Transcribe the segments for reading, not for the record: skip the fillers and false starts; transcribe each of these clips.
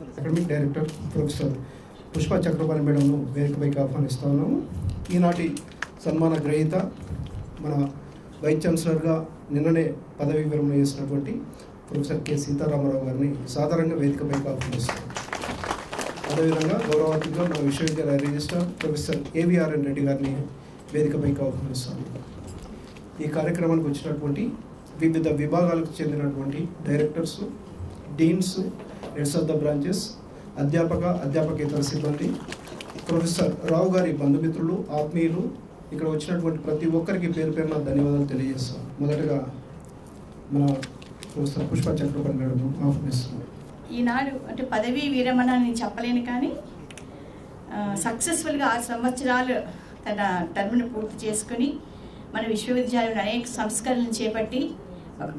Academic director professor Pushpa Chakrapani మేడంను వేదికపైకి ఆహ్వానిస్తా ఉన్నాము. ఈనాటి సన్మాన గ్రహీత మన వైస్ ఛాన్సలర్గా నిన్ననే పదవి విరమణ చేసినటువంటి ప్రొఫెసర్ కె సీతారామరావు గారిని సాధారణంగా వేదికపైకి ఆహ్వానిస్తాం. అదేవిధంగా గౌరవాతిథిగా మన విశ్వవిద్యాలయ రిజిస్ట్రార్ ప్రొఫెసర్ ఏవిఆర్ఎన్ రెడ్డి గారిని వేదికపైకి ఆహ్వానిస్తాము. ఈ కార్యక్రమానికి వచ్చినటువంటి వివిధ విభాగాలకు చెందినటువంటి directors, deans, heads of the branches, అధ్యాపకేతర సిబ్బంది, ప్రొఫెసర్ రావు గారి బంధుమిత్రులు, ఆత్మీయులు, ఇక్కడ వచ్చినటువంటి ప్రతి ఒక్కరికి పేరు పేరున ధన్యవాదాలు తెలియజేస్తాం. మొదటగా మన ప్రొఫెసర్ పుష్ప చక్రపాణి మేడం ఆహ్వానిస్తున్నాం. ఈనాడు అంటే పదవీ విరమణ అని చెప్పలేను, కానీ సక్సెస్ఫుల్గా 6 సంవత్సరాలు తన టర్మ్ను పూర్తి చేసుకుని మన విశ్వవిద్యాలయంలో అనేక సంస్కరణలు చేపట్టి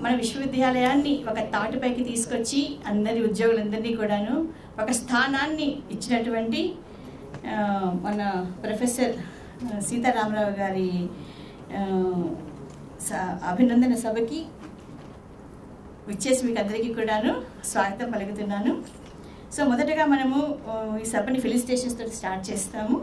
మన విశ్వవిద్యాలయాన్ని ఒక తాటిపైకి తీసుకొచ్చి అందరి ఉద్యోగులందరినీ కూడాను ఒక స్థానాన్ని ఇచ్చినటువంటి మన ప్రొఫెసర్ సీతారామరావు గారి అభినందన సభకి విచ్చేసి మీకు అందరికీ కూడాను స్వాగతం పలుకుతున్నాను. సో మొదటగా మనము ఈ సభని ఫెలిసిటేషన్స్ తోటి స్టార్ట్ చేస్తాము.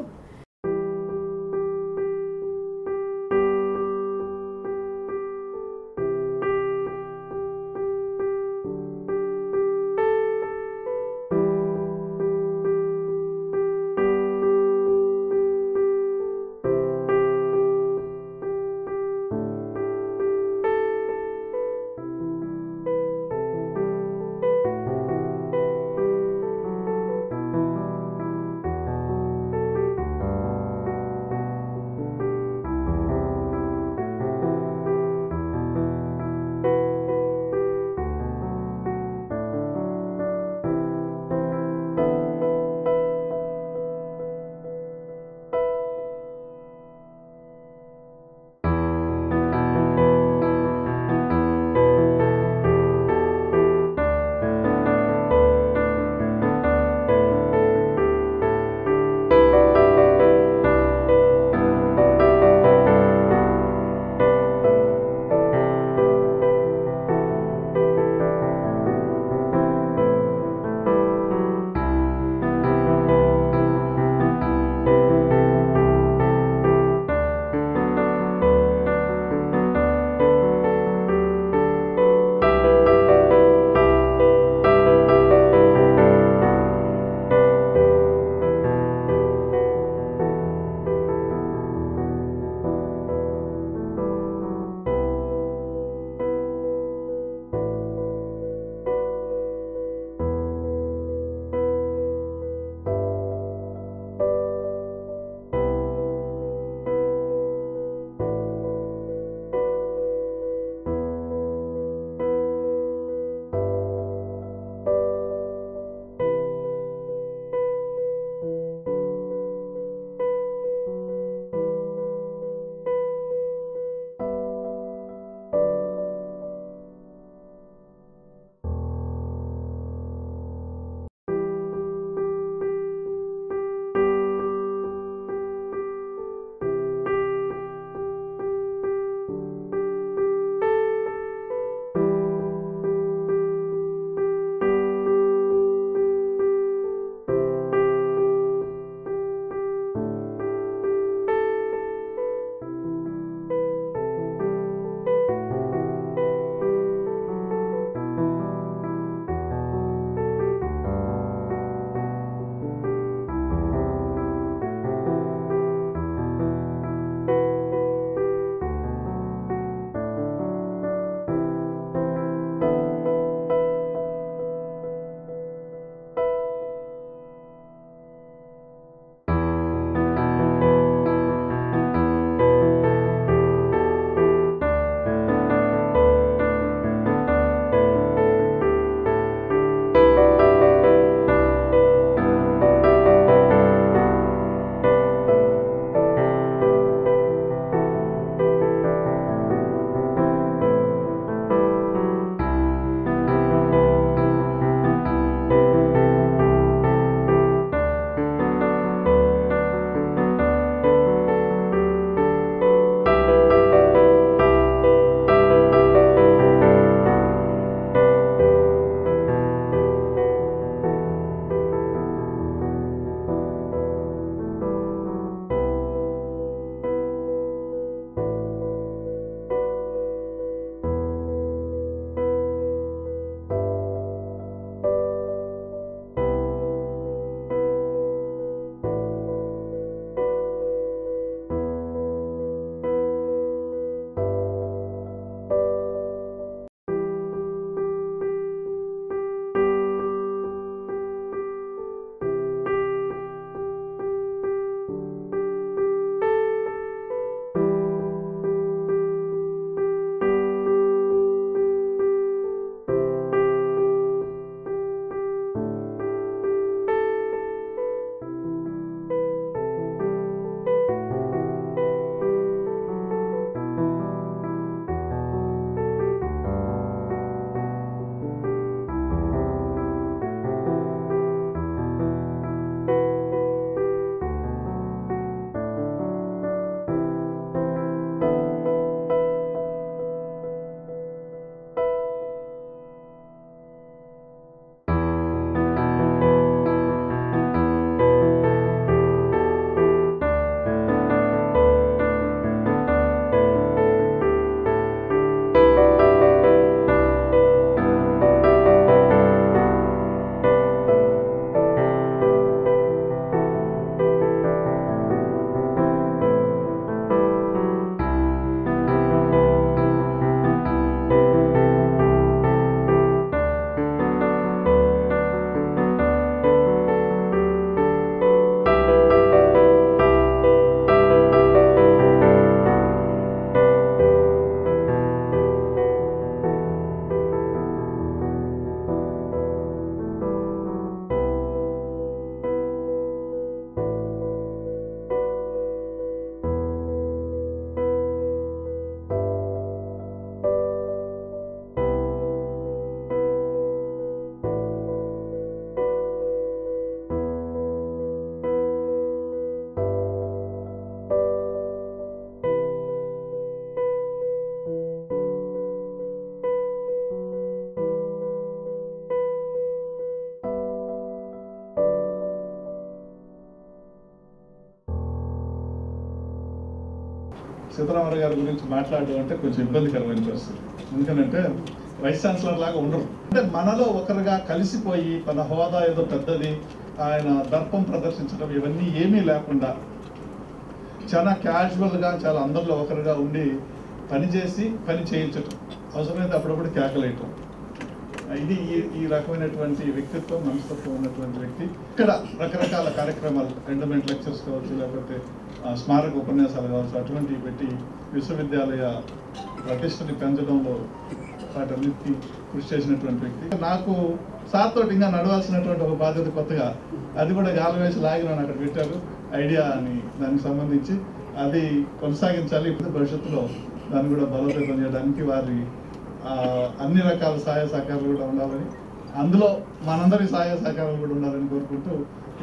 సీతారామరావు గారి గురించి మాట్లాడడం అంటే కొంచెం ఇబ్బందికరమైన పరిస్థితి. ఎందుకంటే వైస్ ఛాన్సలర్ లాగా ఉండరు. అంటే మనలో ఒకరుగా కలిసిపోయి తన హోదా ఏదో పెద్దది, ఆయన దర్పం ప్రదర్శించడం ఇవన్నీ ఏమీ లేకుండా చాలా క్యాజువల్గా చాలా అందరిలో ఒకరుగా ఉండి పనిచేసి పని చేయించటం, అవసరమైతే అప్పుడప్పుడు కేకలేయటం, ఇది ఈ రకమైనటువంటి వ్యక్తిత్వం మనస్తత్వం ఉన్నటువంటి వ్యక్తి. ఇక్కడ రకరకాల కార్యక్రమాలు, ఎండోమెంట్ లెక్చర్స్ కావచ్చు, లేకపోతే స్మారక ఉపన్యాసాలు కావచ్చు, అటువంటివి పెట్టి విశ్వవిద్యాలయ ప్రతిష్టని పెంచడంలో వాటన్నిటికీ కృషి చేసినటువంటి వ్యక్తి. నాకు సార్తో ఇంకా నడవాల్సినటువంటి ఒక బాధ్యత కొత్తగా, అది కూడా గాలం వేసి లాగి నన్ను అక్కడ పెట్టారు ఐడియా అని, దానికి సంబంధించి అది కొనసాగించాలి. ఇప్పుడు భవిష్యత్తులో దాన్ని కూడా బలోపేతం చేయడానికి వారి అన్ని రకాల సహాయ సహకారాలు కూడా ఉండాలని, అందులో మనందరి సహాయ సహకారాలు కూడా ఉండాలని కోరుకుంటూ,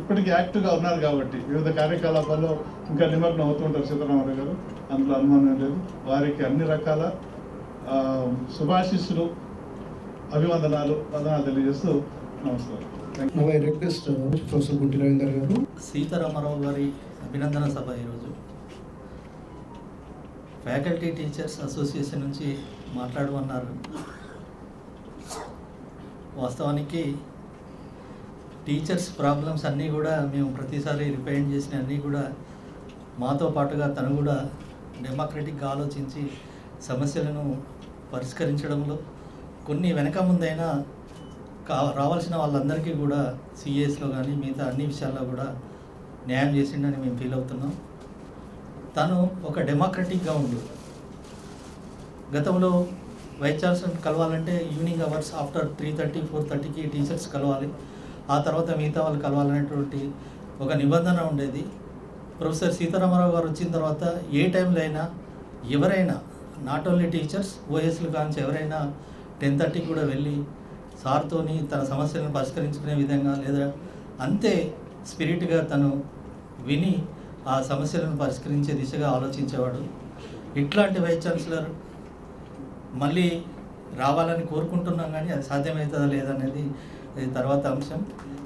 ఇప్పటికీ యాక్టివ్గా ఉన్నారు కాబట్టి వివిధ కార్యకలాపాల్లో ఇంకా నిమగ్నం అవుతుంటారు సీతారామరావు గారు, అందులో అనుమానం లేదు. వారికి అన్ని రకాల శుభాశీస్సులు, అభివందనాలు, వందనాలు తెలియజేస్తూ నమస్కారం. Now I request Professor Gunti Ravindra garu. Sitarama Rao గారి అభినందన సభ ఈరోజు ఫ్యాకల్టీ టీచర్స్ అసోసియేషన్ నుంచి మాట్లాడమన్నారు. వాస్తవానికి టీచర్స్ ప్రాబ్లమ్స్ అన్నీ కూడా మేము ప్రతిసారి రిపైండ్ చేసిన అన్నీ కూడా మాతో పాటుగా తను కూడా డెమోక్రటిక్గా ఆలోచించి సమస్యలను పరిష్కరించడంలో కొన్ని వెనక ముందైనా రావాల్సిన వాళ్ళందరికీ కూడా సిఎస్లో కానీ మిగతా అన్ని విషయాల్లో కూడా న్యాయం చేసిండని మేము ఫీల్ అవుతున్నాం. తను ఒక డెమోక్రటిక్గా ఉండు. గతంలో వైస్ ఛాన్సలర్ కలవాలంటే ఈవినింగ్ అవర్స్ ఆఫ్టర్ 3:30, 4:30కి టీచర్స్ కలవాలి, ఆ తర్వాత మిగతా వాళ్ళు కలవాలనేటువంటి ఒక నిబంధన ఉండేది. ప్రొఫెసర్ సీతారామరావు గారు వచ్చిన తర్వాత ఏ టైంలో అయినా ఎవరైనా, నాట్ ఓన్లీ టీచర్స్, ఓఎస్లు కావచ్చు, ఎవరైనా 10:30కి కూడా వెళ్ళి సార్తోని తన సమస్యలను పరిష్కరించుకునే విధంగా, లేదా అంతే స్పిరిట్గా తను విని ఆ సమస్యలను పరిష్కరించే దిశగా ఆలోచించేవాడు. ఇట్లాంటి వైస్ ఛాన్సలర్ మళ్ళీ రావాలని కోరుకుంటున్నాం, కానీ అది సాధ్యమవుతుందా లేదనేది తర్వాత అంశం.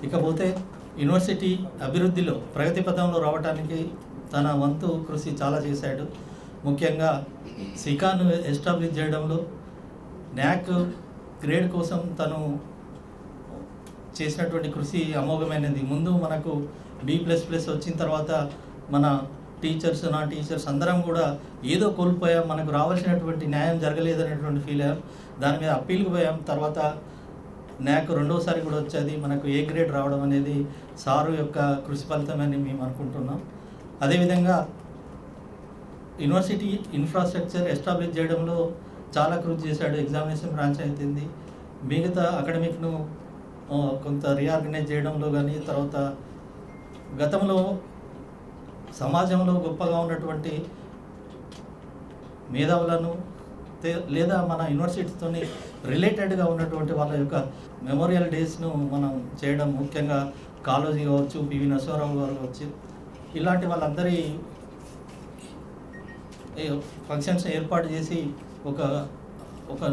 ఇకపోతే యూనివర్సిటీ అభివృద్ధిలో ప్రగతి పథంలో రావడానికి తన వంతు కృషి చాలా చేశాడు. ముఖ్యంగా సికాను ఎస్టాబ్లిష్ చేయడంలో, న్యాక్ గ్రేడ్ కోసం తను చేసినటువంటి కృషి అమోఘమైనది. ముందు మనకు B++ వచ్చిన తర్వాత మన టీచర్స్, నా టీచర్స్ అందరం కూడా ఏదో కోల్పోయాం, మనకు రావాల్సినటువంటి న్యాయం జరగలేదనేటువంటి ఫీల్ అయ్యాం. దాని మీద అప్పీల్కి పోయాం. తర్వాత న్యాక్ రెండోసారి కూడా వచ్చేది, మనకు ఏ గ్రేడ్ రావడం అనేది సారు యొక్క కృషి ఫలితమని మేము అనుకుంటున్నాం. అదేవిధంగా యూనివర్సిటీ ఇన్ఫ్రాస్ట్రక్చర్ ఎస్టాబ్లిష్ చేయడంలో చాలా కృషి చేశాడు. ఎగ్జామినేషన్ బ్రాంచ్ అవుతుంది, మిగతా అకాడమిక్ను కొంత రీఆర్గనైజ్ చేయడంలో కానీ, తర్వాత గతంలో సమాజంలో గొప్పగా ఉన్నటువంటి మేధావులను లేదా మన యూనివర్సిటీతోని రిలేటెడ్గా ఉన్నటువంటి వాళ్ళ యొక్క మెమోరియల్ డేస్ను మనం చేయడం, ముఖ్యంగా కాళోజీ కావచ్చు, పివి నరసింహారావు గారు కావచ్చు, ఇలాంటి వాళ్ళందరి ఫంక్షన్స్ ఏర్పాటు చేసి ఒక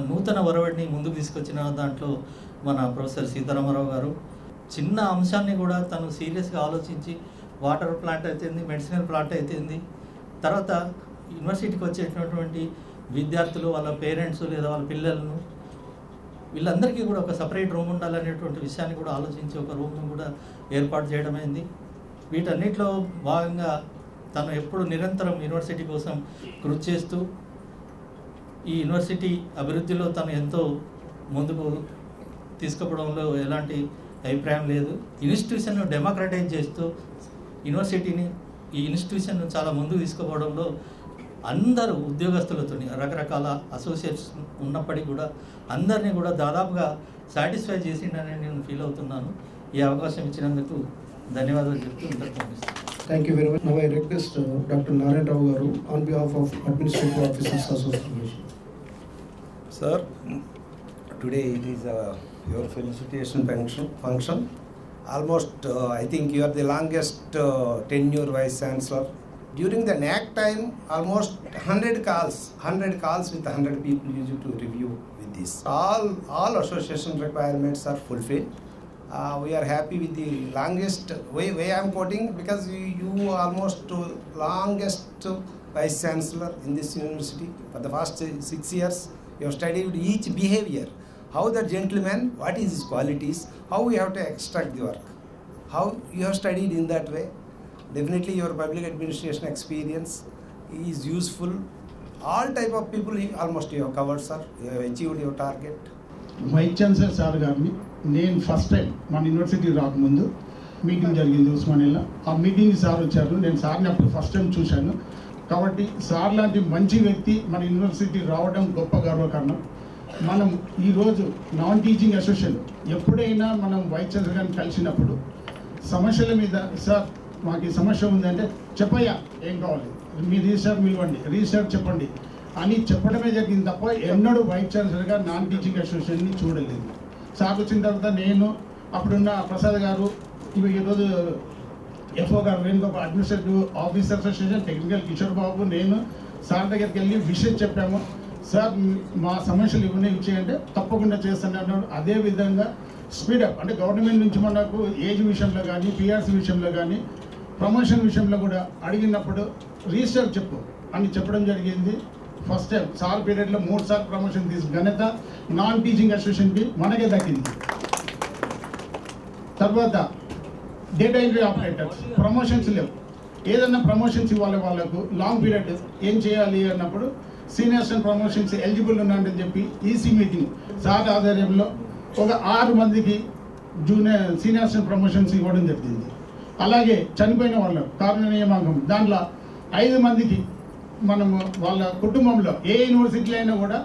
నూతన ఒరవడిని ముందుకు తీసుకొచ్చిన దాంట్లో మన ప్రొఫెసర్ సీతారామరావు గారు. చిన్న అంశాన్ని కూడా తను సీరియస్గా ఆలోచించి, వాటర్ ప్లాంట్ అయితేంది, మెడిసినల్ ప్లాంట్ అయితేంది, తర్వాత యూనివర్సిటీకి వచ్చేటటువంటి విద్యార్థులు, వాళ్ళ పేరెంట్స్ లేదా వాళ్ళ పిల్లలను, వీళ్ళందరికీ కూడా ఒక సపరేట్ రూమ్ ఉండాలనేటువంటి విషయాన్ని కూడా ఆలోచించి ఒక రూమ్ను కూడా ఏర్పాటు చేయడమైంది. వీటన్నిటిలో భాగంగా తను ఎప్పుడు నిరంతరం యూనివర్సిటీ కోసం కృషి చేస్తూ, ఈ యూనివర్సిటీ అభివృద్ధిలో తను ఎంతో ముందుకు తీసుకుపోవడంలో ఎలాంటి అభిప్రాయం లేదు. ఇన్స్టిట్యూషన్ను డెమోక్రటైజ్ చేస్తూ యూనివర్సిటీని, ఈ ఇన్స్టిట్యూషన్ను చాలా ముందుకు తీసుకుపోవడంలో అందరూ ఉద్యోగస్తులతో, రకరకాల అసోసియేట్స్ ఉన్నప్పటికీ కూడా అందరినీ కూడా దాదాపుగా సాటిస్ఫై చేసిండని నేను ఫీల్ అవుతున్నాను. ఈ అవకాశం ఇచ్చినందుకు ధన్యవాదాలు చెప్తూ ఇంతకు. Thank you very much. Now I request Dr. Narayan Rao garu on behalf of Administrative Officers Association. Sir, today it is your felicitation function. Almost, I think you are the longest tenure Vice Chancellor. During the NAC time, almost 100 calls with 100 people used to review with this. All association requirements are fulfilled. We are happy with the longest way I am quoting, because you almost longest Vice Chancellor in this university. For the past 6 years, you have studied each behavior. How the gentleman, what is his qualities, how we have to extract the work. How you have studied in that way. Definitely your public administration experience is useful. All type of people almost you have covered, sir. You have achieved your target. Vice chancellor sir గారిని నేను first time మన university రాకముందు meeting జరిగింది ఉస్మానియాలో. ఆ మీటింగ్కి sir వచ్చారు. నేను సార్ని అప్పుడు ఫస్ట్ టైం చూశాను. కాబట్టి సార్ లాంటి మంచి వ్యక్తి మన యూనివర్సిటీ రావడం గొప్ప గర్వకారణం. మనం ఈరోజు నాన్ టీచింగ్ అసోసియేషన్ ఎప్పుడైనా మనం వైస్ ఛాన్సలర్ గారిని కలిసినప్పుడు సమస్యల మీద సార్ మాకు ఈ సమస్య ఉందంటే చెప్పయ్యా ఏం కావాలి, మీ రీసెర్చ్ ఇవ్వండి, రీసెర్చ్ చెప్పండి అని చెప్పడమే జరిగింది తప్ప ఎన్నడూ వైస్ ఛాన్సలర్గా నాన్ టీచింగ్ అసోసియేషన్ని చూడలేదు. సార్ వచ్చిన తర్వాత నేను అప్పుడున్న ప్రసాద్ గారు, ఈరోజు ఎఫ్ఓ గారు, Venugopal administrative officer association technical Kishore Babu, నేను సార్ దగ్గరికి వెళ్ళి విషయం చెప్పాము. సార్ మా సమస్యలు ఇవన్నీ ఇచ్చేయంటే తప్పకుండా చేస్తాను. అదేవిధంగా స్పీడప్ అంటే గవర్నమెంట్ నుంచి మనకు ఏజ్ విషయంలో కానీ, పిఆర్సీ విషయంలో కానీ, ప్రమోషన్ విషయంలో కూడా అడిగినప్పుడు రీసెర్చ్ చెప్పు అని చెప్పడం జరిగింది. ఫస్ట్ టైం సార్ పీరియడ్లో 3 సార్లు ప్రమోషన్ తీసి ఘనత నాన్ టీచింగ్ అసోసియేషన్కి మనకే దక్కింది. తర్వాత డేటా ఎంట్రీ ఆపరేటర్స్ ప్రమోషన్స్ లేవు. ఏదన్నా ప్రమోషన్స్ ఇవ్వాలి వాళ్ళకు లాంగ్ పీరియడ్ ఏం చేయాలి అన్నప్పుడు సీనియర్స్ అండ్ ప్రమోషన్స్ ఎలిజిబుల్ ఉన్నాడని చెప్పి ఈసీ మీటింగ్ సార్ ఆధ్వర్యంలో ఒక 6 మందికి జూనియర్ సీనియర్స్ అండ్ ప్రమోషన్స్ ఇవ్వడం జరిగింది. అలాగే చనిపోయిన వాళ్ళ కారణ నియామకం దాంట్లో 5 మందికి మనము వాళ్ళ కుటుంబంలో ఏ యూనివర్సిటీలో అయినా కూడా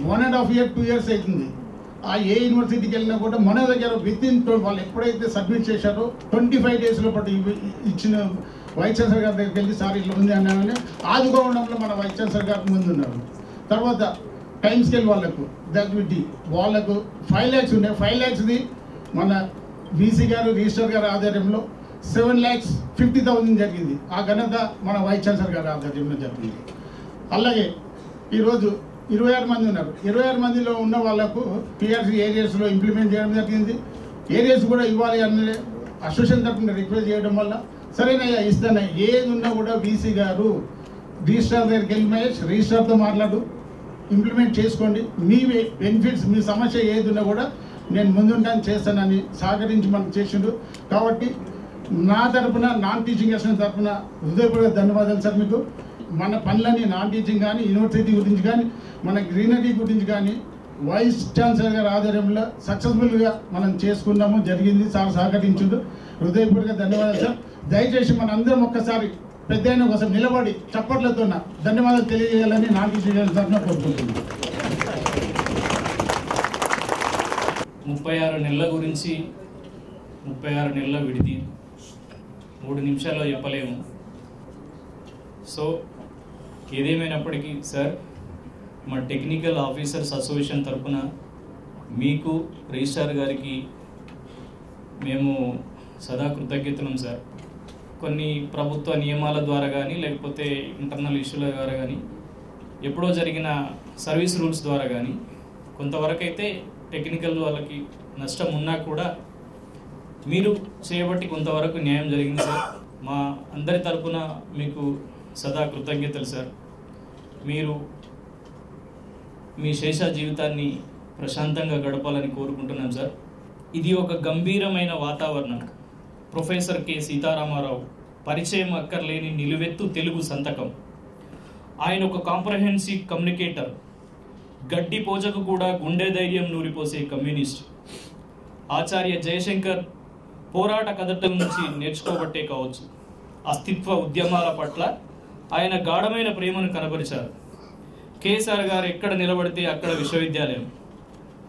1.5 year 2 years అవుతుంది. ఆ ఏ యూనివర్సిటీకి వెళ్ళినా కూడా మన దగ్గర వితిన్ వాళ్ళు ఎప్పుడైతే సబ్మిట్ చేశారో 25 days పాటు ఇచ్చిన వైస్ ఛాన్సలర్ గారి దగ్గరికి వెళ్ళి సార్ ఇట్లా ఉంది అన్నామని ఆదుకోవడంలో మన వైస్ ఛాన్సలర్ గారికి ముందున్నారు. తర్వాత టైం స్కేల్ వాళ్ళకు గ్రాట్యుటీ వాళ్ళకు 5 lakhs ఉండే 5 lakhsది మన వీసీ గారు రిజిస్టర్ గారి ఆధ్వర్యంలో 7,50,000 జరిగింది. ఆ ఘనత మన వైస్ ఛాన్సలర్ గారి ఆధ్వర్యంలో జరిగింది. అలాగే ఈరోజు 26 మంది ఉన్నారు. 26 మందిలో ఉన్న వాళ్ళకు పిఆర్సీ ఏరియాస్లో ఇంప్లిమెంట్ చేయడం జరిగింది. ఏరియాస్ కూడా ఇవ్వాలి అని అసోసియేషన్ తరఫున రిక్వెస్ట్ చేయడం వల్ల సరేనయ్యా ఇస్తానయ్యా, ఏది ఉన్నా కూడా వీసీ గారు రిజిస్ట్రార్ దగ్గరికి వెళ్ళి మహేష్ రిజిస్ట్రార్తో మాట్లాడు, ఇంప్లిమెంట్ చేసుకోండి, మీ బెనిఫిట్స్ మీ సమస్య ఏది ఉన్నా కూడా నేను ముందుంటాను చేస్తానని సహకరించి మనకు చేసిండు. కాబట్టి నా తరఫున నాన్ టీచింగ్ అసోసియేషన్ తరఫున హృదయపూర్వక ధన్యవాదాలు సార్. మీకు మన పనులని నాన్ టీచింగ్ కానీ, యూనివర్సిటీ గురించి కానీ, మన గ్రీనరీ గురించి కానీ వైస్ ఛాన్సలర్ గారి ఆధ్వర్యంలో సక్సెస్ఫుల్గా మనం చేసుకున్నాము, జరిగింది. సార్ సహకరించుడు. హృదయపూర్వక ధన్యవాదాలు సార్. దయచేసి మన అందరం ఒక్కసారి పెద్ద అయిన కోసం నిలబడి చప్పట్లతో ధన్యవాదాలు తెలియజేయాలని నాన్ టీచింగ్ తరఫున కోరుకుంటున్నాను. 36 నెలల గురించి 36 నెలల విడిది 3 నిమిషాల్లో చెప్పలేము. సో ఏదేమైనప్పటికీ సార్, మా టెక్నికల్ ఆఫీసర్స్ అసోసియేషన్ తరఫున మీకు రిజిస్ట్రార్ గారికి మేము సదా కృతజ్ఞతలం సార్. కొన్ని ప్రభుత్వ నియమాల ద్వారా కానీ, లేకపోతే ఇంటర్నల్ ఇష్యూల ద్వారా కానీ, ఎప్పుడో జరిగిన సర్వీస్ రూల్స్ ద్వారా కానీ కొంతవరకు అయితే టెక్నికల్ వాళ్ళకి నష్టం ఉన్నా కూడా మీరు చేయబట్టి కొంతవరకు న్యాయం జరిగింది సార్. మా అందరి తరపున మీకు సదా కృతజ్ఞతలు సార్. మీరు మీ శేష జీవితాన్ని ప్రశాంతంగా గడపాలని కోరుకుంటున్నాం సార్. ఇది ఒక గంభీరమైన వాతావరణం. ప్రొఫెసర్ కె సీతారామారావు పరిచయం అక్కర్లేని నిలువెత్తు తెలుగు సంతకం. ఆయన ఒక కాంప్రహెన్సివ్ కమ్యూనికేటర్, గడ్డి పోజకు కూడా గుండె ధైర్యం నూరిపోసే కమ్యూనిస్ట్. ఆచార్య జయశంకర్ పోరాట కథల నుంచి నేర్చుకోబట్టే కావచ్చు, అస్తిత్వ ఉద్యమాల పట్ల ఆయన గాఢమైన ప్రేమను కనబరిచారు. కేసీఆర్ గారు ఎక్కడ నిలబడితే అక్కడ విశ్వవిద్యాలయం,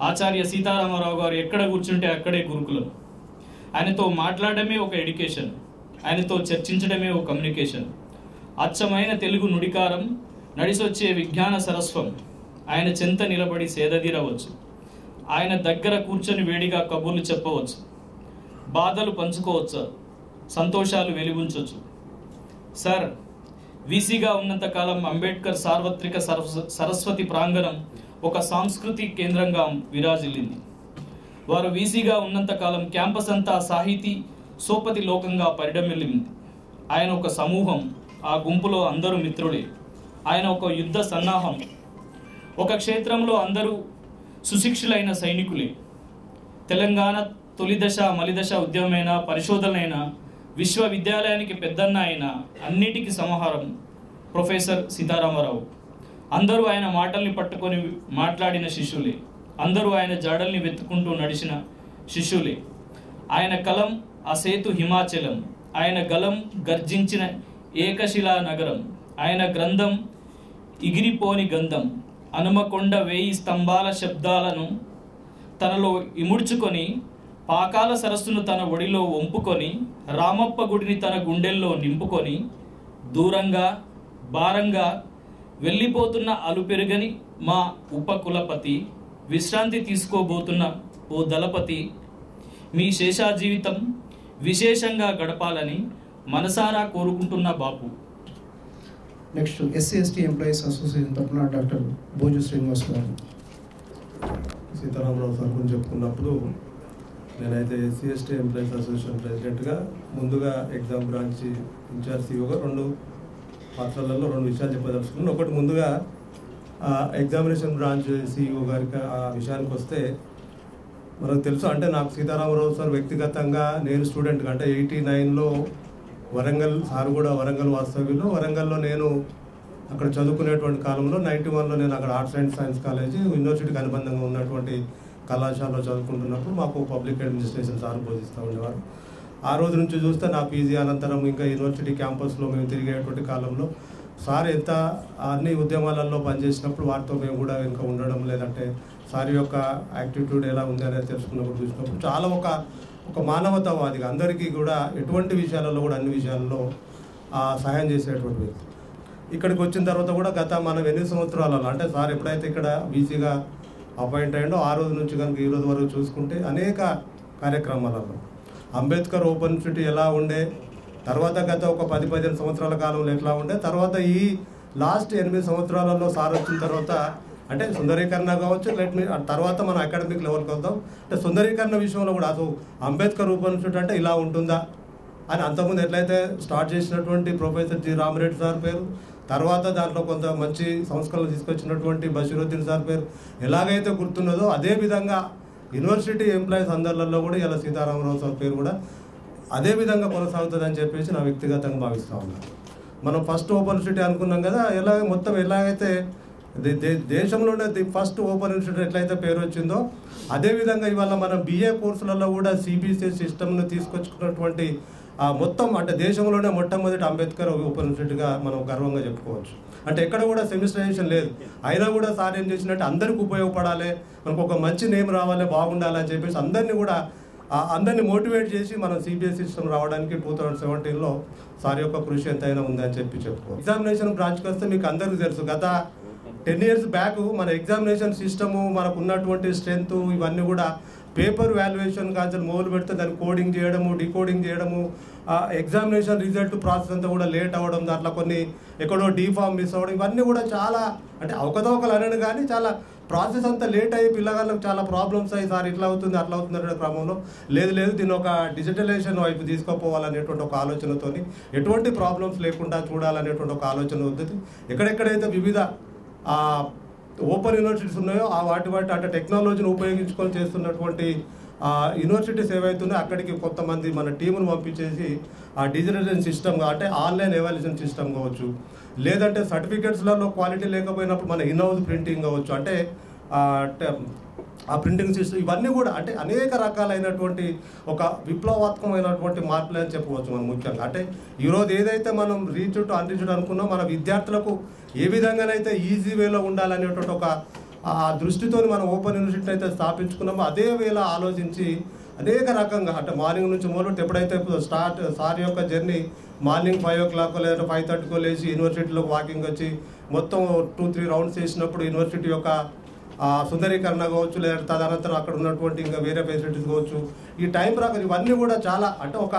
ఆచార్య సీతారామారావు గారు ఎక్కడ కూర్చుంటే అక్కడే గురుకులం. ఆయనతో మాట్లాడమే ఒక ఎడ్యుకేషన్, ఆయనతో చర్చించడమే ఒక కమ్యూనికేషన్. అచ్చమైన తెలుగు నుడికారం, నడిసొచ్చే విజ్ఞాన సరస్వం. ఆయన చెంత నిలబడి సేదదీరవచ్చు, ఆయన దగ్గర కూర్చొని వేడిగా కబుర్లు చెప్పవచ్చు, బాధలు పంచుకోవచ్చు, సంతోషాలు వెలిగించవచ్చు. సార్, వీసీగా ఉన్నంతకాలం అంబేద్కర్ సార్వత్రిక సరస్వతి ప్రాంగణం ఒక సాంస్కృతిక కేంద్రంగా విరాజిల్లింది. వారు వీసీగా ఉన్నంతకాలం క్యాంపస్ అంతా సాహితీ సోపతి లోకంగా పరిడమిల్లింది. ఆయన ఒక సమూహం, ఆ గుంపులో అందరూ మిత్రులే. ఆయన ఒక యుద్ధ సన్నాహం. ఒక క్షేత్రంలో అందరూ సుశిక్షులైన సైనికులే. తెలంగాణ తొలిదశ మలిదశ ఉద్యమమైన పరిశోధనైన విశ్వవిద్యాలయానికి పెద్దన్న అయిన అన్నిటికీ సమాహారం ప్రొఫెసర్ సీతారామరావు. అందరూ ఆయన మాటల్ని పట్టుకొని మాట్లాడిన శిష్యులే. అందరూ ఆయన జాడల్ని వెతుక్కుంటూ నడిచిన శిష్యులే. ఆయన కలం అసేతు హిమాచలం, ఆయన గలం గర్జించిన ఏకశిలా నగరం, ఆయన గ్రంథం ఇగిరిపోని గంధం, హనుమకొండ 1000 స్తంభాల శబ్దాలను తనలో ఇముడ్చుకొని, పాకాల సరస్సును తన ఒడిలో వంపుకొని, రామప్ప గుడిని తన గుండెల్లో నింపుకొని, దూరంగా భారంగా వెళ్ళిపోతున్న అలుపెరుగని మా ఉపకులపతి, విశ్రాంతి తీసుకోబోతున్న ఓ దళపతి, మీ శేషా జీవితం విశేషంగా గడపాలని మనసారా కోరుకుంటున్న బాపు. నెక్స్ట్ SC/ST ఎంప్లాయీస్ అసోసియేషన్ తరఫున డాక్టర్ భోజు శ్రీనివాస్ గారు. సీతారామరావు సార్ గురించి చెప్పుకున్నప్పుడు నేనైతే SC/ST ఎంప్లాయీస్ అసోసియేషన్ ప్రెసిడెంట్గా ముందుగా ఎగ్జామ్ బ్రాంచ్ ఇన్ఛార్జ్ CEOగా 2 పాత్రలలో 2 విషయాలు చెప్పదలుచుకున్నాను. ఒకటి, ముందుగా ఎగ్జామినేషన్ బ్రాంచ్ CEO గారికి ఆ విషయానికి వస్తే, మనకు తెలుసు అంటే నాకు సీతారామరావు సార్ వ్యక్తిగతంగా నేను స్టూడెంట్గా అంటే 89లో వరంగల్, సార్ కూడా వరంగల్ వాస్తవ్యులు. వరంగల్లో నేను అక్కడ చదువుకునేటువంటి కాలంలో 91లో నేను అక్కడ ఆర్ట్స్ అండ్ సైన్స్ కాలేజీ యూనివర్సిటీకి అనుబంధంగా ఉన్నటువంటి కళాశాలలో చదువుకుంటున్నప్పుడు మాకు పబ్లిక్ అడ్మినిస్ట్రేషన్ సార్ బోధిస్తూ ఉండేవారు. ఆ రోజు నుంచి చూస్తే నా పీజీ అనంతరం ఇంకా యూనివర్సిటీ క్యాంపస్లో మేము తిరిగేటువంటి కాలంలో సార్ ఎంత అన్ని ఉద్యమాలలో పనిచేసినప్పుడు వారితో మేము కూడా ఇంకా ఉండడం, లేదంటే సార్ యొక్క యాటిట్యూడ్ ఎలా ఉంది అనేది తెలుసుకున్నప్పుడు చూసినప్పుడు చాలా ఒక మానవతావాదిగా అందరికీ కూడా ఎటువంటి విషయాలలో కూడా అన్ని విషయాల్లో సహాయం చేసేటువంటి వ్యక్తి. ఇక్కడికి వచ్చిన తర్వాత కూడా గత మనం 8 సంవత్సరాలలో అంటే సార్ ఎప్పుడైతే ఇక్కడ వీసీగా అపాయింట్ అయ్యిండో ఆ రోజు నుంచి కనుక ఈ రోజు వరకు చూసుకుంటే అనేక కార్యక్రమాలలో అంబేద్కర్ ఓపెన్ యూనివర్సిటీ ఎలా ఉండే, తర్వాత గత ఒక 10-15 సంవత్సరాల కాలంలో ఎట్లా ఉండే, తర్వాత ఈ లాస్ట్ 8 సంవత్సరాలలో సార్ వచ్చిన తర్వాత అంటే సుందరీకరణ కావచ్చు, తర్వాత మనం అకాడమిక్ లెవెల్కి వద్దాం. అంటే సుందరీకరణ విషయంలో కూడా అసలు అంబేద్కర్ ఓపెన్ యూనివర్సిటీ అంటే ఇలా ఉంటుందా అని అంతకుముందు ఎట్లయితే స్టార్ట్ చేసినటువంటి ప్రొఫెసర్ జి రామిరెడ్డి సార్ పేరు, తర్వాత దాంట్లో కొంత మంచి సంస్కరణలు తీసుకొచ్చినటువంటి బషీరుద్దీన్ సార్ పేరు ఎలాగైతే గుర్తున్నదో అదేవిధంగా యూనివర్సిటీ ఎంప్లాయీస్ అందరిలో కూడా ఇలా సీతారామరావు సార్ పేరు కూడా అదేవిధంగా కొనసాగుతుందని చెప్పేసి నా వ్యక్తిగతంగా భావిస్తూ ఉన్నాను. మనం ఫస్ట్ ఓపెన్ యూనివర్సిటీ అనుకున్నాం కదా, మొత్తం ఎలాగైతే దేశంలోనే ఫస్ట్ ఓపెన్ యూనివర్సిటీ ఎట్లయితే పేరు వచ్చిందో అదేవిధంగా ఇవాళ మనం BA కోర్సులలో కూడా CBSE సిస్టమ్ను తీసుకొచ్చుకున్నటువంటి మొత్తం అంటే దేశంలోనే మొట్టమొదటి అంబేద్కర్ ఓపెన్ యూనివర్సిటీగా మనం గర్వంగా చెప్పుకోవచ్చు. అంటే ఎక్కడ కూడా సెమిస్టరైజేషన్ లేదు, అయినా కూడా సార్ ఏం చేసినట్టు అందరికీ ఉపయోగపడాలి, మనకు ఒక మంచి నేమ్ రావాలి, బాగుండాలని చెప్పేసి అందరినీ మోటివేట్ చేసి మనం CBSE సిస్టమ్ రావడానికి 2017లో సార్ యొక్క కృషి ఎంతైనా ఉందని చెప్పుకోవచ్చు. ఎగ్జామినేషన్ బ్రాంచ్కి వస్తే మీకు అందరికీ తెలుసు, గత 10 years బ్యాక్ మన ఎగ్జామినేషన్ సిస్టము మనకు ఉన్నటువంటి స్ట్రెంత్ ఇవన్నీ కూడా పేపర్ వాల్యుయేషన్ కాదు మొదలు పెడితే దాన్ని కోడింగ్ చేయడము, డీకోడింగ్ చేయడము, ఎగ్జామినేషన్ రిజల్ట్ ప్రాసెస్ అంతా కూడా లేట్ అవ్వడం, దాంట్లో కొన్ని ఎక్కడో డీఫామ్ మిస్ అవ్వడం, ఇవన్నీ కూడా చాలా అంటే అవకతవకలు అనను కానీ చాలా ప్రాసెస్ అంతా లేట్ అయ్యి పిల్లగాళ్ళకి చాలా ప్రాబ్లమ్స్ అయ్యి సార్ ఇట్లా అవుతుంది అట్లా అవుతుంది అనే క్రమంలో లేదు దీన్ని ఒక డిజిటలైజేషన్ వైపు తీసుకుపోవాలనేటువంటి ఒక ఆలోచనతో ఎటువంటి ప్రాబ్లమ్స్ లేకుండా చూడాలనేటువంటి ఒక ఆలోచన వద్దు. ఎక్కడెక్కడైతే వివిధ ఓపెన్ యూనివర్సిటీస్ ఉన్నాయో వాటి అంటే టెక్నాలజీని ఉపయోగించుకొని చేస్తున్నటువంటి యూనివర్సిటీస్ ఏవైతున్నాయో అక్కడికి కొంతమంది మన టీమును పంపించేసి ఆ డిజిటలైజేషన్ సిస్టమ్ అంటే ఆన్లైన్ ఎవాల్యుయేషన్ సిస్టమ్ కావచ్చు, లేదంటే సర్టిఫికెట్స్లలో క్వాలిటీ లేకపోయినప్పుడు మన ఇన్హౌస్ ప్రింటింగ్ కావచ్చు, అంటే ఆ ప్రింటింగ్ సిస్టమ్, ఇవన్నీ కూడా అంటే అనేక రకాలైనటువంటి ఒక విప్లవాత్మకమైనటువంటి మార్పులు అని చెప్పవచ్చు. మనం ముఖ్యంగా అంటే ఈరోజు ఏదైతే మనం రీచ్డ్ అన్రీచ్డ్ అనుకున్నాం, మన విద్యార్థులకు ఏ విధంగానైతే ఈజీ వేలో ఉండాలనేటువంటి ఒక దృష్టితో మనం ఓపెన్ యూనివర్సిటీని అయితే స్థాపించుకున్నామో అదే వేళ ఆలోచించి అనేక రకంగా అంటే మార్నింగ్ నుంచి మొదలు ఎప్పుడైతే సార్ యొక్క జర్నీ మార్నింగ్ 5 o'clock లేదా 5:30 లేచి యూనివర్సిటీలోకి వాకింగ్ వచ్చి మొత్తం 2-3 రౌండ్స్ చేసినప్పుడు యూనివర్సిటీ యొక్క సుందరీకరణ కావచ్చు, లేదా తదనంతరం అక్కడ ఉన్నటువంటి ఇంకా వేరే ఫెసిలిటీస్ కావచ్చు, ఈ టైం ప్రకారం ఇవన్నీ కూడా చాలా అంటే ఒక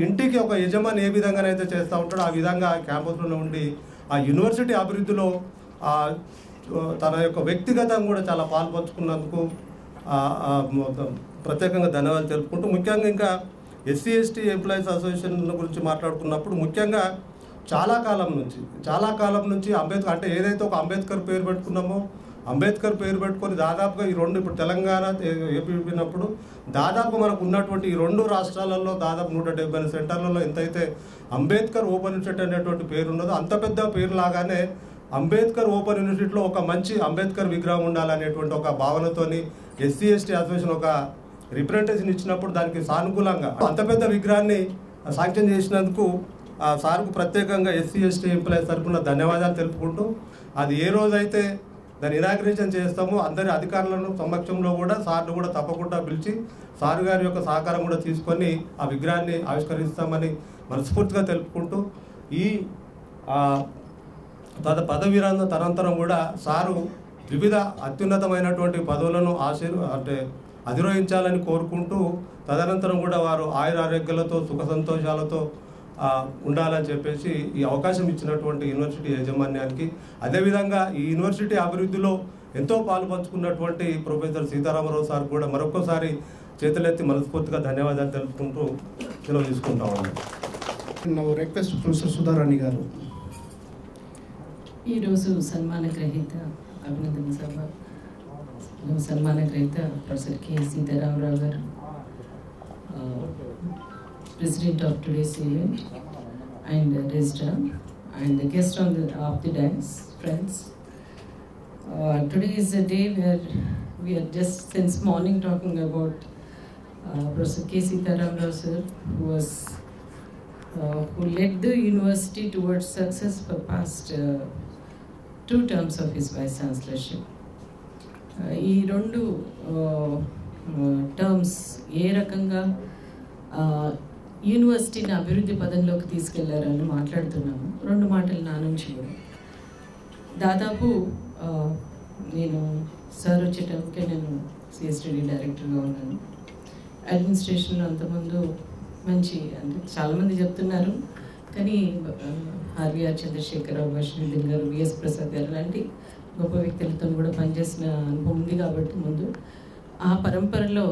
ఇంటికి ఒక యజమాని ఏ విధంగానైతే చేస్తూ ఉంటాడో ఆ విధంగా క్యాంపస్లో ఉండి ఆ యూనివర్సిటీ అభివృద్ధిలో తన యొక్క వ్యక్తిగతంగా కూడా చాలా పాల్పంచుకున్నందుకు ప్రత్యేకంగా ధన్యవాదాలు తెలుపుకుంటూ, ముఖ్యంగా ఇంకా SC/ST ఎంప్లాయీస్ అసోసియేషన్ గురించి మాట్లాడుకున్నప్పుడు ముఖ్యంగా చాలా కాలం నుంచి అంబేద్కర్ అంటే ఏదైతే ఒక అంబేద్కర్ పేరు పెట్టుకున్నామో అంబేద్కర్ పేరు పెట్టుకొని దాదాపుగా ఈ రెండు ఇప్పుడు తెలంగాణ ఏపీ విన్నప్పుడు దాదాపు మనకు ఉన్నటువంటి ఈ రెండు రాష్ట్రాలలో దాదాపు 170 సెంటర్లలో ఎంతైతే అంబేద్కర్ ఓపెన్ యూనివర్సిటీ అనేటువంటి పేరు ఉన్నదో అంత పెద్ద పేరు లాగానే అంబేద్కర్ ఓపెన్ యూనివర్సిటీలో ఒక మంచి అంబేద్కర్ విగ్రహం ఉండాలనేటువంటి ఒక భావనతోని ఎస్సీ ఎస్టీ అసోసియేషన్ ఒక రిప్రజెంటేషన్ ఇచ్చినప్పుడు దానికి సానుకూలంగా అంత పెద్ద విగ్రహాన్ని శాంక్షన్ చేసినందుకు ఆ సార్కు ప్రత్యేకంగా ఎస్సీ ఎస్టీ ఎంప్లాయీస్ తరఫున ధన్యవాదాలు తెలుపుకుంటూ అది ఏ రోజైతే దాన్ని ఇనాగ్రేషన్ చేస్తామో అందరి అధికారులను సమక్షంలో కూడా సార్ను కూడా తప్పకుండా పిలిచి సార్ గారి యొక్క సహకారం కూడా తీసుకొని ఆ విగ్రహాన్ని ఆవిష్కరిస్తామని మనస్ఫూర్తిగా తెలుపుకుంటూ ఈ పదవీరాంతం తనంతరం కూడా సారు వివిధ అత్యున్నతమైనటువంటి పదవులను అంటే అధిరోహించాలని కోరుకుంటూ తదనంతరం కూడా వారు ఆయురారోగ్యాలతో సుఖ సంతోషాలతో ఉండాలని చెప్పేసి ఈ అవకాశం ఇచ్చినటువంటి యూనివర్సిటీ యాజమాన్యానికి అదేవిధంగా ఈ యూనివర్సిటీ అభివృద్ధిలో ఎంతో పాలు పంచుకున్నటువంటి ప్రొఫెసర్ సీతారామరావు సార్ కూడా మరొకసారి చేతులెత్తి మనస్ఫూర్తిగా ధన్యవాదాలు తెలుపుకుంటూ సెలవు తీసుకుంటామండి. రిక్వెస్ట్ ప్రొఫెసర్ సుధారాణి గారు. ఈరోజు సన్మాన గ్రహీత అభినందన సభ సన్మాన గ్రహీత ప్రొఫెసర్ కె సీతారామరావు గారు, President of today's event, and Registrar, and the guest of the dance, friends. Today is a day where we are just since morning talking about Professor K. Sitaramrao sir, who led the university towards success for past 2 terms of his vice chancellorship. ఈ రెండు terms ఏ రకంగా యూనివర్సిటీని అభివృద్ధి పదంలోకి తీసుకెళ్లారని మాట్లాడుతున్నాము. 2 మాటలు నా నుంచి కూడా. దాదాపు నేను సార్ వచ్చేటప్పటికే నేను సిఎస్టీడీ డైరెక్టర్గా ఉన్నాను. అడ్మినిస్ట్రేషన్లో అంతకుముందు మంచి అంటే చాలామంది చెప్తున్నారు, కానీ ఆర్వీఆర్ చంద్రశేఖరరావు, వర్షిణి గారు, విఎస్ ప్రసాద్ గారు లాంటి గొప్ప వ్యక్తులతో కూడా పనిచేసిన అనుభవం ఉంది. కాబట్టి ముందు ఆ పరంపరలో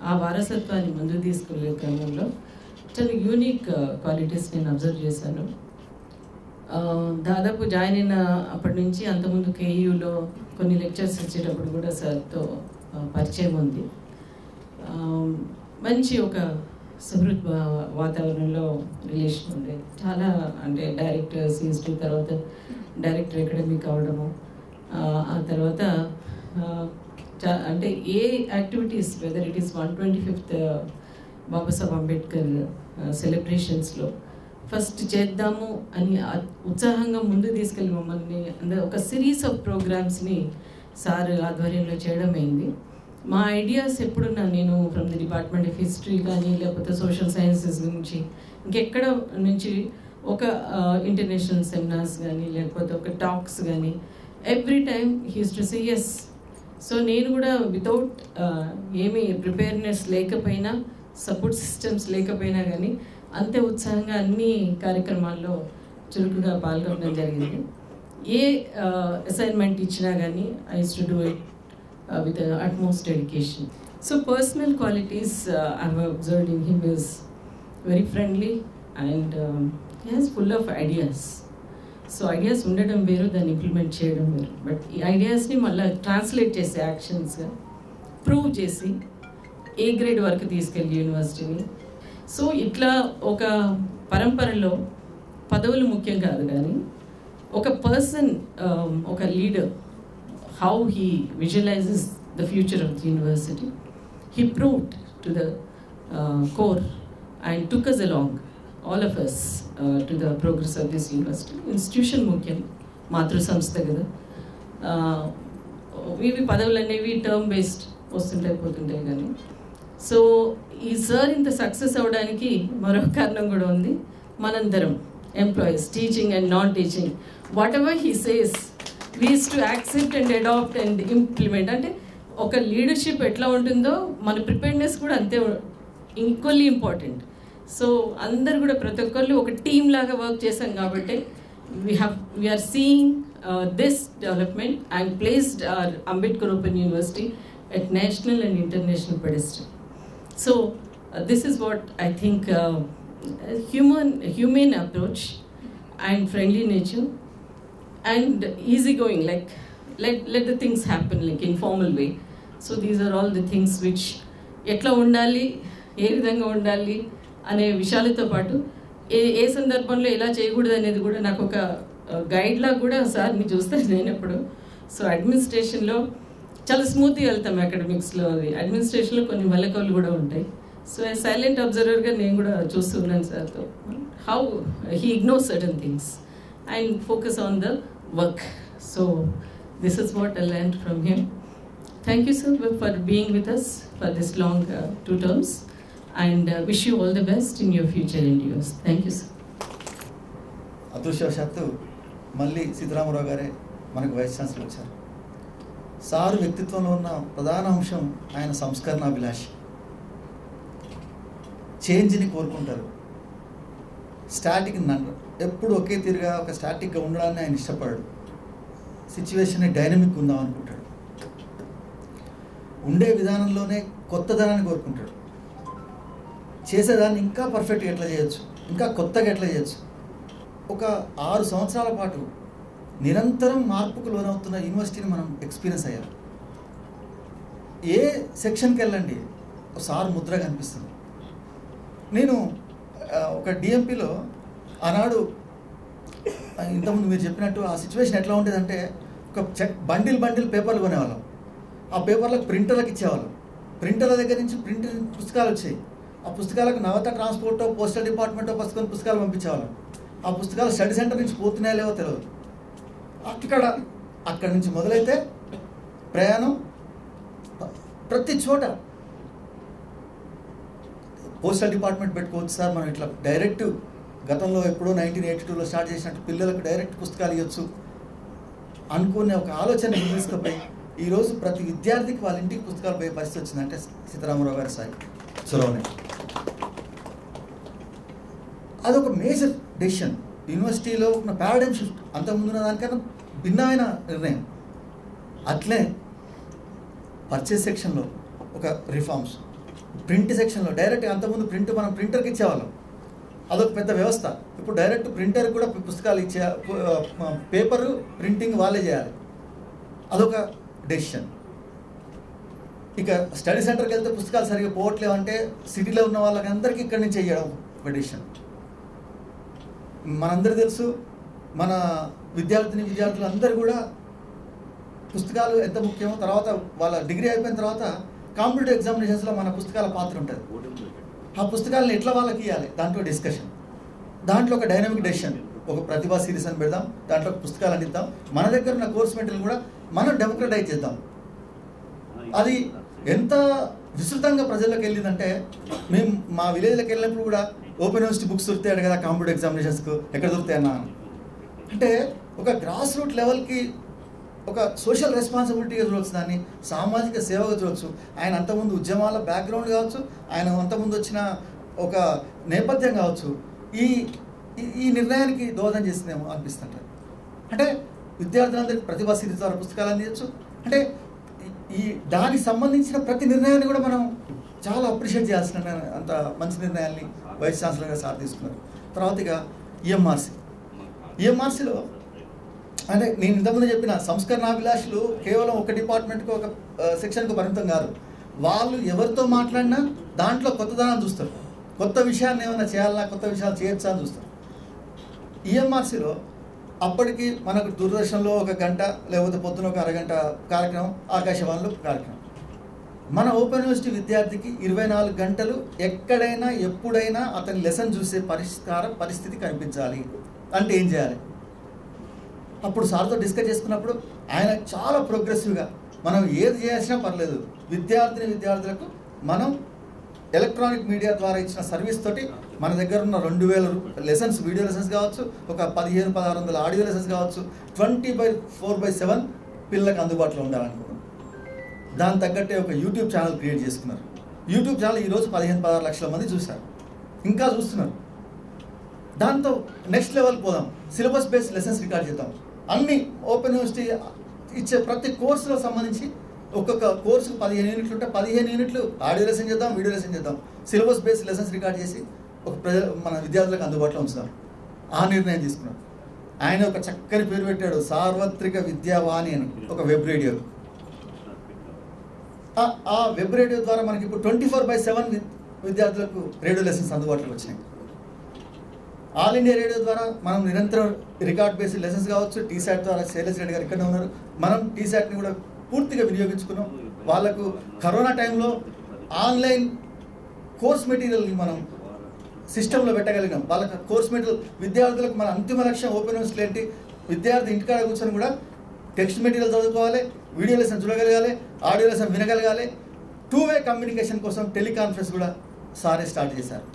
ఆ వారసత్వాన్ని ముందుకు తీసుకెళ్లే క్రమంలో చాలా యూనిక్ క్వాలిటీస్ నేను అబ్జర్వ్ చేశాను. దాదాపు జాయిన్ అయిన అప్పటి నుంచి అంతకుముందు కేయూలో కొన్ని లెక్చర్స్ ఇచ్చేటప్పుడు కూడా సార్తో పరిచయం ఉంది. మంచి ఒక సుహృత్ వాతావరణంలో రిలేషన్ ఉండేది. చాలా అంటే డైరెక్టర్ సిఎస్టీ తర్వాత డైరెక్టర్ అకాడమిక్ అవడము, ఆ తర్వాత అంటే ఏ activities whether it is 125th Babasaheb Ambedkar సెలబ్రేషన్స్లో ఫస్ట్ చేద్దాము అని ఉత్సాహంగా ముందు తీసుకెళ్ళి మమ్మల్ని ఒక సిరీస్ ఆఫ్ ప్రోగ్రామ్స్ని సార్ ఆధ్వర్యంలో చేయడం అయింది. మా ఐడియాస్ ఎప్పుడున్నా నేను from the department of history కానీ లేకపోతే సోషల్ సైన్సెస్ నుంచి ఇంకెక్కడ నుంచి ఒక ఇంటర్నేషనల్ సెమినార్స్ కానీ లేకపోతే ఒక టాక్స్ కానీ every time he used to say yes. So నేను కూడా వితౌట్ ఏమీ ప్రిపేర్నెస్ లేకపోయినా, సపోర్ట్ సిస్టమ్స్ లేకపోయినా కానీ అంతే ఉత్సాహంగా అన్ని కార్యక్రమాల్లో చురుకుగా పాల్గొనడం జరిగింది. ఏ అసైన్మెంట్ ఇచ్చినా కానీ I used to do it with utmost dedication. So personal qualities I have observed in him is very friendly and he is full of ideas. So ideas ఉండడం వేరు, దాన్ని ఇంప్లిమెంట్ చేయడం వేరు. బట్ ఈ ఐడియాస్ని మళ్ళీ ట్రాన్స్లేట్ చేసే యాక్షన్స్గా ప్రూవ్ చేసి A grade వరకు తీసుకెళ్ళి యూనివర్సిటీని. సో ఇట్లా ఒక పరంపరలో పదవులు ముఖ్యం కాదు, కానీ ఒక పర్సన్, ఒక leader, how he visualizes the future of the university. He proved to the core and took us along, all of us, to the progress of this university. Institution ముఖ్యం, మాతృ సంస్థ కదా. ఇవి పదవులు అనేవి టర్మ్ బేస్డ్ వస్తుంటాయి పోతుంటాయి. కానీ సో ఈ సార్ ఇంత సక్సెస్ అవ్వడానికి మరొక కారణం కూడా ఉంది. మనందరం employees, teaching and non teaching, what ever he says we used to accept and adopt and implement. అంటే ఒక లీడర్షిప్ ఎట్లా ఉంటుందో మన ప్రిపేర్నెస్ కూడా అంతే ఈక్వల్లీ ఇంపార్టెంట్. సో అందరు కూడా ప్రతి ఒక్కళ్ళు ఒక టీమ్ లాగా వర్క్ చేశాం కాబట్టి we are seeing this development and placed our Ambedkar open university at national and international pedestal. So this is what I think human approach and friendly nature and easygoing, like let the things happen like informal way. So these are all the things which ఎట్లా ఉండాలి, ఏ విధంగా ఉండాలి అనే విషయాలతో పాటు ఏ సందర్భంలో ఎలా చేయకూడదు అనేది కూడా నాకు ఒక గైడ్లా కూడా సార్ని చూస్తాను నేను ఎప్పుడు. సో అడ్మినిస్ట్రేషన్లో చాలా స్మూత్గా వెళ్తాం, అకాడమిక్స్లో అది అడ్మినిస్ట్రేషన్లో కొన్ని మెలకువలు కూడా ఉంటాయి. సో సైలెంట్ అబ్జర్వర్గా నేను కూడా చూస్తున్నాను సార్తో how he ignore certain things and focus on the work. So this is what I learned from him. Thank you, sir, for being with us for this long 2 terms, and wish you all the best in your future endeavors. Thank you, sir. అదృష్టవశాత్తు మళ్ళీ సీతారామరావు గారే మనకు vice chancellor వచ్చారు. Sir వ్యక్తిత్వంలో ఉన్న ప్రధాన అంశం ఆయన సంస్కరణాభిలాషి, చేంజ్ని కోరుకుంటారు. స్టాటిక్ ఎప్పుడు ఒకే తీరుగా ఒక స్టాటిక్గా ఉండడాన్ని ఆయన ఇష్టపడడు. సిచ్యువేషన్ని డైనమిక్ ఉందాం అనుకుంటాడు. ఉండే విధానంలోనే కొత్తదనాన్ని కోరుకుంటాడు. చేసేదాన్ని ఇంకా పర్ఫెక్ట్గా ఎట్లా చేయొచ్చు, ఇంకా కొత్తగా ఎట్లా చేయొచ్చు. ఒక 6 సంవత్సరాల పాటు నిరంతరం మార్పుకు లోనవుతున్న యూనివర్సిటీని మనం ఎక్స్పీరియన్స్ అయ్యాం. ఏ సెక్షన్కి వెళ్ళండి సార్ ముద్ర కనిపిస్తుంది. నేను ఒక డిఎంపీలో ఆనాడు ఇంతకుముందు మీరు చెప్పినట్టు ఆ సిచ్యువేషన్ ఎట్లా ఉండేదంటే ఒక బండిల్ పేపర్లు కొనేవాళ్ళం. ఆ పేపర్లకు ప్రింటర్లకు ఇచ్చేవాళ్ళం. ప్రింటర్ల దగ్గర నుంచి ప్రింట్ పుస్తకాలు వచ్చాయి. ఆ పుస్తకాలకు నవత ట్రాన్స్పోర్టో పోస్టల్ డిపార్ట్మెంటో పుస్తకాలు పంపించేవాళ్ళం. ఆ పుస్తకాలు స్టడీ సెంటర్ నుంచి పోతున్నాయో లేవో తెలియదు. అక్కడి నుంచి మొదలైతే ప్రయాణం ప్రతి చోట పోస్టల్ డిపార్ట్మెంట్ పెట్టుకోవచ్చు సార్, మనం ఇట్లా డైరెక్ట్ గతంలో ఎప్పుడో 1982లో స్టార్ట్ చేసినట్టు పిల్లలకు డైరెక్ట్ పుస్తకాలు ఇవ్వచ్చు అనుకునే ఒక ఆలోచన తీసుకుపోయి ఈరోజు ప్రతి విద్యార్థికి వాళ్ళ ఇంటికి పుస్తకాలు పోయే పరిస్థితి వచ్చిందంటే సీతారామరావు గారి సాయి చొరవనే. అదొక మేజర్ డెసిషన్. యూనివర్సిటీలో ఉన్న పారాడైమ్ షిఫ్ట్, అంతకుముందున్న దానికన్నా భిన్నమైన నిర్ణయం. అట్లే పర్చేస్ సెక్షన్లో ఒక రిఫార్మ్స్, ప్రింట్ సెక్షన్లో డైరెక్ట్ అంతకుముందు మనం ప్రింటర్కి ఇచ్చేవాళ్ళం. అదొక పెద్ద వ్యవస్థ. ఇప్పుడు డైరెక్ట్ ప్రింటర్ కూడా పుస్తకాలు ఇచ్చే పేపరు ప్రింటింగ్ వాళ్ళే చేయాలి. అదొక డెసిషన్. ఇక స్టడీ సెంటర్కి వెళ్తే పుస్తకాలు సరిగ్గా పోవట్లేవంటే సిటీలో ఉన్న వాళ్ళకి అందరికీ ఇక్కడి నుంచి వేయడం ఒక డెసిషన్. మనందరూ తెలుసు, మన విద్యార్థులు అందరూ కూడా పుస్తకాలు ఎంత ముఖ్యమో. తర్వాత వాళ్ళ డిగ్రీ అయిపోయిన తర్వాత కాంపిటేటివ్ ఎగ్జామినేషన్స్లో మన పుస్తకాల పాత్ర ఉంటుంది. ఆ పుస్తకాలను ఎట్లా వాళ్ళకి ఇవ్వాలి దాంట్లో డిస్కషన్. దాంట్లో ఒక డైనమిక్ డెసిషన్, ఒక ప్రతిభా సిరీస్ అని పెడదాం, దాంట్లో పుస్తకాలు అందిద్దాం. మన దగ్గర ఉన్న కోర్స్ మెటీరియల్ కూడా మనం డెమోక్రటైజ్ చేద్దాం. అది ఎంత విస్తృతంగా ప్రజల్లోకి వెళ్ళిందంటే మేము మా విలేజ్లోకి వెళ్ళినప్పుడు కూడా ఓపెన్ యూనివర్సిటీ బుక్స్ దొరుకుతాయి కదా కాంపిటేటివ్ ఎగ్జామినేషన్స్కు, ఎక్కడ దొరుకుతాయి అన్నా. అంటే ఒక గ్రాస్ రూట్ లెవెల్కి ఒక సోషల్ రెస్పాన్సిబిలిటీగా చూడవచ్చు, దాన్ని సామాజిక సేవగా చూడవచ్చు. ఆయన అంతకుముందు ఉద్యమాల బ్యాక్గ్రౌండ్ కావచ్చు, ఆయన అంతకుముందు వచ్చిన ఒక నేపథ్యం కావచ్చు, ఈ నిర్ణయానికి దోహదం చేసిందేమో అనిపిస్తుంటారు. అంటే విద్యార్థులందరికీ ప్రతిభా సిరీస్ ద్వారా పుస్తకాలు అందించవచ్చు. అంటే దానికి సంబంధించిన ప్రతి నిర్ణయాన్ని కూడా మనం చాలా అప్రిషియేట్ చేయాల్సిన అంత మంచి నిర్ణయాల్ని వైస్ ఛాన్సలర్ గారు సార్ తీసుకున్నారు. తర్వాత ఇక ఈఎంఆర్సీలో అంటే నేను ఇంతకుముందు చెప్పిన సంస్కరణాభిలాషులు కేవలం ఒక డిపార్ట్మెంట్కి ఒక సెక్షన్కి పరిమితం కాదు. వాళ్ళు ఎవరితో మాట్లాడినా దాంట్లో కొత్తదనాన్ని చూస్తారు. కొత్త విషయాన్ని ఏమైనా చేయాలన్నా, కొత్త విషయాలు చేయొచ్చా అని చూస్తారు. ఈఎంఆర్సీలో అప్పటికి మనకు దూరదర్శన్లో 1 గంట లేకపోతే పొద్దున ఒక అరగంట కార్యక్రమం, ఆకాశవాణిలో కార్యక్రమం. మన ఓపెన్ యూనివర్సిటీ విద్యార్థికి 24 గంటలు ఎక్కడైనా ఎప్పుడైనా అతని లెసన్ చూసే పరిస్థితి కనిపించాలి అంటే ఏం చేయాలి? అప్పుడు సార్తో డిస్కస్ చేసుకున్నప్పుడు ఆయన చాలా ప్రోగ్రెసివ్గా మనం ఏది చేసినా పర్లేదు, విద్యార్థులకు మనం ఎలక్ట్రానిక్ మీడియా ద్వారా ఇచ్చిన సర్వీస్ తోటి మన దగ్గర ఉన్న 2000 లెసన్స్, వీడియో లెసన్స్ కావచ్చు, ఒక 1500-1600 ఆడియో లెసన్స్ కావచ్చు, 24/7 పిల్లలకు అందుబాటులో ఉండాలనుకున్నాం. దాని తగ్గట్టే ఒక యూట్యూబ్ ఛానల్ క్రియేట్ చేసుకున్నారు. యూట్యూబ్ ఛానల్ ఈరోజు 15-16 లక్షల మంది చూశారు, ఇంకా చూస్తున్నారు. దాంతో నెక్స్ట్ లెవెల్ పోదాం, సిలబస్ బేస్డ్ లెసన్స్ రికార్డ్ చేద్దాం. అన్ని ఓపెన్ యూనివర్సిటీ ఇచ్చే ప్రతి కోర్సులో సంబంధించి ఒక్కొక్క కోర్సుకు 15 యూనిట్లు ఉంటే 15 యూనిట్లు ఆడియో లెసన్ చేద్దాం, వీడియో లెసన్ చేద్దాం. సిలబస్ బేస్డ్ లెసన్స్ రికార్డ్ చేసి మన విద్యార్థులకు అందుబాటులో ఉంచుదాం. ఆ నిర్ణయం తీసుకున్నాం. ఆయన ఒక చక్కని పేరు పెట్టాడు, సార్వత్రిక విద్యావాణి అని ఒక వెబ్ రేడియో. ఆ వెబ్ రేడియో ద్వారా మనకి ఇప్పుడు 24/7 విద్యార్థులకు రేడియో లెసన్స్ అందుబాటులోకి వచ్చినాయి. ఆల్ ఇండియా రేడియో ద్వారా మనం నిరంతరం రికార్డ్ బేస్డ్ లెసన్స్ కావచ్చు. టీశాట్ ద్వారా శైలేష్ రెడ్డి గారు ఇక్కడే ఉన్నారు. మనం టీశాట్ని కూడా పూర్తిగా వినియోగించుకున్నాం. వాళ్ళకు కరోనా టైంలో ఆన్లైన్ కోర్స్ మెటీరియల్ని మనం సిస్టంలో పెట్టగలిగాం. వాళ్ళకి కోర్స్ మెటీరియల్ విద్యార్థులకు మన అంతిమ లక్ష్యం ఓపెన్ యూనివర్సిటీ ఏంటి, విద్యార్థి ఇంటికాడ కూర్చొని కూడా టెక్స్ట్ మెటీరియల్ చదువుకోవాలి, వీడియో లెసన్ చూడగలగాలి, ఆడియో లెసన్ వినగలగాలి. 2-వే కమ్యూనికేషన్ కోసం టెలికాన్ఫరెన్స్ కూడా సారే స్టార్ట్ చేశారు.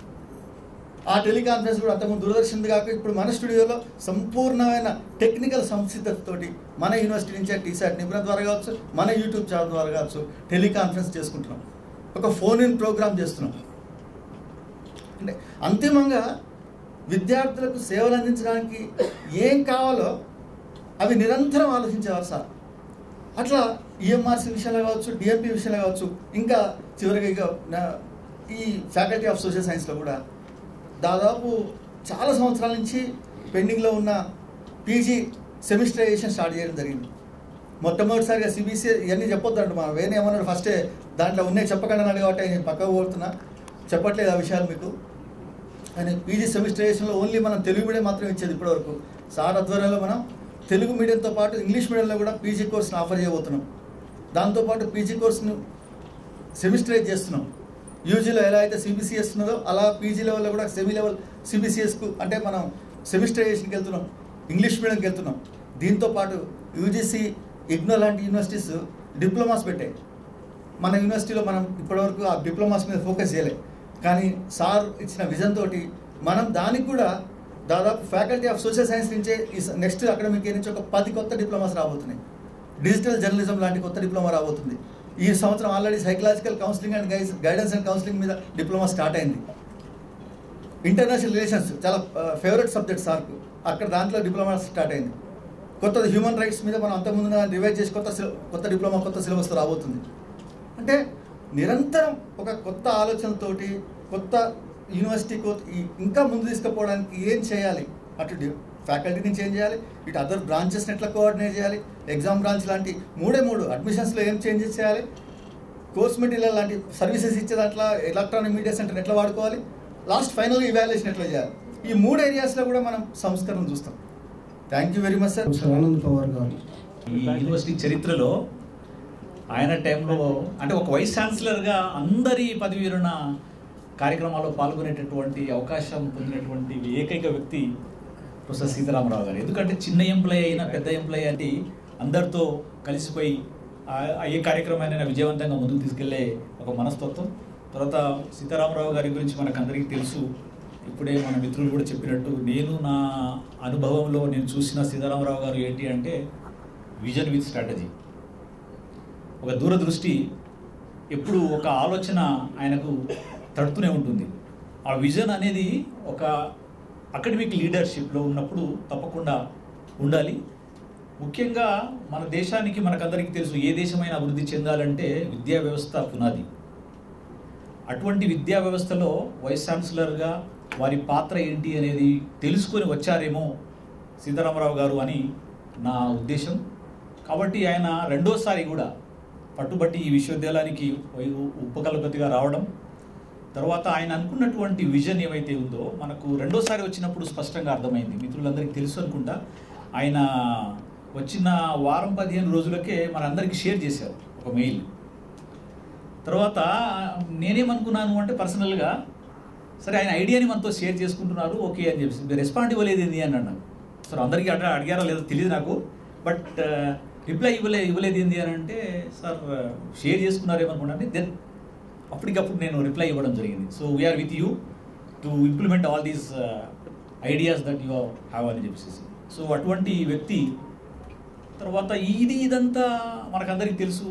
ఆ టెలికాన్ఫరెన్స్ కూడా అంతకుముందు దూరదర్శన్ కాక ఇప్పుడు మన స్టూడియోలో సంపూర్ణమైన టెక్నికల్ సంసిద్ధతతోటి మన యూనివర్సిటీ నుంచే టీశాట్ నిపుణుల ద్వారా కావచ్చు, మన యూట్యూబ్ ఛానల్ ద్వారా కావచ్చు టెలికాన్ఫరెన్స్ చేసుకుంటున్నాం. ఒక ఫోన్ ఇన్ ప్రోగ్రామ్ చేస్తున్నాం. అంటే అంతిమంగా విద్యార్థులకు సేవలు అందించడానికి ఏం కావాలో అవి నిరంతరం ఆలోచించేవారు సార్. అట్లా ఈఎంఆర్సీ విషయంలో కావచ్చు, డిఎంపీ విషయంలో కావచ్చు, ఇంకా చివరిగా ఇక ఈ ఫ్యాకల్టీ ఆఫ్ సోషల్ సైన్స్లో కూడా దాదాపు చాలా సంవత్సరాల నుంచి పెండింగ్లో ఉన్న పీజీ సెమిస్టరైజేషన్ స్టార్ట్ చేయడం జరిగింది. మొట్టమొదటిసారిగా సిబిసిఐ ఇవన్నీ చెప్పొద్దండి, మనం వేరే ఏమన్నాడు ఫస్టే దాంట్లో ఉన్నాయి చెప్పకుండా అన్నాడు కాబట్టి నేను పక్కకు పోతున్నా, చెప్పట్లేదు ఆ విషయాలు మీకు. అని పీజీ సెమిస్టరైజేషన్లో ఓన్లీ మనం తెలుగు మీడియం మాత్రమే ఇచ్చేది ఇప్పటివరకు. సార్ ఆధ్వర్యంలో మనం తెలుగు మీడియంతో పాటు ఇంగ్లీష్ మీడియంలో కూడా పీజీ కోర్స్ని ఆఫర్ చేయబోతున్నాం. దాంతోపాటు పీజీ కోర్స్ను సెమిస్టరైజ్ చేస్తున్నాం. యూజీలో ఎలా అయితే సిబిసిఎస్ ఉన్నదో అలా పీజీ లెవెల్లో కూడా సెమీ లెవెల్ సిబిసిఎస్కు అంటే మనం సెమిస్టరైజేషన్కి వెళ్తున్నాం, ఇంగ్లీష్ మీడియంకి వెళ్తున్నాం. దీంతోపాటు యూజీసీ, ఇగ్నో లాంటి యూనివర్సిటీస్ డిప్లొమాస్ పెట్టాయి. మన యూనివర్సిటీలో మనం ఇప్పటివరకు ఆ డిప్లొమాస్ మీద ఫోకస్ చేయలే, కానీ సార్ ఇచ్చిన విజన్ తోటి మనం దానికి కూడా దాదాపు ఫ్యాకల్టీ ఆఫ్ సోషల్ సైన్స్ నుంచే ఈ నెక్స్ట్ అకాడమిక్ ఇయర్ నుంచి ఒక 10 కొత్త డిప్లొమాస్ రాబోతున్నాయి. డిజిటల్ జర్నలిజం లాంటి కొత్త డిప్లొమా రాబోతుంది. ఈ సంవత్సరం already psychological counselling and guidance and counselling మీద డిప్లొమా స్టార్ట్ అయింది. ఇంటర్నేషనల్ రిలేషన్స్ చాలా ఫేవరెట్ సబ్జెక్ట్ సార్కు, అక్కడ దాంట్లో డిప్లొమా స్టార్ట్ అయింది. కొత్త హ్యూమన్ రైట్స్ మీద మనం అంతకుముందు రివైజ్ చేసి కొత్త డిప్లొమా కొత్త సిలబస్తో రాబోతుంది. అంటే నిరంతరం ఒక కొత్త ఆలోచనతోటి కొత్త యూనివర్సిటీ ఇంకా ముందు తీసుకుపోవడానికి ఏం చేయాలి, అటు ఫ్యాకల్టీని చేంజ్ చేయాలి, ఇటు అదర్ బ్రాంచెస్ని ఎట్లా కోఆర్డినేట్ చేయాలి, ఎగ్జామ్ బ్రాంచ్ లాంటి 3 అడ్మిషన్స్లో ఏం చేంజెస్ చేయాలి, కోర్స్ మెటీరియల్ లాంటి సర్వీసెస్ ఇచ్చే దాంట్లో ఎలక్ట్రానిక్ మీడియా సెంటర్ని ఎట్లా వాడుకోవాలి, లాస్ట్ ఫైనల్గా ఇవాల్యుయేషన్ ఎట్లా చేయాలి, ఈ 3 ఏరియాస్లో కూడా మనం సంస్కరణ చూస్తాం. Thank you very much sir. Anand Pawar గారు ఈ యూనివర్సిటీ చరిత్రలో ఆయన టైంలో అంటే ఒక వైస్ ఛాన్సలర్గా అందరి పదవి విరమణ కార్యక్రమాల్లో పాల్గొనేటటువంటి అవకాశం పొందినటువంటి ఏకైక వ్యక్తి ప్రొఫెసర్ సీతారామరావు గారు. ఎందుకంటే చిన్న ఎంప్లాయీ అయినా పెద్ద ఎంప్లాయీ అంటే అందరితో కలిసిపోయి ఏ కార్యక్రమాన్ని విజయవంతంగా ముందుకు తీసుకెళ్లే ఒక మనస్తత్వం. తర్వాత సీతారామరావు గారి గురించి మనకు అందరికీ తెలుసు. ఇప్పుడే మన మిత్రులు కూడా చెప్పినట్టు నేను నా అనుభవంలో నేను చూసిన సీతారామరావు గారు ఏంటి అంటే విజన్ విత్ స్ట్రాటజీ, ఒక దూరదృష్టి, ఎప్పుడు ఒక ఆలోచన ఆయనకు తడుతూనే ఉంటుంది. ఆ విజన్ అనేది ఒక అకాడమిక్ లీడర్షిప్లో ఉన్నప్పుడు తప్పకుండా ఉండాలి. ముఖ్యంగా మన దేశానికి మనకందరికీ తెలుసు, ఏ దేశమైనా అభివృద్ధి చెందాలంటే విద్యా వ్యవస్థ పునాది. అటువంటి విద్యా వ్యవస్థలో వైస్ ఛాన్సలర్గా వారి పాత్ర ఏంటి అనేది తెలుసుకొని వచ్చారేమో సీతారామరావు గారు అని నా ఉద్దేశం. కాబట్టి ఆయన రెండోసారి కూడా పట్టుబట్టి ఈ విశ్వవిద్యాలయానికి ఉపకులపతిగా రావడం, తర్వాత ఆయన అనుకున్నటువంటి విజన్ ఏవైతే ఉందో మనకు రెండోసారి వచ్చినప్పుడు స్పష్టంగా అర్థమైంది. మిత్రులందరికీ తెలుసు అనుకుంటా, ఆయన వచ్చిన వారం 15 రోజులకే మనందరికీ షేర్ చేశారు ఒక మెయిల్. తర్వాత నేనేమనుకున్నాను అంటే పర్సనల్గా, సరే ఆయన ఐడియాని మనతో షేర్ చేసుకుంటున్నారు ఓకే అని చెప్పి రెస్పాండ్ ఇవ్వలేదు ఏంది అని అన్నాను. సార్ అందరికీ అడిగారో లేదో తెలియదు నాకు, బట్ రిప్లై ఇవ్వలేదు ఏంది అని అంటే సార్ షేర్ చేసుకున్నారేమనుకున్నాను. దెన్ అప్పటికప్పుడు నేను రిప్లై ఇవ్వడం జరిగింది. So we are with you to implement all these ideas that you have అని చెప్పేసి. సో అటువంటి వ్యక్తి. తర్వాత ఇదంతా మనకందరికీ తెలుసు,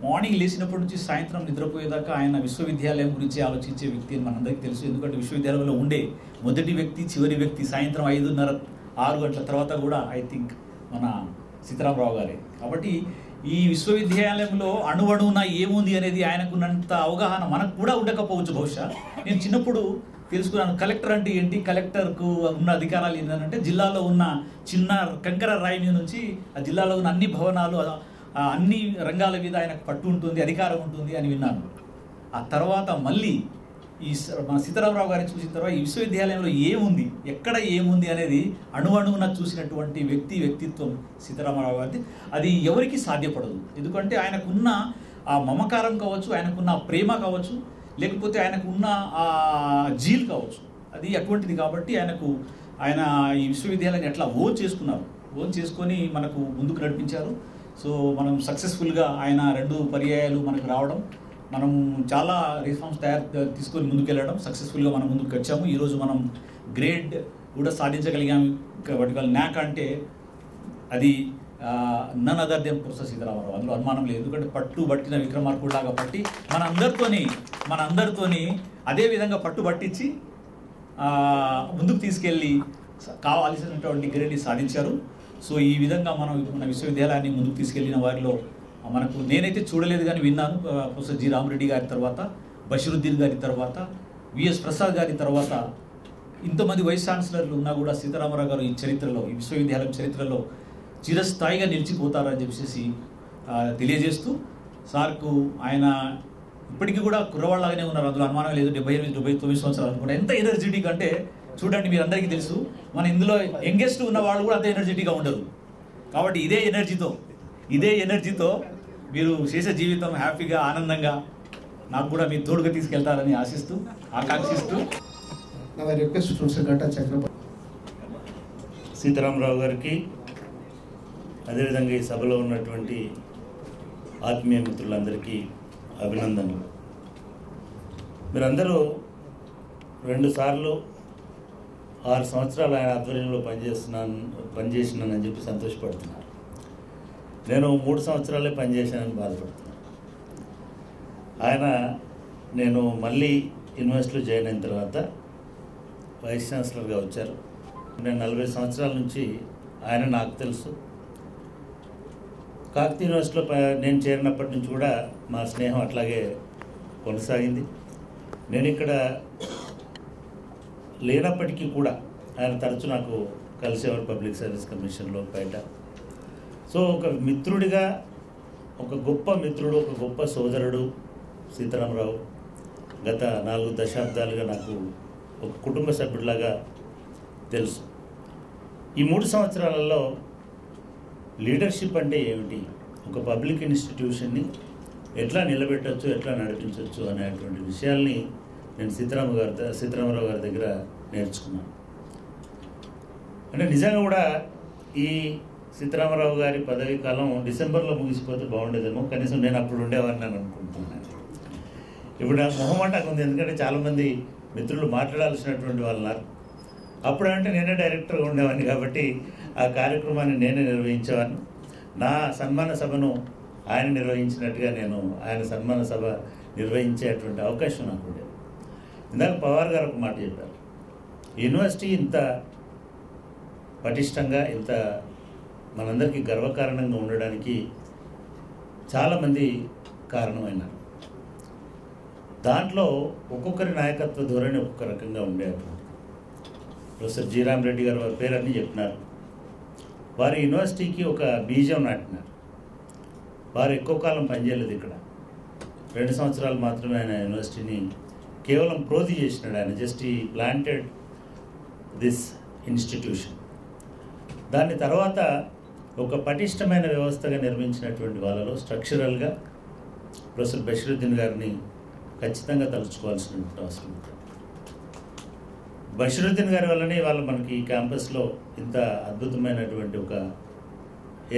మార్నింగ్ లేచినప్పటి నుంచి సాయంత్రం నిద్రపోయేదాకా ఆయన విశ్వవిద్యాలయం గురించి ఆలోచించే వ్యక్తి అని మనందరికీ తెలుసు. ఎందుకంటే విశ్వవిద్యాలయంలో ఉండే మొదటి వ్యక్తి, చివరి వ్యక్తి సాయంత్రం 5:30-6 గంటల తర్వాత కూడా ఐ థింక్ మన సీతారామరావు గారే. కాబట్టి ఈ విశ్వవిద్యాలయంలో అణువణువున ఏముంది అనేది ఆయనకున్నంత అవగాహన మనకు కూడా ఉండకపోవచ్చు బహుశా. నేను చిన్నప్పుడు తెలుసుకున్నాను. కలెక్టర్ అంటే ఏంటి, కలెక్టర్కు ఉన్న అధికారాలు ఏంటంటే జిల్లాలో ఉన్న చిన్న కంకర రాయి మీద నుంచి ఆ జిల్లాలో ఉన్న అన్ని భవనాలు, అన్ని రంగాల మీద ఆయనకు పట్టు ఉంటుంది, అధికారం ఉంటుంది అని విన్నాను. ఆ తర్వాత మళ్ళీ మన సీతారామరావు గారిని చూసిన తర్వాత ఈ విశ్వవిద్యాలయంలో ఏముంది, ఎక్కడ ఏముంది అనేది అణువణువున చూసినటువంటి వ్యక్తిత్వం సీతారామరావు గారిది. అది ఎవరికి సాధ్యపడదు. ఎందుకంటే ఆయనకున్న ఆ మమకారం కావచ్చు, ఆయనకున్న ప్రేమ కావచ్చు, లేకపోతే ఆయనకున్న ఆ జీల్ కావచ్చు, అది అటువంటిది. కాబట్టి ఆయన ఈ విశ్వవిద్యాలయాన్ని ఎట్లా ఓన్ చేసుకొని మనకు ముందుకు నడిపించారు. సో మనం సక్సెస్ఫుల్గా ఆయన 2 పర్యాయాలు మనకు రావడం, మనం చాలా రిఫార్మ్స్ తీసుకొని ముందుకెళ్ళడం, సక్సెస్ఫుల్గా మనం ముందుకు వచ్చాము. ఈరోజు మనం గ్రేడ్ కూడా సాధించగలిగాము. వాటి NAAC అంటే అది none other than professor Sitaramarao, అందులో అనుమానం లేదు. ఎందుకంటే పట్టుబట్టిన విక్రమార్కుడిలాగా పట్టి మన అందరితోని అదే విధంగా పట్టుబట్టించి ముందుకు తీసుకెళ్ళి కావాల్సినటువంటి గ్రేడ్ని సాధించారు. సో ఈ విధంగా మన విశ్వవిద్యాలయాన్ని ముందుకు తీసుకెళ్లిన వారిలో నేనైతే చూడలేదు కానీ విన్నాను. ప్రొఫెసర్ జి రామరెడ్డి గారి తర్వాత, బషీరుద్దీన్ గారి తర్వాత, విఎస్ ప్రసాద్ గారి తర్వాత ఇంతమంది వైస్ ఛాన్సలర్లు ఉన్నా కూడా సీతారామరావు గారు ఈ విశ్వవిద్యాలయం చరిత్రలో చిరస్థాయిగా నిలిచిపోతారని చెప్పేసి తెలియజేస్తూ, సార్కు ఆయన ఇప్పటికీ కూడా కుర్రవాళ్ళగానే ఉన్నారు, అందులో అనుమానం లేదు. 78-79 సంవత్సరాలు అనుకుంటా. ఎంత ఎనర్జెటిక్ అంటే చూడండి, మీరు అందరికీ తెలుసు, మన ఇందులో యంగెస్ట్ ఉన్న వాళ్ళు కూడా అంత ఎనర్జెటిక్గా ఉండరు. కాబట్టి ఇదే ఎనర్జీతో మీరు శేష జీవితం హ్యాపీగా, ఆనందంగా, నాకు కూడా మీరు తోడుగా తీసుకెళ్తారని ఆకాంక్షిస్తూ సీతారామరావు గారికి, అదేవిధంగా ఈ సభలో ఉన్నటువంటి ఆత్మీయ మిత్రులందరికీ అభినందనలు. మీరందరూ 2 సార్లు 6 సంవత్సరాలు ఆయన ఆధ్వర్యంలో పనిచేసినానని చెప్పి సంతోషపడుతున్నారు. నేను 3 సంవత్సరాలే పనిచేశానని బాధపడుతున్నాను. నేను మళ్ళీ యూనివర్సిటీలో జాయిన్ అయిన తర్వాత వైస్ ఛాన్సలర్గా వచ్చారు. నేను 40 సంవత్సరాల నుంచి ఆయన నాకు తెలుసు. కాకతీయ యూనివర్సిటీలో నేను చేరినప్పటి నుంచి కూడా మా స్నేహం అట్లాగే కొనసాగింది. నేను ఇక్కడ లేనప్పటికీ కూడా ఆయన తరచు నాకు కలిసేవారు పబ్లిక్ సర్వీస్ కమిషన్లో బయట. సో ఒక మిత్రుడిగా, ఒక గొప్ప మిత్రుడు, ఒక గొప్ప సోదరుడు సీతారామరావు గత 4 దశాబ్దాలుగా నాకు ఒక కుటుంబ సభ్యుడిలాగా తెలుసు. ఈ 3 సంవత్సరాలలో లీడర్షిప్ అంటే ఏమిటి, ఒక పబ్లిక్ ఇన్స్టిట్యూషన్ని ఎట్లా నిలబెట్టచ్చు, ఎట్లా నడిపించవచ్చు అనేటువంటి విషయాల్ని నేను సీతారామరావు గారి దగ్గర నేర్చుకున్నాను. అంటే నిజంగా కూడా ఈ సీతారామరావు గారి పదవీ కాలం డిసెంబర్లో ముగిసిపోతే బాగుండేదేమో, కనీసం నేను అప్పుడు ఉండేవాడిని అని అనుకుంటున్నాను. ఇప్పుడు నాకు మొహమాటంగా ఉంది, ఎందుకంటే చాలామంది మిత్రులు మాట్లాడాల్సినటువంటి వాళ్ళు ఉన్నారు. అప్పుడంటే నేనే డైరెక్టర్గా ఉండేవాడిని కాబట్టి ఆ కార్యక్రమాన్ని నేనే నిర్వహించేవాడిని. నా సన్మాన సభను ఆయన నిర్వహించినట్టుగా నేను ఆయన సన్మాన సభ నిర్వహించేటువంటి అవకాశం నాకు ఉండేది. ఇందాక పవార్ గారు ఒక మాట చెప్పారు, యూనివర్సిటీ ఇంత పటిష్టంగా, ఇంత మనందరికీ గర్వకారణంగా ఉండడానికి చాలామంది కారణమైనారు. దాంట్లో ఒక్కొక్కరి నాయకత్వ ధోరణి ఒక్కొక్క రకంగా ఉండేటువంటి ప్రొఫెసర్ జి రామరెడ్డి గారు వారి పేరన్నీ చెప్పినారు. వారి యూనివర్సిటీకి ఒక బీజం నాటినారు. వారు ఎక్కువ కాలం పనిచేయలేదు ఇక్కడ, 2 సంవత్సరాలు మాత్రమే ఆయన యూనివర్సిటీని కేవలం ప్రోధి చేసినాడు. ఆయన జస్ట్ ఈ ప్లాంటెడ్ దిస్ ఇన్స్టిట్యూషన్. దాని తర్వాత ఒక పటిష్టమైన వ్యవస్థగా నిర్మించినటువంటి వాళ్ళలో స్ట్రక్చరల్గా ప్రొఫెసర్ బషీరుద్దీన్ గారిని ఖచ్చితంగా తలుచుకోవాల్సినటువంటి అవసరం ఉంది. బషీరుద్దీన్ గారి వల్లనే వాళ్ళు మనకి క్యాంపస్లో ఇంత అద్భుతమైనటువంటి ఒక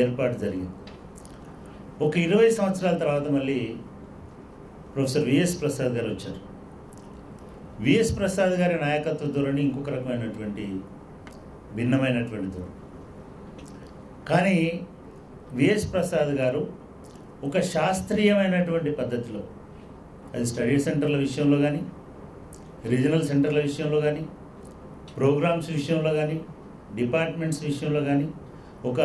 ఏర్పాటు జరిగింది. ఒక 20 సంవత్సరాల తర్వాత మళ్ళీ ప్రొఫెసర్ విఎస్ ప్రసాద్ గారు వచ్చారు. విఎస్ ప్రసాద్ గారి నాయకత్వ ధోరణి ఇంకొక రకమైనటువంటి భిన్నమైనటువంటి ధోరణి. కానీ విఎస్ ప్రసాద్ గారు ఒక శాస్త్రీయమైనటువంటి పద్ధతిలో, అది స్టడీ సెంటర్ల విషయంలో కానీ, రీజనల్ సెంటర్ల విషయంలో కానీ, ప్రోగ్రామ్స్ విషయంలో కానీ, డిపార్ట్మెంట్స్ విషయంలో కానీ ఒక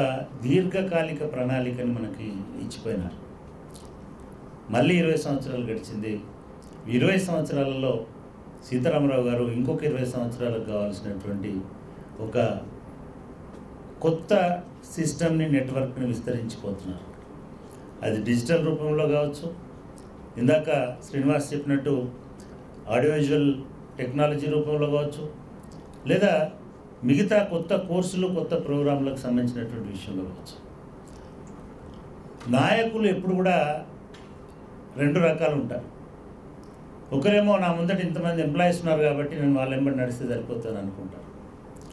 దీర్ఘకాలిక ప్రణాళికని మనకి ఇచ్చిపోయినారు. మళ్ళీ 20 సంవత్సరాలు గడిచింది. 20 సంవత్సరాలలో సీతారామరావు గారు ఇంకొక 20 సంవత్సరాలకు కావాల్సినటువంటి ఒక కొత్త సిస్టమ్ని, నెట్వర్క్ని విస్తరించిపోతున్నారు. అది డిజిటల్ రూపంలో కావచ్చు, ఇందాక శ్రీనివాస్ చెప్పినట్టు ఆడియో విజువల్ టెక్నాలజీ రూపంలో కావచ్చు, లేదా మిగతా కొత్త కోర్సులు, కొత్త ప్రోగ్రాంలకు సంబంధించినటువంటి విషయంలో కావచ్చు. నాయకులు ఎప్పుడు కూడా 2 రకాలు ఉంటారు. ఒకరేమో నా ముందట ఇంతమంది ఎంప్లాయీస్ ఉన్నారు కాబట్టి నేను వాళ్ళ వెంబడి నడిస్తే సరిపోతాను అనుకుంటారు.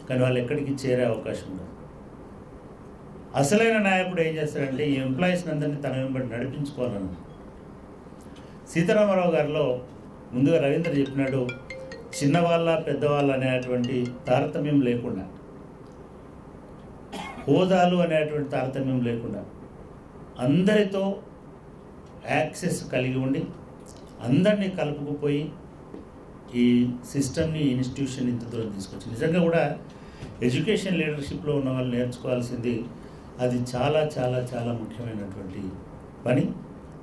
కానీ వాళ్ళు ఎక్కడికి చేరే అవకాశం ఉండదు. అసలైన నాయకుడు ఏం చేస్తాడంటే ఈ ఎంప్లాయీస్ని అందరినీ తన వెంబడి నడిపించుకోవాలను. సీతారామరావు గారిలో ముందుగా రవీంద్ర చెప్పినాడు, చిన్నవాళ్ళ పెద్దవాళ్ళు అనేటువంటి తారతమ్యం లేకుండా, హోదాలు అనేటువంటి తారతమ్యం లేకుండా అందరితో యాక్సెస్ కలిగి ఉండి అందరినీ కలుపుకుపోయి ఈ సిస్టమ్ని, ఇన్స్టిట్యూషన్ ఇంత దూరం తీసుకొచ్చి నిజంగా కూడా ఎడ్యుకేషన్ లీడర్షిప్లో ఉన్న వాళ్ళు నేర్చుకోవాల్సింది అది చాలా చాలా చాలా ముఖ్యమైనటువంటి పని.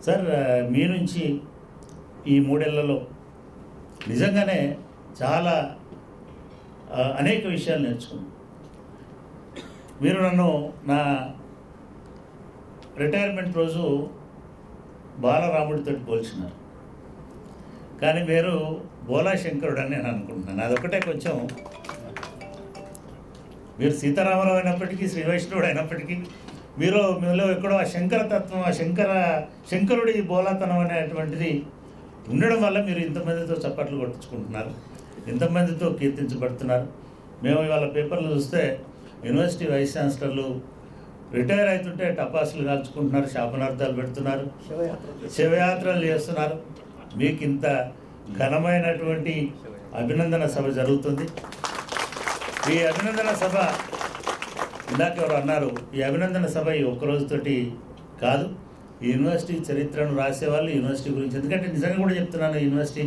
సార్, మీ నుంచి ఈ 3 ఏళ్లలో నిజంగానే చాలా అనేక విషయాలు నేర్చుకున్నాను. మీరు నన్ను నా రిటైర్మెంట్ రోజు బాలరాముడితో పోల్చినారు, కానీ మీరు బోలా శంకరుడు అని నేను అనుకుంటున్నాను. అదొకటే కొంచెం, మీరు సీతారామరావు అయినప్పటికీ, శ్రీ వైష్ణవుడు అయినప్పటికీ మీలో ఎక్కడో ఆ శంకరతత్వం, ఆ శంకరుడి బోలాతనం అనేటువంటిది ఉండడం వల్ల మీరు ఇంతమందితో చప్పట్లు కొట్టించుకుంటున్నారు, ఇంతమందితో కీర్తించబడుతున్నారు. మేము ఇవాళ పేపర్లు చూస్తే యూనివర్సిటీ వైస్ ఛాన్సలర్లు రిటైర్ అవుతుంటే టపాసులు కాల్చుకుంటున్నారు, శాపనార్థాలు పెడుతున్నారు, శివయాత్రలు చేస్తున్నారు. మీకు ఇంత ఘనమైనటువంటి అభినందన సభ జరుగుతుంది. ఈ అభినందన సభ ఇందాక ఎవరు అన్నారు, ఈ అభినందన సభ ఈ ఒక్కరోజుతోటి కాదు. ఈ యూనివర్సిటీ చరిత్రను రాసేవాళ్ళు యూనివర్సిటీ గురించి, ఎందుకంటే నిజంగా కూడా చెప్తున్నాను, యూనివర్సిటీ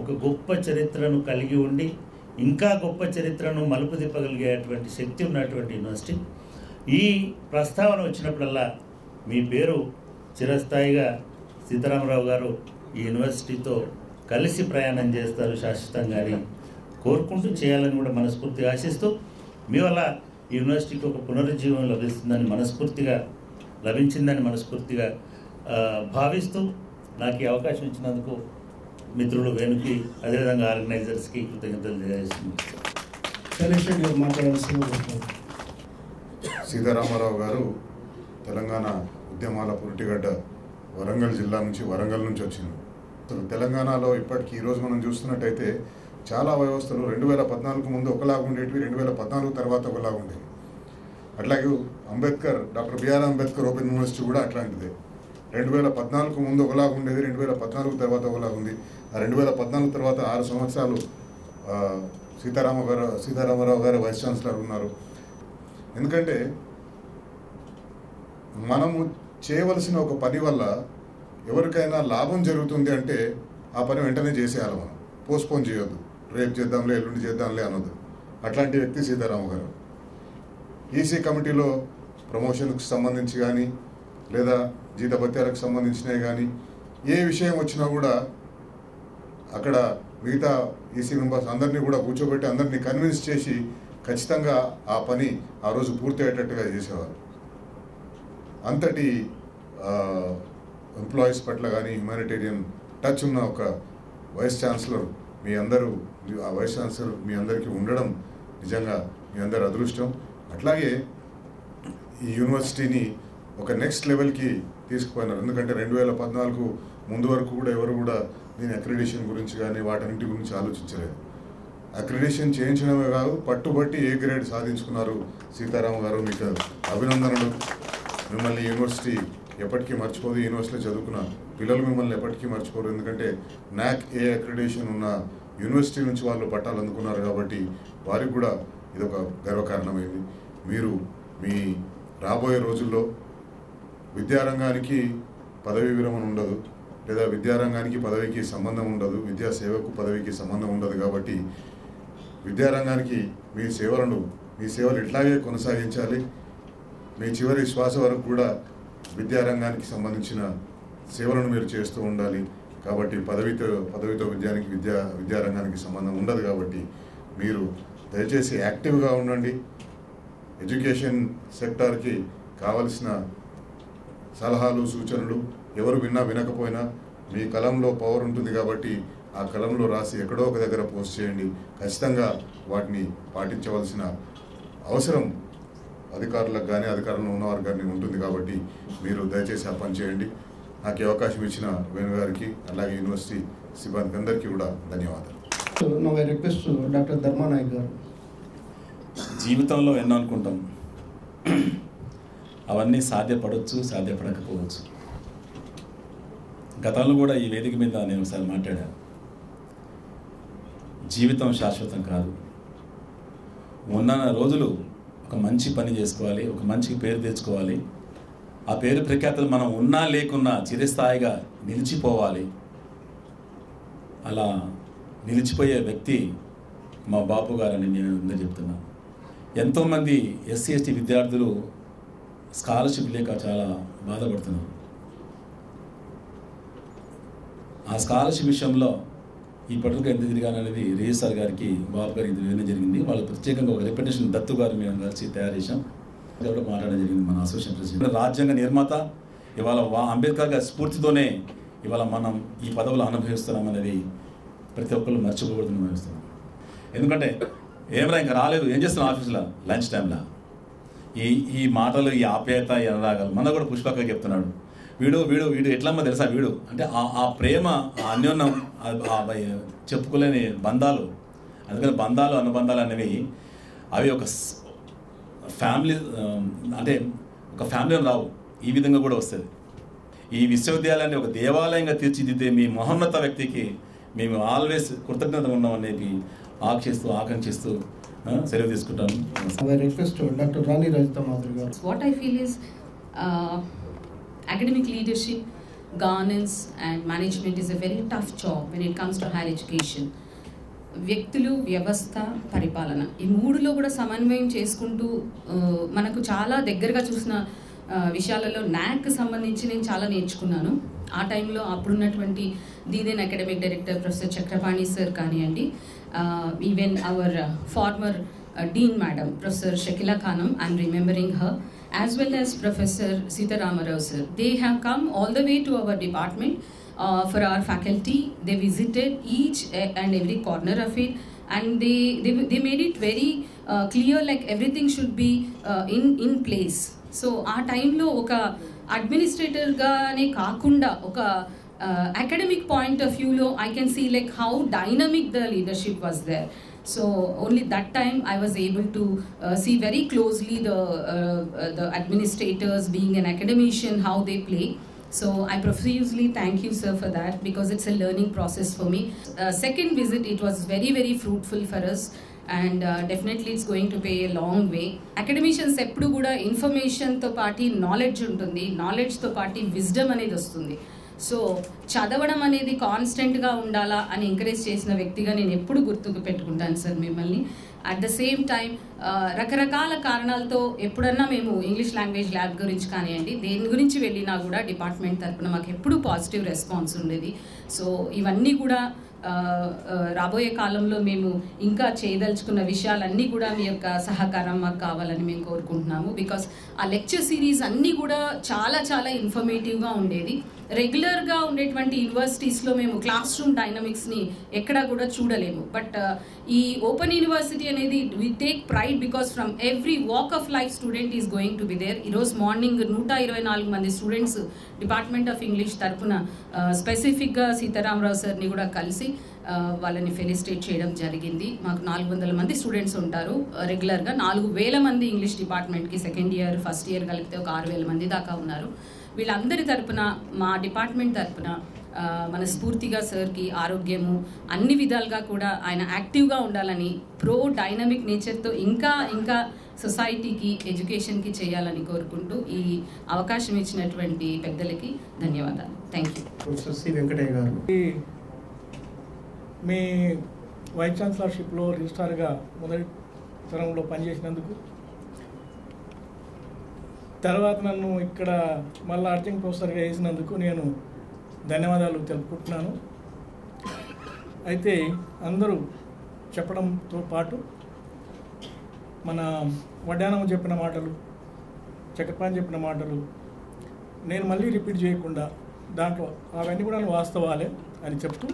ఒక గొప్ప చరిత్రను కలిగి ఉండి ఇంకా గొప్ప చరిత్రను మలుపు తిప్పగలిగేటువంటి శక్తి ఉన్నటువంటి యూనివర్సిటీ. ఈ ప్రస్తావన వచ్చినప్పుడల్లా మీ పేరు చిరస్థాయిగా సీతారామరావు గారు ఈ యూనివర్సిటీతో కలిసి ప్రయాణం చేస్తారు శాశ్వతంగా అని కోరుకుంటూ, చేయాలని కూడా మనస్ఫూర్తిగా ఆశిస్తూ, మీ వల్ల ఈ యూనివర్సిటీకి ఒక పునరుజ్జీవం లభించిందని మనస్ఫూర్తిగా భావిస్తూ నాకు ఈ అవకాశం ఇచ్చినందుకు మిత్రులు వేణుకి, అదేవిధంగా ఆర్గనైజర్స్కి కృతజ్ఞతలు తెలియజేస్తున్నాను. సీతారామరావు గారు తెలంగాణ ఉద్యమాల పురిటిగడ్డ వరంగల్ జిల్లా నుంచి, వరంగల్ నుంచి వచ్చింది. తెలంగాణలో ఇప్పటికీ ఈరోజు మనం చూస్తున్నట్టయితే చాలా వ్యవస్థలు 2014 ముందు ఒకలాగా ఉండేటివి, 2014 తర్వాత ఒకలాగా ఉండేవి. అట్లాగే doctor BR Ambedkar open university కూడా అట్లాంటిదే. 2014 ముందు ఒకలాగా ఉండేది, 2014 తర్వాత ఒకలాగా ఉంది. ఆ 2014 తర్వాత 6 సంవత్సరాలు సీతారామరావు గారు వైస్ ఛాన్సలర్ ఉన్నారు. ఎందుకంటే మనము చేయవలసిన ఒక పని వల్ల ఎవరికైనా లాభం జరుగుతుంది అంటే ఆ పని వెంటనే చేసేయాలి. మనం పోస్ట్పోన్ చేయొద్దు, రేపు చేద్దాంలే, ఎల్లుండి చేద్దాంలే అనొద్దు. అట్లాంటి వ్యక్తి సీతారామ గారు. ఈసీ కమిటీలో ప్రమోషన్కి సంబంధించి కానీ, లేదా జీతభత్యాలకు సంబంధించినవి కానీ, ఏ విషయం వచ్చినా కూడా అక్కడ మిగతా ఈసీ మెంబర్స్ అందరినీ కూడా కూర్చోబెట్టి అందరినీ కన్విన్స్ చేసి ఖచ్చితంగా ఆ పని ఆ రోజు పూర్తి అయ్యేటట్టుగా చేసేవారు. అంతటి ఎంప్లాయీస్ పట్ల కానీ హ్యుమానిటేరియన్ టచ్ ఉన్న ఒక వైస్ ఛాన్సలర్ ఆ వైస్ ఛాన్సలర్ మీ అందరికీ ఉండడం నిజంగా మీ అందరి అదృష్టం. అట్లాగే ఈ యూనివర్సిటీని ఒక నెక్స్ట్ లెవెల్కి తీసుకుపోయినారు. ఎందుకంటే 2014 ముందు వరకు కూడా ఎవరు కూడా దీని అక్రిడిషన్ గురించి కానీ వాటన్నిటి గురించి ఆలోచించలేదు. అక్రిడిషన్ చేయించడమే కాదు, పట్టుబట్టి ఏ గ్రేడ్ సాధించుకున్నారు సీతారామ గారు. మీకు అభినందనలు. మిమ్మల్ని యూనివర్సిటీ ఎప్పటికీ మర్చిపోదు. యూనివర్సిటీలో చదువుకున్న పిల్లలు మిమ్మల్ని ఎప్పటికీ మర్చిపోరు. ఎందుకంటే NAAC ఏ అక్రిడిషన్ ఉన్న యూనివర్సిటీ నుంచి వాళ్ళు పట్టాలు అందుకున్నారు కాబట్టి వారికి కూడా ఇదొక గర్వకారణమైంది. మీరు మీ రాబోయే రోజుల్లో విద్యారంగానికి పదవీ విరమణ ఉండదు, లేదా విద్యారంగానికి పదవికి సంబంధం ఉండదు, విద్యాసేవకు పదవికి సంబంధం ఉండదు. కాబట్టి విద్యారంగానికి మీ సేవలు ఇట్లాగే కొనసాగించాలి. మీ చివరి శ్వాస వరకు కూడా విద్యారంగానికి సంబంధించిన సేవలను మీరు చేస్తూ ఉండాలి. కాబట్టి పదవితో విద్యారంగానికి సంబంధం ఉండదు. కాబట్టి మీరు దయచేసి యాక్టివ్గా ఉండండి. ఎడ్యుకేషన్ సెక్టార్కి కావలసిన సలహాలు సూచనలు ఎవరు విన్నా వినకపోయినా మీ కలంలో పవర్ ఉంటుంది కాబట్టి ఆ కలంలో రాసి ఎక్కడో ఒక దగ్గర పోస్ట్ చేయండి. ఖచ్చితంగా వాటిని పాటించవలసిన అవసరం అధికారులకు కానీ అధికారంలో ఉన్నవారికి కానీ ఉంటుంది. కాబట్టి మీరు దయచేసి ఆ పని చేయండి. నాకు అవకాశం ఇచ్చిన వేణు గారికి అలాగే యూనివర్సిటీ సిబ్బందికి అందరికీ కూడా ధన్యవాదాలు. Now I request doctor Dharma Nayak గారు. జీవితంలో ఎన్నో అనుకుంటాం, అవన్నీ సాధ్యపడవచ్చు, సాధ్యపడకపోవచ్చు. గతంలో కూడా ఈ వేదిక మీద నేను ఒకసారి మాట్లాడాను. జీవితం శాశ్వతం కాదు. ఉన్న రోజులు ఒక మంచి పని చేసుకోవాలి, ఒక మంచి పేరు తెచ్చుకోవాలి. ఆ పేరు ప్రఖ్యాతలు మనం ఉన్నా లేకున్నా చిరస్థాయిగా నిలిచిపోవాలి. అలా నిలిచిపోయే వ్యక్తి మా బాపు గారని నేను ముందే చెప్తున్నాను. ఎంతోమంది ఎస్సీ ఎస్టీ విద్యార్థులు స్కాలర్షిప్ లేక చాలా బాధపడుతున్నారు. ఆ స్కాలర్షిప్ విషయంలో ఇప్పటివరకు ఎంత తిరిగాననేది రిజిస్ట్రార్ గారికి బాబు గారికి తెలియడం జరిగింది. వాళ్ళు ప్రత్యేకంగా ఒక రిప్రజెంటేషన్ దత్తు గారు మేము కలిసి తయారు చేసాం. కూడా మాట్లాడడం జరిగింది మన అసోసియేషన్ ప్రెసిడెంట్. రాజ్యాంగ నిర్మాత ఇవాళ అంబేద్కర్ గారి స్ఫూర్తితోనే ఇవాళ మనం ఈ పదవులు అనుభవిస్తున్నాం అనేది ప్రతి ఒక్కళ్ళు మర్చిపోకూడదు అనుభవిస్తున్నాం. ఎందుకంటే ఏమరా ఇంకా రాలేదు, ఏం చేస్తున్నాం ఆఫీసులో లంచ్ టైంలో. ఈ మాటలు, ఈ ఆప్యాయత, ఈ అనురాగాలు మన కూడా పుష్పక్క చెప్తున్నాడు. వీడు ఎట్లమ్మా తెలుసా వీడు అంటే ఆ ప్రేమ, ఆ అన్యోన్యం, చెప్పుకోలేని బంధాలు. అందుకని బంధాలు అనుబంధాలు అనేవి అవి ఒక ఫ్యామిలీ అంటే ఒక ఫ్యామిలీలో రావు, ఈ విధంగా కూడా వస్తుంది. ఈ విశ్వవిద్యాలయాన్ని ఒక దేవాలయంగా తీర్చిదిద్దే మీ మహోన్నత వ్యక్తికి మేము ఆల్వేస్ కృతజ్ఞత ఉన్నాం అనేది ఆకాంక్షిస్తూ సెలవు తీసుకుంటాను. డాక్టర్ రాణి రజిత మాధురి గారు. What I feel is academic leadership, governance and management is a very tough job when it comes to higher education. వ్యక్తులు, వ్యవస్థ, పరిపాలన ఈ మూడులో కూడా సమన్వయం చేసుకుంటూ మనకు చాలా దగ్గరగా చూసిన విషయాలలో NAAC సంబంధించి నేను చాలా నేర్చుకున్నాను. ఆ టైంలో అప్పుడున్నటువంటి the then academic director professor Chakrapani sir కానివ్వండి, even our former dean madam professor Shakila Khanam, I'm remembering her, as well as Professor Sita Ramarao sir. They have come all the way to our department for our faculty. They visited each and every corner of it, and they made it very clear like everything should be in place. So our time lo oka administrator gaane kaakunda oka academic point of view lo I can see like how dynamic the leadership was there. So only that time I was able to see very closely the administrators, being an academician, how they play. So I profusely thank you sir for that, because it's a learning process for me. Second visit, it was very, very fruitful for us, and definitely it's going to pay a long way. Academicians eppudu kuda information tho paati knowledge untundi, knowledge tho paati wisdom anedi vastundi. So చదవడం అనేది కాన్స్టెంట్గా ఉండాలా అని encourage చేసిన వ్యక్తిగా నేను ఎప్పుడు గుర్తుకు పెట్టుకుంటాను సార్ మిమ్మల్ని. అట్ ద సేమ్ టైం రకరకాల కారణాలతో ఎప్పుడన్నా మేము ఇంగ్లీష్ లాంగ్వేజ్ ల్యాబ్ గురించి కానివ్వండి, దేని గురించి వెళ్ళినా కూడా డిపార్ట్మెంట్ తరఫున మాకు ఎప్పుడు పాజిటివ్ రెస్పాన్స్ ఉండేది. సో ఇవన్నీ కూడా రాబోయే కాలంలో మేము ఇంకా చేయదలుచుకున్న విషయాలన్నీ కూడా మీ యొక్క సహకారం మాకు కావాలని మేము కోరుకుంటున్నాము. బికాస్ ఆ లెక్చర్ సిరీస్ అన్నీ కూడా చాలా చాలా ఇన్ఫర్మేటివ్గా ఉండేది. రెగ్యులర్గా ఉండేటువంటి యూనివర్సిటీస్లో మేము క్లాస్ రూమ్ డైనమిక్స్ని ఎక్కడా కూడా చూడలేము. బట్ ఈ ఓపెన్ యూనివర్సిటీ అనేది we take pride, because from every walk of life student is going to be there. ఈరోజు మార్నింగ్ 124 మంది స్టూడెంట్స్ డిపార్ట్మెంట్ ఆఫ్ ఇంగ్లీష్ తరఫున స్పెసిఫిక్గా సీతారామరావు సార్ని కూడా కలిసి వాళ్ళని ఫెలిసిటేట్ చేయడం జరిగింది. మాకు 400 మంది స్టూడెంట్స్ ఉంటారు రెగ్యులర్గా. 4000 మంది ఇంగ్లీష్ డిపార్ట్మెంట్కి సెకండ్ ఇయర్ ఫస్ట్ ఇయర్ కలిపితే ఒక 6000 మంది దాకా ఉన్నారు. వీళ్ళందరి తరపున మా డిపార్ట్మెంట్ తరపున మనస్ఫూర్తిగా సార్కి ఆరోగ్యము అన్ని విధాలుగా కూడా ఆయన యాక్టివ్గా ఉండాలని, ప్రో డైనమిక్ నేచర్తో ఇంకా ఇంకా సొసైటీకి ఎడ్యుకేషన్కి చేయాలని కోరుకుంటూ ఈ అవకాశం ఇచ్చినటువంటి పెద్దలకి ధన్యవాదాలు. Thank you. Professor C Venkataiah గారు. మీ వైస్ ఛాన్సలర్షిప్లో రిజిస్ట్రార్గా మొదటి తరంలో పనిచేసినందుకు, తర్వాత నన్ను ఇక్కడ మళ్ళీ అడ్జంక్ట్ ప్రొఫెసర్గా వేసినందుకు నేను ధన్యవాదాలు తెలుపుకుంటున్నాను. అయితే అందరూ చెప్పడంతో పాటు మన వడ్డానం చెప్పిన మాటలు, చక్రపాణి చెప్పిన మాటలు నేను మళ్ళీ రిపీట్ చేయకుండా దాంట్లో అవన్నీ కూడా వాస్తవాలే అని చెప్తూ,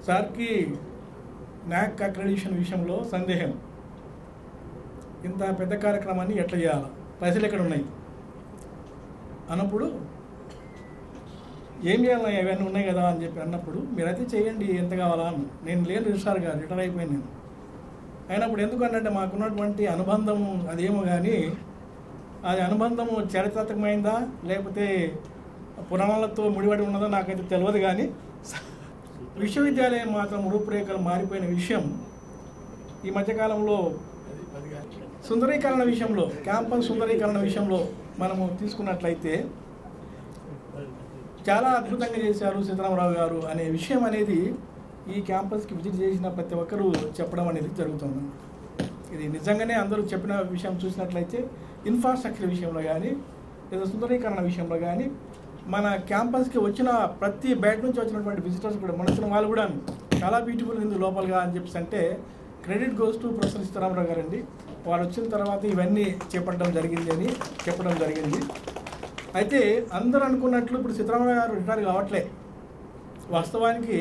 సార్కి న్యాక్ అక్రెడిషన్ విషయంలో సందేహం, ఇంత పెద్ద కార్యక్రమాన్ని ఎట్లా చేయాలి, పైసలు ఎక్కడ ఉన్నాయి అన్నప్పుడు ఏం చేయాలి, అవన్నీ ఉన్నాయి కదా అని చెప్పి అన్నప్పుడు మీరైతే చేయండి ఎంత కావాలా అని. నేను లేను రిజిస్ట్రార్ గారు, రిటైర్ అయిపోయాను నేను. అయినప్పుడు ఎందుకంటే మాకున్నటువంటి అనుబంధము అదేమో కానీ అది అనుబంధము చారిత్రాత్మకమైందా లేకపోతే పురాణాలతో ముడిపడి ఉన్నదో నాకైతే తెలియదు. కానీ విశ్వవిద్యాలయం మాత్రం రూపురేఖలు మారిపోయిన విషయం ఈ మధ్యకాలంలో సుందరీకరణ విషయంలో, క్యాంపస్ సుందరీకరణ విషయంలో మనము తీసుకున్నట్లయితే చాలా అద్భుతంగా చేశారు సీతారామరావు గారు అనే విషయం అనేది ఈ క్యాంపస్కి విజిట్ చేసిన ప్రతి ఒక్కరూ చెప్పడం అనేది జరుగుతుంది. ఇది నిజంగానే అందరూ చెప్పిన విషయం చూసినట్లయితే ఇన్ఫ్రాస్ట్రక్చర్ విషయంలో కానీ లేదా సుందరీకరణ విషయంలో కానీ మన క్యాంపస్కి వచ్చిన ప్రతి బయట నుంచి వచ్చినటువంటి విజిటర్స్ కూడా మనసిన వాళ్ళు కూడా చాలా బ్యూటిఫుల్ ఉంది లోపలగా అని చెప్పేసి అంటే credit goes to professor Sitarama Rao గారు అండి. వాళ్ళు వచ్చిన తర్వాత ఇవన్నీ చేపట్టడం జరిగింది అని చెప్పడం జరిగింది. అయితే అందరూ అనుకున్నట్లు ఇప్పుడు సీతారామరావు గారు రిటైర్ కావట్లే. వాస్తవానికి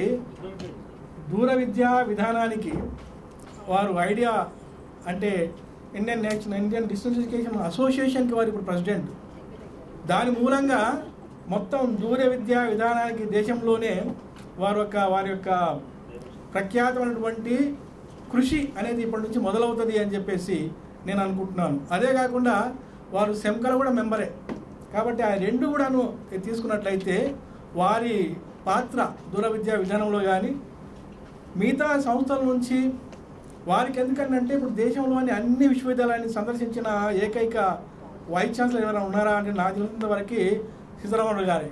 దూర విద్యా విధానానికి వారు ఐడియా అంటే ఇండియన్ డిస్టెన్స్ ఎడ్యుకేషన్ అసోసియేషన్కి వారు ఇప్పుడు ప్రెసిడెంట్. దాని మూలంగా మొత్తం దూర విద్యా విధానానికి దేశంలోనే వారి యొక్క ప్రఖ్యాతమైనటువంటి కృషి అనేది ఇప్పటి నుంచి మొదలవుతుంది అని చెప్పేసి నేను అనుకుంటున్నాను. అదే కాకుండా వారు సెమ్కలో కూడా మెంబరే కాబట్టి ఆ రెండు కూడాను తీసుకున్నట్లయితే వారి పాత్ర దూర విద్యా విధానంలో కానీ మిగతా సంస్థల నుంచి వారికి ఎందుకంటే ఇప్పుడు దేశంలోని అన్ని విశ్వవిద్యాలయాన్ని సందర్శించిన ఏకైక వైస్ ఛాన్సలర్ ఎవరైనా ఉన్నారా అంటే నాకు తెలిసినంత వరకు సీతారామరావు గారే.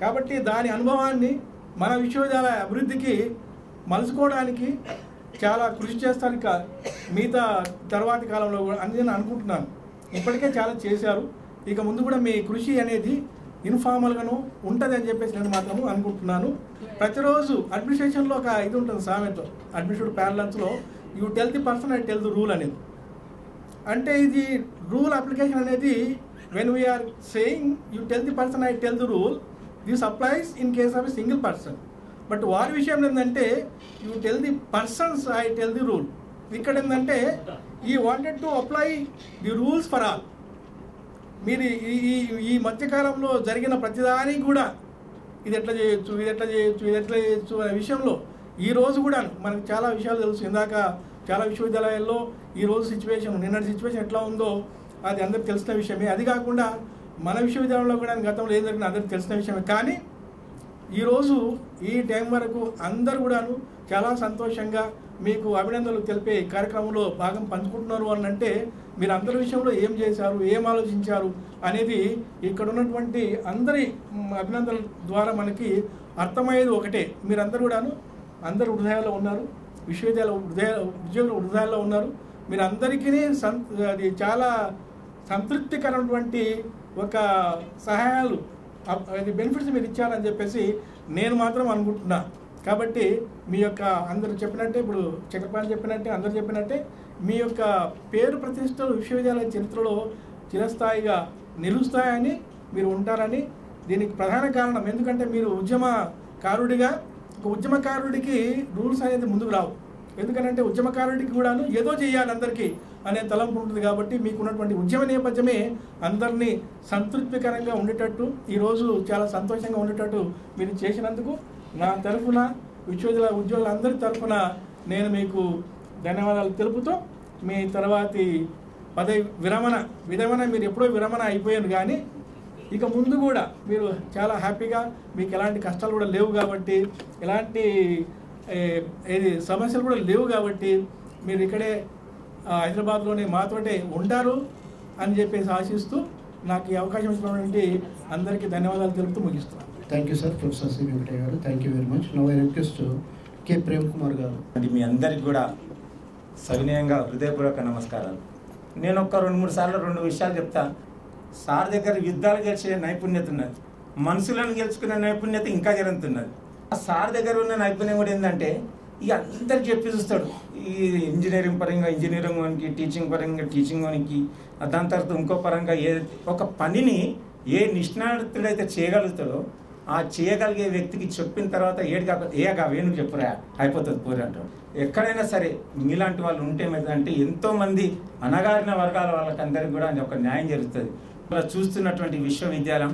కాబట్టి దాని అనుభవాన్ని మన విశ్వవిద్యాలయ అభివృద్ధికి మలుచుకోవడానికి చాలా కృషి చేస్తారు మిగతా తర్వాతి కాలంలో కూడా అని నేను అనుకుంటున్నాను. ఇప్పటికే చాలా చేశారు, ఇక ముందు కూడా మీ కృషి అనేది ఇన్ఫార్మల్గాను ఉంటుంది అని చెప్పేసి నేను మాత్రము అనుకుంటున్నాను. ప్రతిరోజు అడ్మినిస్ట్రేషన్లో ఒక ఇది ఉంటుంది సామెత, అడ్మినిస్ట్రేటివ్ ప్యారలెన్స్లో you tell the person I tell the rule అనేది. అంటే ఇది రూల్ అప్లికేషన్ అనేది when we are saying you tell the person I tell the rule, this applies in case of a single person. But వారి విషయం ఏంటంటే you tell the persons I tell the rule. ఇక్కడ ఏంటంటే he wanted to apply the rules for all. మీరు ఈ మధ్యకాలంలో జరిగిన ప్రతిదానికి కూడా ఇది ఎట్లా చేయొచ్చు, ఇది ఎట్లా చేయొచ్చు, ఇది ఎట్లా చేయొచ్చు అనే విషయంలో ఈరోజు కూడా మనకు చాలా విషయాలు తెలుసు. ఇందాక చాలా విశ్వవిద్యాలయాల్లో ఈరోజు సిచ్యువేషన్, నిన్నటి సిచ్యువేషన్ ఎట్లా ఉందో అది అందరికి తెలిసిన విషయమే. అది కాకుండా మన విశ్వవిద్యాలయంలో కూడా గతంలో ఏం జరిగినా అందరికి తెలిసిన విషయమే. కానీ ఈరోజు ఈ టైం వరకు అందరు కూడాను చాలా సంతోషంగా మీకు అభినందనలు తెలిపే కార్యక్రమంలో భాగం పంచుకుంటున్నారు అని అంటే మీరు అందరి విషయంలో ఏం చేశారు, ఏం ఆలోచించారు అనేది ఇక్కడ ఉన్నటువంటి అందరి అభినందనల ద్వారా మనకి అర్థమయ్యేది ఒకటే, మీరందరూ కూడాను అందరు హృదయాల్లో ఉన్నారు, ఉద్యోగుల హృదయాల్లో ఉన్నారు. మీరు అందరికీ అది చాలా సంతృప్తికరమైనటువంటి ఒక సహాయాలు అది బెనిఫిట్స్ మీరు ఇచ్చారని చెప్పేసి నేను మాత్రం అనుకుంటున్నా. కాబట్టి మీ యొక్క అందరూ చెప్పినట్టే, ఇప్పుడు చక్రపాణి చెప్పినట్టే, అందరు చెప్పినట్టే మీ యొక్క పేరు ప్రతిష్టలు విశ్వవిద్యాలయ చరిత్రలో చిరస్థాయిగా నిలుస్తాయని మీరు ఉంటారని. దీనికి ప్రధాన కారణం ఎందుకంటే మీరు ఉద్యమకారుడిగా, ఒక ఉద్యమకారుడికి రూల్స్ అనేది ముందుకు రావు. ఎందుకంటే ఉద్యమకారుడికి కూడాను ఏదో చేయాలి అందరికీ అనే తలంపు ఉంటుంది. కాబట్టి మీకున్నటువంటి ఉద్యమ నేపథ్యమే అందరినీ సంతృప్తికరంగా ఉండేటట్టు, ఈరోజు చాలా సంతోషంగా ఉండేటట్టు మీరు చేసినందుకు నా తరఫున విశ్వవిద్యాలయ ఉద్యోగులందరి తరఫున నేను మీకు ధన్యవాదాలు తెలుపుతూ మీ తర్వాతి పదవి విరమణ మీరు ఎప్పుడో విరమణ అయిపోయారు. కానీ ఇక ముందు కూడా మీరు చాలా హ్యాపీగా, మీకు ఎలాంటి కష్టాలు కూడా లేవు కాబట్టి, ఎలాంటి సమస్యలు కూడా లేవు కాబట్టి మీరు ఇక్కడే హైదరాబాద్లోనే మాతోటే ఉంటారు అని చెప్పేసి ఆశిస్తూ నాకు ఈ అవకాశం ఇచ్చినటువంటి అందరికీ ధన్యవాదాలు తెలుపుతూ ముగిస్తున్నాను. Thank you sir, professor C Venkataiah garu. Thank you very much. Now I request K Prem Kumar garu. మీ అందరికి కూడా సవినయంగా హృదయపూర్వక నమస్కారాలు. నేను ఒక 2-3 సార్లు 2 విషయాలు చెప్తా. సార్ దగ్గర యుద్ధాలు చేసే నైపుణ్యత ఉన్నది. మనుషులను గెలుచుకునే నైపుణ్యత ఇంకా జరుగుతున్నది. ఆ సార్ దగ్గర ఉన్న నైపుణ్యం కూడా ఏంటంటే ఇక అందరికి చెప్పి చూస్తాడు. ఈ ఇంజనీరింగ్ పరంగా ఇంజనీరింగ్ వానికి, టీచింగ్ పరంగా టీచింగ్ వానికి, దాని తర్వాత ఇంకో పరంగా ఒక పనిని ఏ నిష్ణాతుడైతే చేయగలుగుతాడో ఆ చేయగలిగే వ్యక్తికి చెప్పిన తర్వాత వేణుకు చెప్పురా అయిపోతుంది పూరి అంటాడు. ఎక్కడైనా సరే మీలాంటి వాళ్ళు ఉంటే అంటే ఎంతోమంది అణగారిన వర్గాల వాళ్ళకందరికీ కూడా ఒక న్యాయం జరుగుతుంది. అలా చూస్తున్నటువంటి విశ్వవిద్యాలయం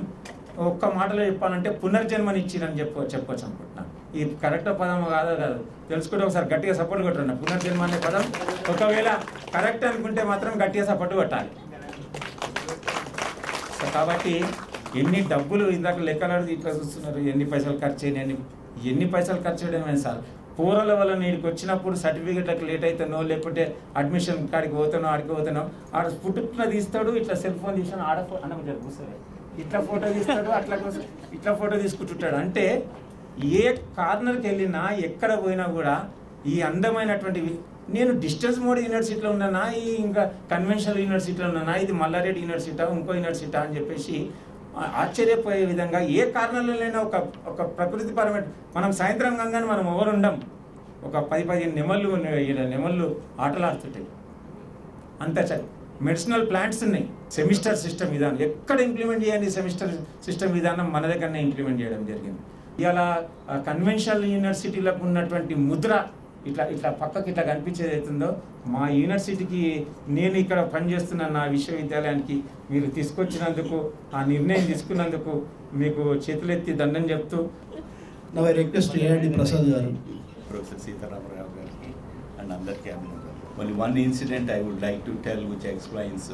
ఒక్క మాటలో చెప్పాలంటే పునర్జన్మనిచ్చిరని చెప్పొచ్చు అనుకుంటున్నాను. ఈ కరెక్ట్ పదం కాదో కాదు తెలుసుకుంటే ఒకసారి గట్టిగా సపోర్ట్ కొట్టండి. పునర్జన్మ అనే పదం ఒకవేళ కరెక్ట్ అనుకుంటే మాత్రం గట్టిగా సపోర్ట్ కొట్టాలి. సో కాబట్టి ఎన్ని డబ్బులు ఇందాక లెక్కలు ఇట్లా చూస్తున్నారు, ఎన్ని పైసలు ఖర్చు అయినాయి, ఎన్ని పైసలు ఖర్చు చేయడమే సార్. పూర్వల వల్ల నీకు వచ్చినప్పుడు సర్టిఫికేట్లకు లేట్ అవుతానో లేకపోతే అడ్మిషన్ కాడికి పోతానో ఆడికి పోతానో ఆడ పుట్టుకున్న తీస్తాడు, ఇట్లా సెల్ ఫోన్ తీసాను ఆడ కూర్చోరు ఇట్లా ఫోటో తీస్తాడు, అట్లా ఇట్లా ఫోటో తీసుకుంటుంటాడు. అంటే ఏ కార్నర్కి వెళ్ళినా ఎక్కడ పోయినా కూడా ఈ అందమైనటువంటి నేను డిస్టెన్స్ మోడ్ యూనివర్సిటీలో ఉన్నానా, ఈ ఇంకా కన్వెన్షనల్ యూనివర్సిటీలో ఉన్నానా, ఇది మల్లారెడ్డి యూనివర్సిటీ ఇంకో యూనివర్సిటీ అని చెప్పేసి ఆశ్చర్యపోయే విధంగా ఏ కారణంలోనైనా ఒక ప్రకృతిపరమైన మనం సాయంత్రం కాగానే మనం ఎవరు ఉండం, ఒక 10-15 నెమళ్ళు ఆటలాడుతుంటాయి. అంత మెడిసినల్ ప్లాంట్స్ ఉన్నాయి. సెమిస్టర్ సిస్టమ్ విధానం ఎక్కడ ఇంప్లిమెంట్ చేయండి, సెమిస్టర్ సిస్టమ్ విధానం మన దగ్గరనే ఇంప్లిమెంట్ చేయడం జరిగింది. ఇలా కన్వెన్షనల్ యూనివర్సిటీలకు ఉన్నటువంటి ముద్ర ఇట్లా పక్కకి ఇట్లా కనిపించేది అవుతుందో మా యూనివర్సిటీకి నేను ఇక్కడ పనిచేస్తున్న నా విశ్వవిద్యాలయానికి మీరు తీసుకొచ్చినందుకు, ఆ నిర్ణయం తీసుకున్నందుకు మీకు చేతులెత్తి దండం చెప్తూ నా రిక్వెస్ట్ ఏఆర్డి ప్రసాద్ గారు, ప్రొఫెసర్ సీతారామరావు గారికి అండ్ అందరికీ అభినందనలు. Only one incident I would like to tell which explains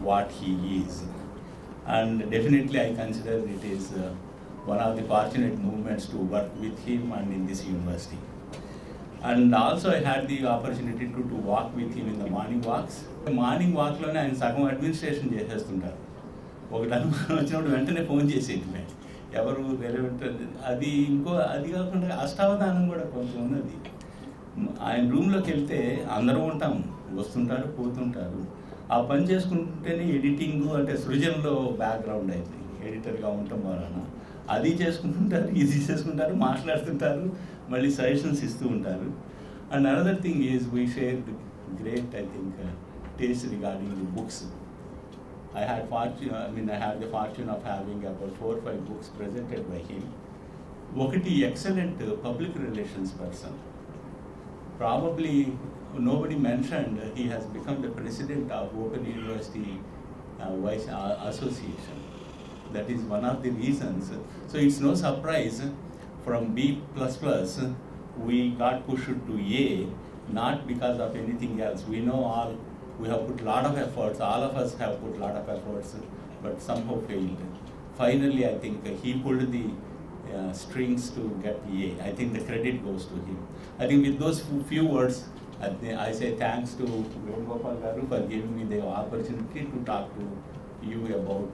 what he is, and definitely I consider it is one of the fortunate movements to work with him and in this university. And also I had the opportunity to walk with him in the morning walks. Morning వాక్లోనే ఆయన సగం administration చేసేస్తుంటారు. ఒకటి అనుమానం వచ్చినప్పుడు వెంటనే phone చేసేది ఎవరు relevant. అది కాకుండా అష్టావధానం కూడా కొంచెం ఉన్నది. ఆయన రూమ్లోకి వెళ్తే అందరూ ఉంటాం, వస్తుంటారు పోతుంటారు. ఆ పని చేసుకుంటేనే ఎడిటింగ్ అంటే సృజనలో బ్యాక్గ్రౌండ్ అయింది. ఎడిటర్గా ఉండటం వలన అది చేసుకుంటుంటారు, ఇది చేసుకుంటారు, మాట్లాడుతుంటారు, మళ్ళీ సజెషన్స్ ఇస్తూ ఉంటారు. And another thing is we share great I think taste regarding the books. I had the fortune of having about 4 or 5 books presented by him. Okati excellent public relations person. Probably nobody mentioned he has become the president of Open University Vice Association. That is one of the reasons. So it's no surprise from B++ we got pushed to A, not because of anything else. We know we have put a lot of efforts, all of us have put a lot of efforts, but somehow failed. Finally, I think he pulled the strings to get A. I think the credit goes to him. I think with those few words, I say thanks to Venugopal Garu for giving me the opportunity to talk to you about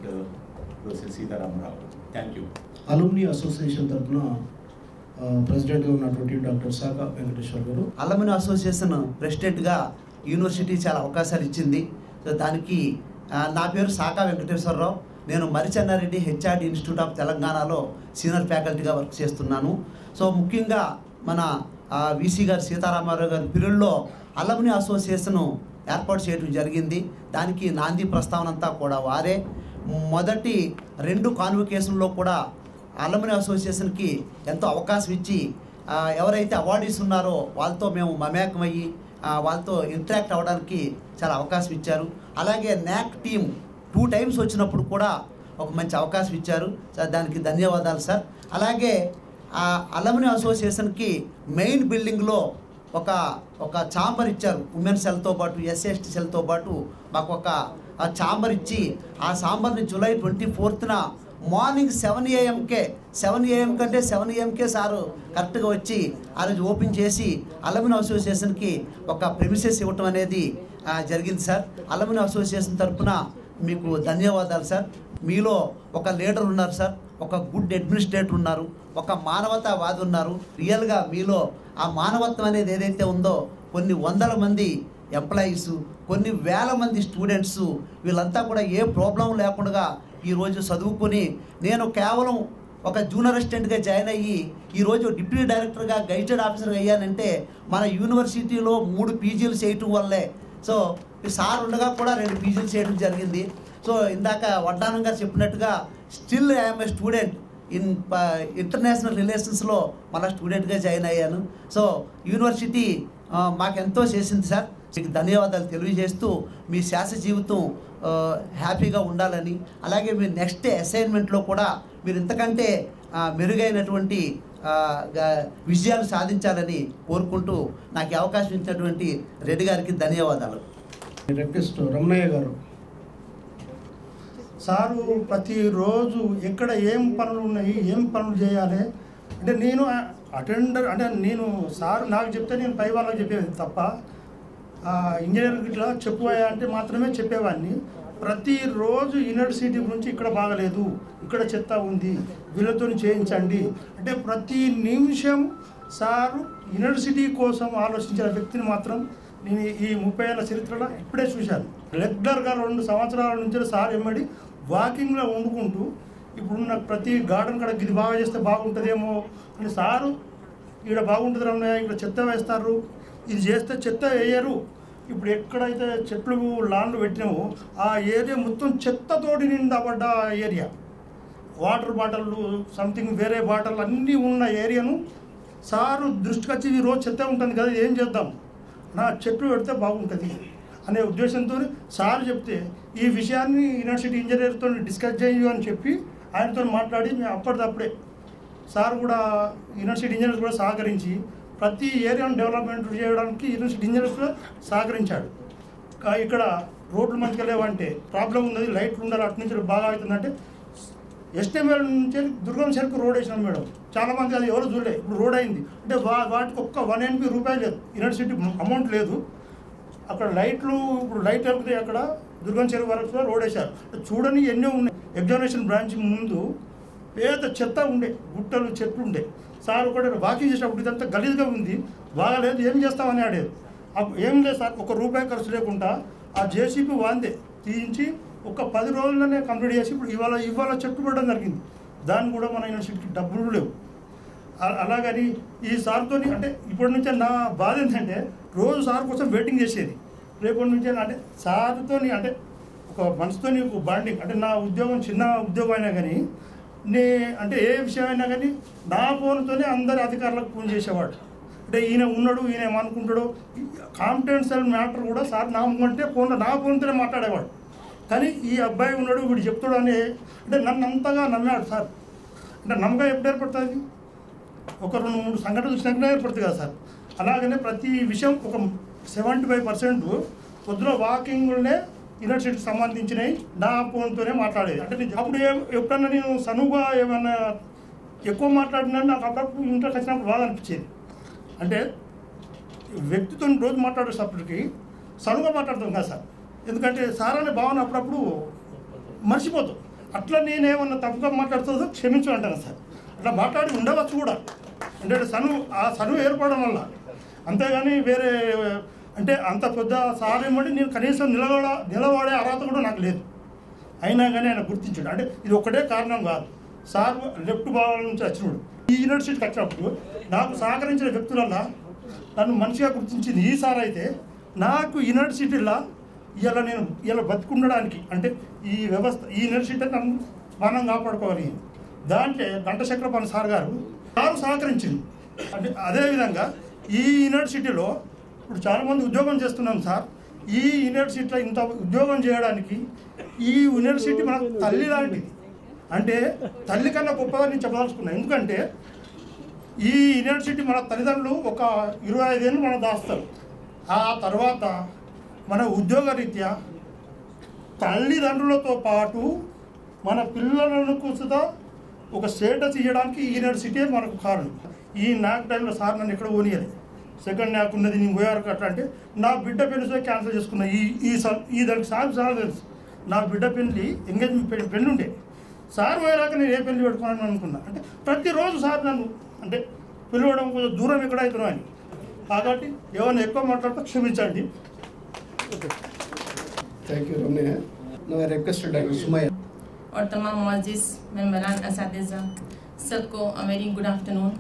Professor Sitaram-Rao. Thank you. Alumni Association తరపున ప్రెసిడెంట్గా ఉన్నటువంటి doctor సాకా వెంకటేశ్వర గారు. అలమ్ని association ప్రెసిడెంట్గా university చాలా అవకాశాలు ఇచ్చింది. So దానికి నా పేరు సాకా వెంకటేశ్వరరావు. నేను మరిచెన్నారెడ్డి హెచ్ఆర్డి ఇన్స్టిట్యూట్ ఆఫ్ తెలంగాణలో సీనియర్ ఫ్యాకల్టీగా వర్క్ చేస్తున్నాను. సో ముఖ్యంగా మన వీసీ గారు సీతారామారావు గారి పీరియడ్లో అలమ్ని అసోసియేషన్ ఏర్పాటు చేయడం జరిగింది. దానికి నాంది ప్రస్తావన అంతా కూడా వారే. మొదటి 2 కాన్వకేషన్లో కూడా అలమ్ని అసోసియేషన్కి ఎంతో అవకాశం ఇచ్చి ఎవరైతే అవార్డీస్ ఉన్నారో వాళ్ళతో మేము మమేకమయ్యి వాళ్ళతో ఇంటరాక్ట్ అవ్వడానికి చాలా అవకాశం ఇచ్చారు. అలాగే NAC టీం 2 times వచ్చినప్పుడు కూడా ఒక మంచి అవకాశం ఇచ్చారు సార్, దానికి ధన్యవాదాలు సార్. అలాగే అలమ్ని అసోసియేషన్కి మెయిన్ బిల్డింగ్లో ఒక ఛాంబర్ ఇచ్చారు. ఉమెన్ సెల్తో పాటు SC/ST సెల్తో పాటు మాకు ఒక ఛాంబర్ ఇచ్చి ఆ ఛాంబర్ని July 24th మార్నింగ్ 7 AM కంటే 7 AM సారు కరెక్ట్గా వచ్చి ఆ రోజు ఓపెన్ చేసి అలమ్ని అసోసియేషన్కి ఒక ప్రెమిసెస్ ఇవ్వటం అనేది జరిగింది సార్. అలమ్ని అసోసియేషన్ తరఫున మీకు ధన్యవాదాలు సార్. మీలో ఒక లీడర్ ఉన్నారు సార్, ఒక గుడ్ అడ్మినిస్ట్రేటర్ ఉన్నారు, ఒక మానవతావాది ఉన్నారు. రియల్గా మీలో ఆ మానవత్వం అనేది ఏదైతే ఉందో కొన్ని 100 మంది ఎంప్లాయీస్, కొన్ని 1000 మంది స్టూడెంట్స్, వీళ్ళంతా కూడా ఏ ప్రాబ్లం లేకుండా ఈరోజు చదువుకొని నేను కేవలం ఒక జూనియర్ అసిస్టెంట్గా జాయిన్ అయ్యి ఈరోజు డిప్యూటీ డైరెక్టర్గా గైడెడ్ ఆఫీసర్గా అయ్యానంటే మన యూనివర్సిటీలో 3 పీజీలు చేయటం వల్లే. సో సార్ ఉండగా కూడా 2 పీజీలు చేయడం జరిగింది. సో ఇందాక వడ్డానం గారు చెప్పినట్టుగా still I'm a student in international రిలేషన్స్లో మళ్ళీ స్టూడెంట్గా జాయిన్ అయ్యాను. సో యూనివర్సిటీ మాకెంతో చేసింది సార్. మీకు ధన్యవాదాలు తెలియజేస్తూ మీ శాస్త్ర జీవితం హ్యాపీగా ఉండాలని, అలాగే మీ నెక్స్ట్ అసైన్మెంట్లో కూడా మీరు ఇంతకంటే మెరుగైనటువంటి విజయాలు సాధించాలని కోరుకుంటూ నాకు అవకాశం ఇచ్చినటువంటి రెడ్డి గారికి ధన్యవాదాలు. రిక్వెస్ట్ రమణయ్య గారు. సారు ప్రతిరోజు ఎక్కడ ఏం పనులు ఉన్నాయి, ఏం పనులు చేయాలి అంటే నేను అటెండర్ అంటే నేను సార్ నాకు చెప్తే నేను పై వాళ్ళకి చెప్పేది తప్ప ఇంజనీర్ ఇట్లా చెప్పువా అంటే మాత్రమే చెప్పేవాడిని. ప్రతిరోజు యూనివర్సిటీ గురించి ఇక్కడ బాగలేదు, ఇక్కడ చెత్త ఉంది, వీళ్ళతో చేయించండి అంటే ప్రతి నిమిషం సారు యూనివర్సిటీ కోసం ఆలోచించిన వ్యక్తిని మాత్రం నేను ఈ 30 ఏళ్ళ చరిత్రలో ఇప్పుడే చూశాను. రెగ్యులర్గా 2 సంవత్సరాల నుంచి సార్ ఎమ్మడి వాకింగ్లో వండుకుంటూ ఇప్పుడున్న ప్రతి గార్డెన్ కాడ ఇది బాగా చేస్తే బాగుంటుందేమో అని సారు ఇక్కడ బాగుంటుంది రమణయ్య, ఇక్కడ చెత్త వేస్తారు, ఇది చేస్తే చెత్త వేయరు. ఇప్పుడు ఎక్కడైతే చెట్లు లాన్లు పెట్టినామో ఆ ఏరియా మొత్తం చెత్తతోటి నిండబడ్డ ఏరియా. వాటర్ బాటిళ్ళు సంథింగ్ వేరే బాటిల్ అన్నీ ఉన్న ఏరియాను సారు దృష్టికి వచ్చి ఈ రోజు చెత్త ఉంటుంది కదా ఏం చేద్దాం, నా చెట్లు పెడితే బాగుంటుంది అనే ఉద్దేశంతో సార్ చెప్తే ఈ విషయాన్ని యూనివర్సిటీ ఇంజనీర్తో డిస్కస్ చేయు అని చెప్పి ఆయనతో మాట్లాడి మేము అప్పటిదప్పుడే సార్ కూడా యూనివర్సిటీ ఇంజనీర్స్ కూడా సహకరించి ప్రతి ఏరియాను డెవలప్మెంట్ చేయడానికి యూనివర్సిటీ ఇంజనీర్స్ కూడా సహకరించాడు. ఇక్కడ రోడ్లు మంచిగా లేవంటే ప్రాబ్లం ఉన్నది, లైట్లు ఉండాలి, అటు నుంచి బాగా అవుతుందంటే ఎస్టీఎంఎల్ నుంచి దుర్గం చెరుకు రోడ్ వేసినాం మేడం. చాలామంది అది ఎవరు చూడలే, ఇప్పుడు రోడ్ అయింది అంటే వాటికి ఒక్క 180 రూపాయలు లేదు, యూనివర్సిటీ అమౌంట్ లేదు. అక్కడ లైట్లు ఇప్పుడు లైట్ వెళ్తాయి, అక్కడ దుర్గం చెరువు వరకు కూడా రోడ్ వేశారు. చూడని ఎన్నో ఉన్నాయి. ఎగ్జామినేషన్ బ్రాంచ్ ముందు పేద చెత్త ఉండే, గుట్టలు చెట్లు ఉండే. సార్ ఒకటి వాకింగ్ చేసినప్పుడు ఇదంతా గలీజ్గా ఉంది, బాగాలేదు, ఏం చేస్తామని ఆడేది. ఏం లేదు సార్, ₹1 ఖర్చు లేకుండా ఆ జేసీబీ వాందే తీయించి ఒక 10 రోజుల్లోనే కంప్లీట్ చేసి ఇప్పుడు ఇవాళ చెట్టు పెట్టడం జరిగింది. దాన్ని కూడా మన యూనివర్సిటీకి డబ్బులు లేవు. అలాగని ఈ సార్తో అంటే ఇప్పటి నుంచే నా బాధ ఏంటంటే రోజు సార్ కోసం వెయిటింగ్ చేసేది. రేపటి నుంచే అంటే సార్తో అంటే ఒక మనసుతో ఒక బాండింగ్ అంటే నా ఉద్యోగం చిన్న ఉద్యోగం అయినా కానీ అంటే ఏ విషయం అయినా కానీ నా ఫోన్తోనే అందరి అధికారులకు ఫోన్ చేసేవాడు. అంటే ఈయన ఉన్నాడు, ఈయన ఏమనుకుంటాడో కాంఫిడెన్షియల్ మ్యాటర్ కూడా సార్ నా అంటే నా ఫోన్తోనే మాట్లాడేవాడు. కానీ ఈ అబ్బాయి ఉన్నాడు, వీడు చెప్తాడు అని అంటే నన్ను అంతగా నమ్మాడు సార్. అంటే నమ్మకం ఎప్పుడు ఏర్పడుతుంది, ఒక 2-3 సంఘటనలు చూసినాకనే ఏర్పడుతుంది కదా సార్. అలాగనే ప్రతి విషయం ఒక 75% పొద్దున వాకింగ్లోనే యూనివర్సిటీకి సంబంధించినవి నా ఫోన్తోనే మాట్లాడేది. అంటే అప్పుడు ఎప్పుడన్నా నేను సనువుగా ఏమైనా ఎక్కువ మాట్లాడినా నాకు అప్పుడప్పుడు ఇంట్లోకి వచ్చినప్పుడు బాధ అనిపించేది. అంటే వ్యక్తితో రోజు మాట్లాడేటప్పటికి సనువుగా మాట్లాడతాం కదా సార్, ఎందుకంటే సార్ అనే భావన అప్పుడప్పుడు మర్చిపోతాం. అట్లా నేనేమన్నా తప్పుగా మాట్లాడుతుందో క్షమించు అంటాను సార్. అట్లా మాట్లాడి ఉండవచ్చు కూడా, అంటే ఆ సనువు ఏర్పడడం వల్ల. అంతేగాని వేరే అంటే అంత పెద్ద సార్ ఏమంటే నేను కనీసం నిలబడే అర్హత కూడా నాకు లేదు. అయినా కానీ ఆయన గుర్తించాడు. అంటే ఇది ఒకటే కారణం కాదు, సార్ లెఫ్ట్ భాగాల నుంచి వచ్చినాడు. ఈ యూనివర్సిటీకి వచ్చినప్పుడు నాకు సహకరించిన వ్యక్తులల్లో నన్ను మంచిగా గుర్తించింది ఈ సార్ అయితే నాకు యూనివర్సిటీలో ఇలా బతుకుండడానికి అంటే ఈ వ్యవస్థ ఈ యూనివర్సిటీ నన్ను మనం కాపాడుకోవాలి. దాంట్లో ఘంటచక్రపాణి సార్ గారు సహకరించింది. అంటే అదేవిధంగా ఈ యూనివర్సిటీలో ఇప్పుడు చాలామంది ఉద్యోగం చేస్తున్నాం సార్. ఈ యూనివర్సిటీలో ఇంత ఉద్యోగం చేయడానికి ఈ యూనివర్సిటీ మన తల్లి లాంటిది. అంటే తల్లి కన్నా గొప్పగా నేను చెప్పదలుచుకున్నాను. ఎందుకంటే ఈ యూనివర్సిటీ మన తల్లిదండ్రులు ఒక 25 ఏళ్ళు మనం దాస్తారు. ఆ తర్వాత మన ఉద్యోగ రీత్యా తల్లిదండ్రులతో పాటు మన పిల్లలను కూడా ఒక స్టేటస్ ఇవ్వడానికి ఈ యూనివర్సిటీ మనకు కారణం. ఈ నాక్ టైంలో సార్ నన్ను ఎక్కడ పోనీయాలి, సెకండ్ నాకు ఉన్నది నేను పోయారు అట్లా అంటే నా బిడ్డ పెళ్లి క్యాన్సిల్ చేసుకున్నా. ఈ దానికి సార్ తెలుసు. నా బిడ్డ పెళ్లి ఎంగేజ్మెంట్ పెళ్లి ఉండే సార్ పోయాక నేను ఏ పెళ్లి పెట్టుకున్నాను అనుకున్నా. అంటే ప్రతిరోజు సార్ నన్ను అంటే పిలవడం కొంచెం దూరం ఎక్కడ అవుతున్నావు అని. కాబట్టి ఏమైనా ఎక్కువ మాట్లాడితే క్షమించండి. Thank you Ramanaiah. నా రిక్వెస్ట్ డాక్టర్ సుమయ్య. और तमाम मुअज़्ज़िज़ मेंबरान असातिज़ा सबको वेरी गुड आफ्टरनून।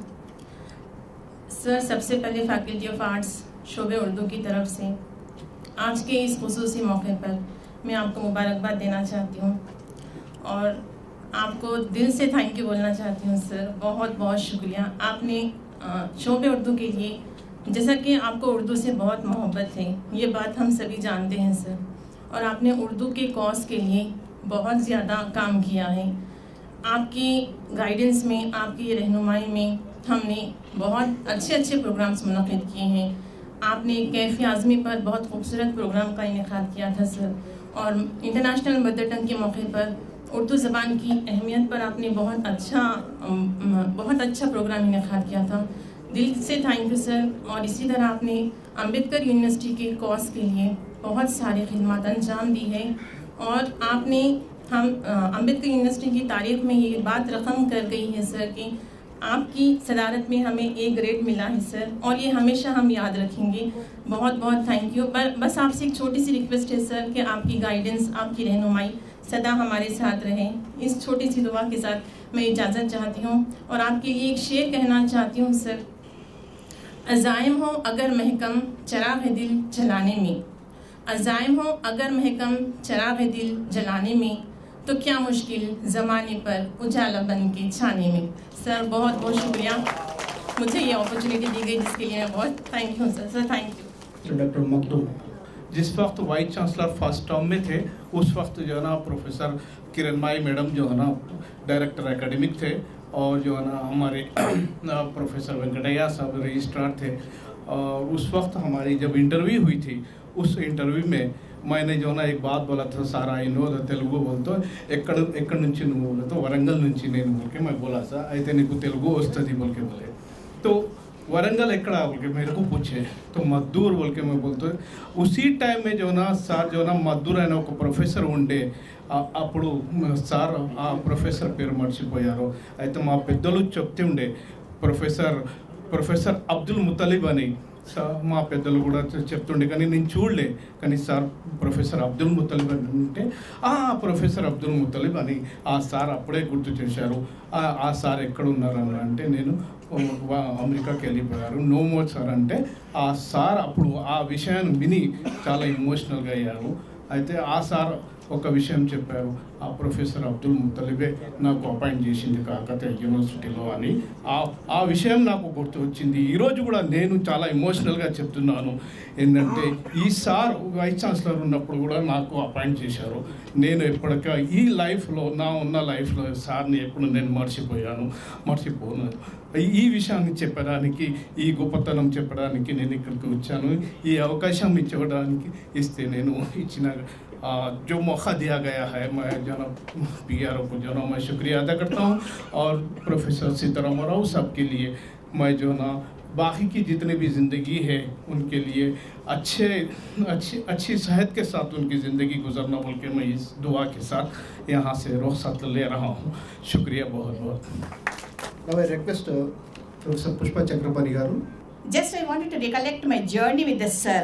सर, सबसे पहले फैकल्टी ऑफ आर्ट्स शोबे उर्दू की तरफ से आज के इस खुसूसी मौके पर मैं आपको मुबारकबाद देना चाहती हूँ और आपको दिल से थैंक यू बोलना चाहती हूँ सर। बहुत बहुत शुक्रिया। आपने शोबे उर्दू के लिए, जैसा कि आपको उर्दू से बहुत मोहब्बत है, ये बात हम सभी जानते हैं सर, और आपने उर्दू के कॉज के लिए बहुत ज़्यादा काम किया है। आपकी गाइडेंस में, आपकी रहनुमाई में हमने बहुत अच्छे अच्छे प्रोग्राम्स मुनक़िद किए हैं। आपने कैफ़ी आज़मी पर बहुत खूबसूरत प्रोग्राम का इनेकाद किया था सर, और इंटरनेशनल मदर टंग के मौके पर उर्दू ज़बान की अहमियत पर आपने बहुत अच्छा प्रोग्राम इनेकाद किया था। दिल से थैंक यू सर। और इसी तरह आपने अम्बेडकर यूनिवर्सिटी के कॉज के लिए बहुत सारी खिदमत अंजाम दी है, और आपने हम अम्बेडकर यूनिवर्सिटी की तारीख़ में ये बात रकम कर गई है सर कि आपकी सदारत में हमें A ग्रेड मिला है सर, और ये हमेशा हम याद रखेंगे। बहुत बहुत थैंक यू। बस आपसे एक छोटी सी रिक्वेस्ट है सर कि आपकी गाइडेंस, आपकी रहनुमाई सदा हमारे साथ रहे। इस छोटी सी दुआ के साथ मैं इजाज़त चाहती हूँ और आपके लिए एक शेर कहना चाहती हूँ सर। अज़ाइम हो अगर महकम चराग़ दिल जलाने में, अज़ाइम हो अगर महकम चराग़ दिल जलाने में, तो क्या मुश्किल ज़माने पर उजाला बन के छाने में। सर, बहुत बहुत शुक्रिया, मुझे ये अपॉर्चुनिटी दी गई जिसके लिए मैं बहुत thank you sir. Thank you. Doctor Makhdoom जिस वक्त वाइस चांसलर फर्स्ट टर्म में थे, उस वक्त जो है ना प्रोफेसर किरणमयी मैडम जो है ना डायरेक्टर एकेडमिक थे, और जो है ना हमारे प्रोफेसर वेंकटैया साहब रजिस्ट्रार थे। और उस वक्त हमारी जब इंटरव्यू हुई थी, उस इंटरव्यू में मैंने जो ना एक बात बोला था, सारा इनो तेलुगु बोलते ఎక్కడి నుంచి నువ్వు बोले तो वरंगल నుంచి నేను बोल के मैं बोला सा అయితే నీకు తెలుగు వస్తుంది बोल के बोले, तो वरंगल एकड़ा बोल के मेरे को पूछे तो मद्दूर बोल के मैं बोलते। उसी टाइम में जो ना సార్ जो ना మద్దూర్ అనే ఒక ప్రొఫెసర్ ఉండే, అప్పుడు సార్ ఆ ప్రొఫెసర్ పేరు మర్చిపోయారు। అయితే మా పెద్దలు చెప్తే ఉండే ప్రొఫెసర్ అబ్దుల్ ముతలిబ్ అని మా పెద్దలు కూడా చెప్తుండే, కానీ నేను చూడలే। కానీ సార్ ప్రొఫెసర్ అబ్దుల్ ముతలిబ్ అని ఉంటే ప్రొఫెసర్ అబ్దుల్ ముతలిబ్ అని ఆ సార్ అప్పుడే గుర్తు చేశారు। ఆ సార్ ఎక్కడ ఉన్నారు అని అంటే నేను అమెరికాకి వెళ్ళిపోయారు, నో మోర్ సార్ అంటే ఆ సార్ అప్పుడు ఆ విషయాన్ని విని చాలా ఎమోషనల్గా అయ్యారు। అయితే ఆ సార్ ఒక విషయం చెప్పారు, ఆ ప్రొఫెసర్ అబ్దుల్ ముతలిబే నాకు అపాయింట్ చేసింది కాకతీయ యూనివర్సిటీలో అని। ఆ విషయం నాకు గుర్తు వచ్చింది। ఈరోజు కూడా నేను చాలా ఎమోషనల్గా చెప్తున్నాను, ఏంటంటే ఈ సార్ వైస్ ఛాన్సలర్ ఉన్నప్పుడు కూడా నాకు అపాయింట్ చేశారు। నేను ఎప్పటికీ ఈ లైఫ్లో ఉన్న లైఫ్లో సార్ని ఎప్పుడు నేను మర్చిపోను। ఈ విషయాన్ని చెప్పడానికి, ఈ గొప్పతనం చెప్పడానికి నేను ఇక్కడికి వచ్చాను। ఈ అవకాశం ఇస్తే నేను ఇచ్చిన जो मौका दिया गया है, मैं जनाब PRO को जो ना मैं शुक्रिया अदा करता हूँ, और प्रोफेसर सीताराम राव साहब के लिए मैं जो ना बाकी की जितनी भी ज़िंदगी है उनके लिए अच्छी सेहत के साथ उनकी ज़िंदगी गुजरना बोल के मैं इस दुआ के साथ यहाँ से रुखसत ले रहा हूँ। शुक्रिया बहुत बहुत। Now I request Professor Pushpa Chakrapani garu. Just I wanted to recollect my journey with the sir.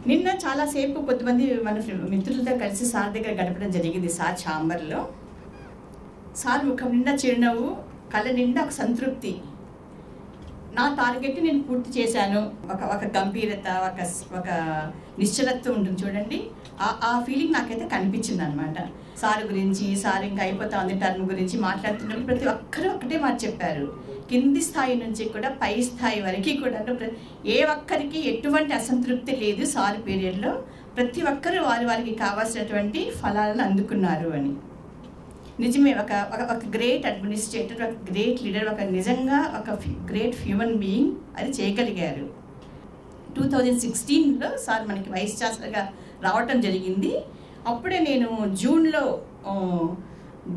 నిన్న చాలాసేపు కొద్దిమంది మన మిత్రులతో కలిసి సార్ దగ్గర గడపడం జరిగింది సార్ ఛాంబర్లో। సార్ ముఖం నిండా చిరునవ్వు, కళ్ళ నిండా ఒక సంతృప్తి। నా టార్గెట్ని నేను పూర్తి చేశాను, ఒక గంభీరత, ఒక నిశ్చలత్వం ఉంటుంది చూడండి, ఆ ఫీలింగ్ నాకైతే కనిపించింది అనమాట। సార్ గురించి, సార్ ఇంకా అయిపోతా ఉంది టర్మ్ గురించి మాట్లాడుతున్నప్పుడు ప్రతి ఒక్కరూ ఒకటే మాట చెప్పారు, కింది స్థాయి నుంచి కూడా పై స్థాయి వరకు కూడా ఏ ఒక్కరికి ఎటువంటి అసంతృప్తి లేదు సార్ పీరియడ్లో, ప్రతి ఒక్కరూ వారికి కావాల్సినటువంటి ఫలాలను అందుకున్నారు అని। నిజమే, ఒక గ్రేట్ అడ్మినిస్ట్రేటర్, ఒక గ్రేట్ లీడర్, నిజంగా ఒక గ్రేట్ హ్యూమన్ బీయింగ్ అది చేయగలిగారు। 2016లో సార్ మనకి వైస్ ఛాన్సలర్గా రావటం జరిగింది। అప్పుడే నేను జూన్లో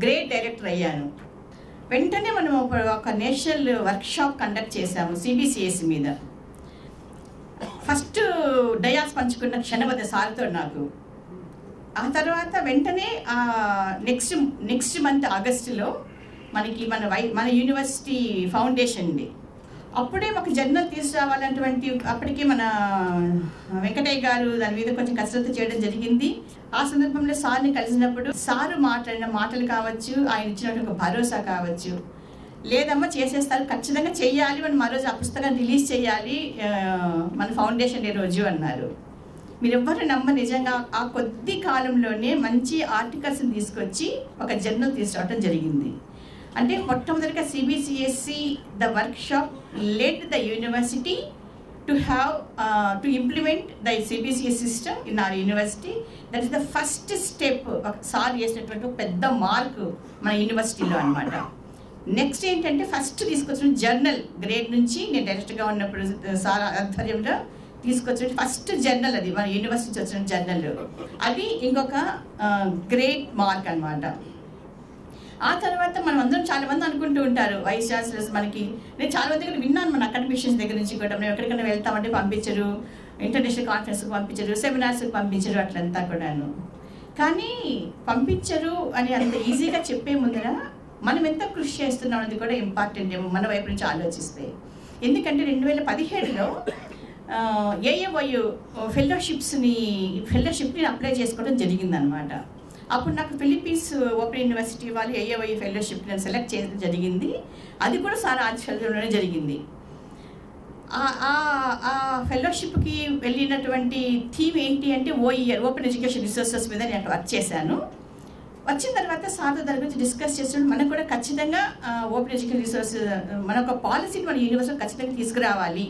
గ్రేట్ డైరెక్టర్ అయ్యాను। వెంటనే మనం ఒక నేషనల్ వర్క్షాప్ కండక్ట్ చేశాము CBCSE మీద। ఫస్ట్ డయాస్ పంచుకున్న క్షణవద సార్తో నాకు, ఆ తర్వాత వెంటనే నెక్స్ట్ మంత్ ఆగస్టులో మన యూనివర్సిటీ ఫౌండేషన్ డే, అప్పుడే ఒక జర్నల్ తీసుకురావాలన్నటువంటి అప్పటికే మన వెంకటయ్య గారు దాని మీద కొంచెం కసరత్తు చేయడం జరిగింది. ఆ సందర్భంలో సార్ని కలిసినప్పుడు సారు మాట్లాడిన మాటలు కావచ్చు, ఆయన ఇచ్చినటువంటి ఒక భరోసా కావచ్చు, లేదమ్మా చేసేస్తారు, ఖచ్చితంగా చెయ్యాలి, మనం ఆ రోజు ఆ పుస్తకాన్ని రిలీజ్ చేయాలి మన ఫౌండేషన్ డే రోజు అన్నారు. మీరు ఎవ్వరు నమ్మ, నిజంగా ఆ కొద్ది కాలంలోనే మంచి ఆర్టికల్స్ని తీసుకొచ్చి ఒక జర్నల్ తీసుకురావడం జరిగింది. అంటే మొట్టమొదటిగా CBCSE the workshop lead the university to implement the CBCSE system in our university. That is the first step. Sir చేసినటువంటి పెద్ద మార్క్ మన యూనివర్సిటీలో అన్నమాట. నెక్స్ట్ ఏంటంటే ఫస్ట్ తీసుకొచ్చిన జర్నల్, గ్రేడ్ నుంచి నేను డైరెక్ట్గా ఉన్నప్పుడు సార్ ఆధ్వర్యంలో తీసుకొచ్చిన ఫస్ట్ జర్నల్, అది మన యూనివర్సిటీ వచ్చిన జర్నల్, అది ఇంకొక గ్రేట్ మార్క్ అన్నమాట. ఆ తర్వాత మనం అందరం చాలా మంది అనుకుంటూ ఉంటారు వైస్ ఛాన్సలర్స్ మనకి, నేను చాలా మంది దగ్గర విన్నాను మన అకాడమిషియన్స్ దగ్గర నుంచి కూడా, మేము ఎక్కడికైనా వెళ్తామంటే పంపించరు, ఇంటర్నేషనల్ కాన్ఫరెన్స్కి పంపించరు, సెమినార్స్కి పంపించరు, అట్లంతా కూడాను. కానీ పంపించరు అని అంత ఈజీగా చెప్పే ముందర మనం ఎంత కృషి చేస్తున్నాం అనేది కూడా ఇంపార్టెంట్ ఏమో మన వైపు నుంచి ఆలోచిస్తే. ఎందుకంటే 2017లో AAYU ఫెలోషిప్ని అప్లై చేసుకోవడం జరిగిందనమాట. అప్పుడు నాకు ఫిలిప్పీన్స్ ఓపెన్ యూనివర్సిటీ వాళ్ళు AAYU ఫెలోషిప్ నేను సెలెక్ట్ చేయడం జరిగింది. అది కూడా సార్ ఆధ్వర్యంలోనే జరిగింది. ఆ ఫెలోషిప్కి వెళ్ళినటువంటి థీమ్ ఏంటి అంటే OER, ఓపెన్ ఎడ్యుకేషన్ రిసోర్సెస్ మీద నేను వర్క్ చేశాను. వచ్చిన తర్వాత సార్తో దాని గురించి డిస్కస్ చేసినప్పుడు మనకు కూడా ఖచ్చితంగా ఓపెన్ ఎడ్యుకేషన్ రిసోర్స్ మన ఒక పాలసీని మన యూనివర్సిటీ ఖచ్చితంగా తీసుకురావాలి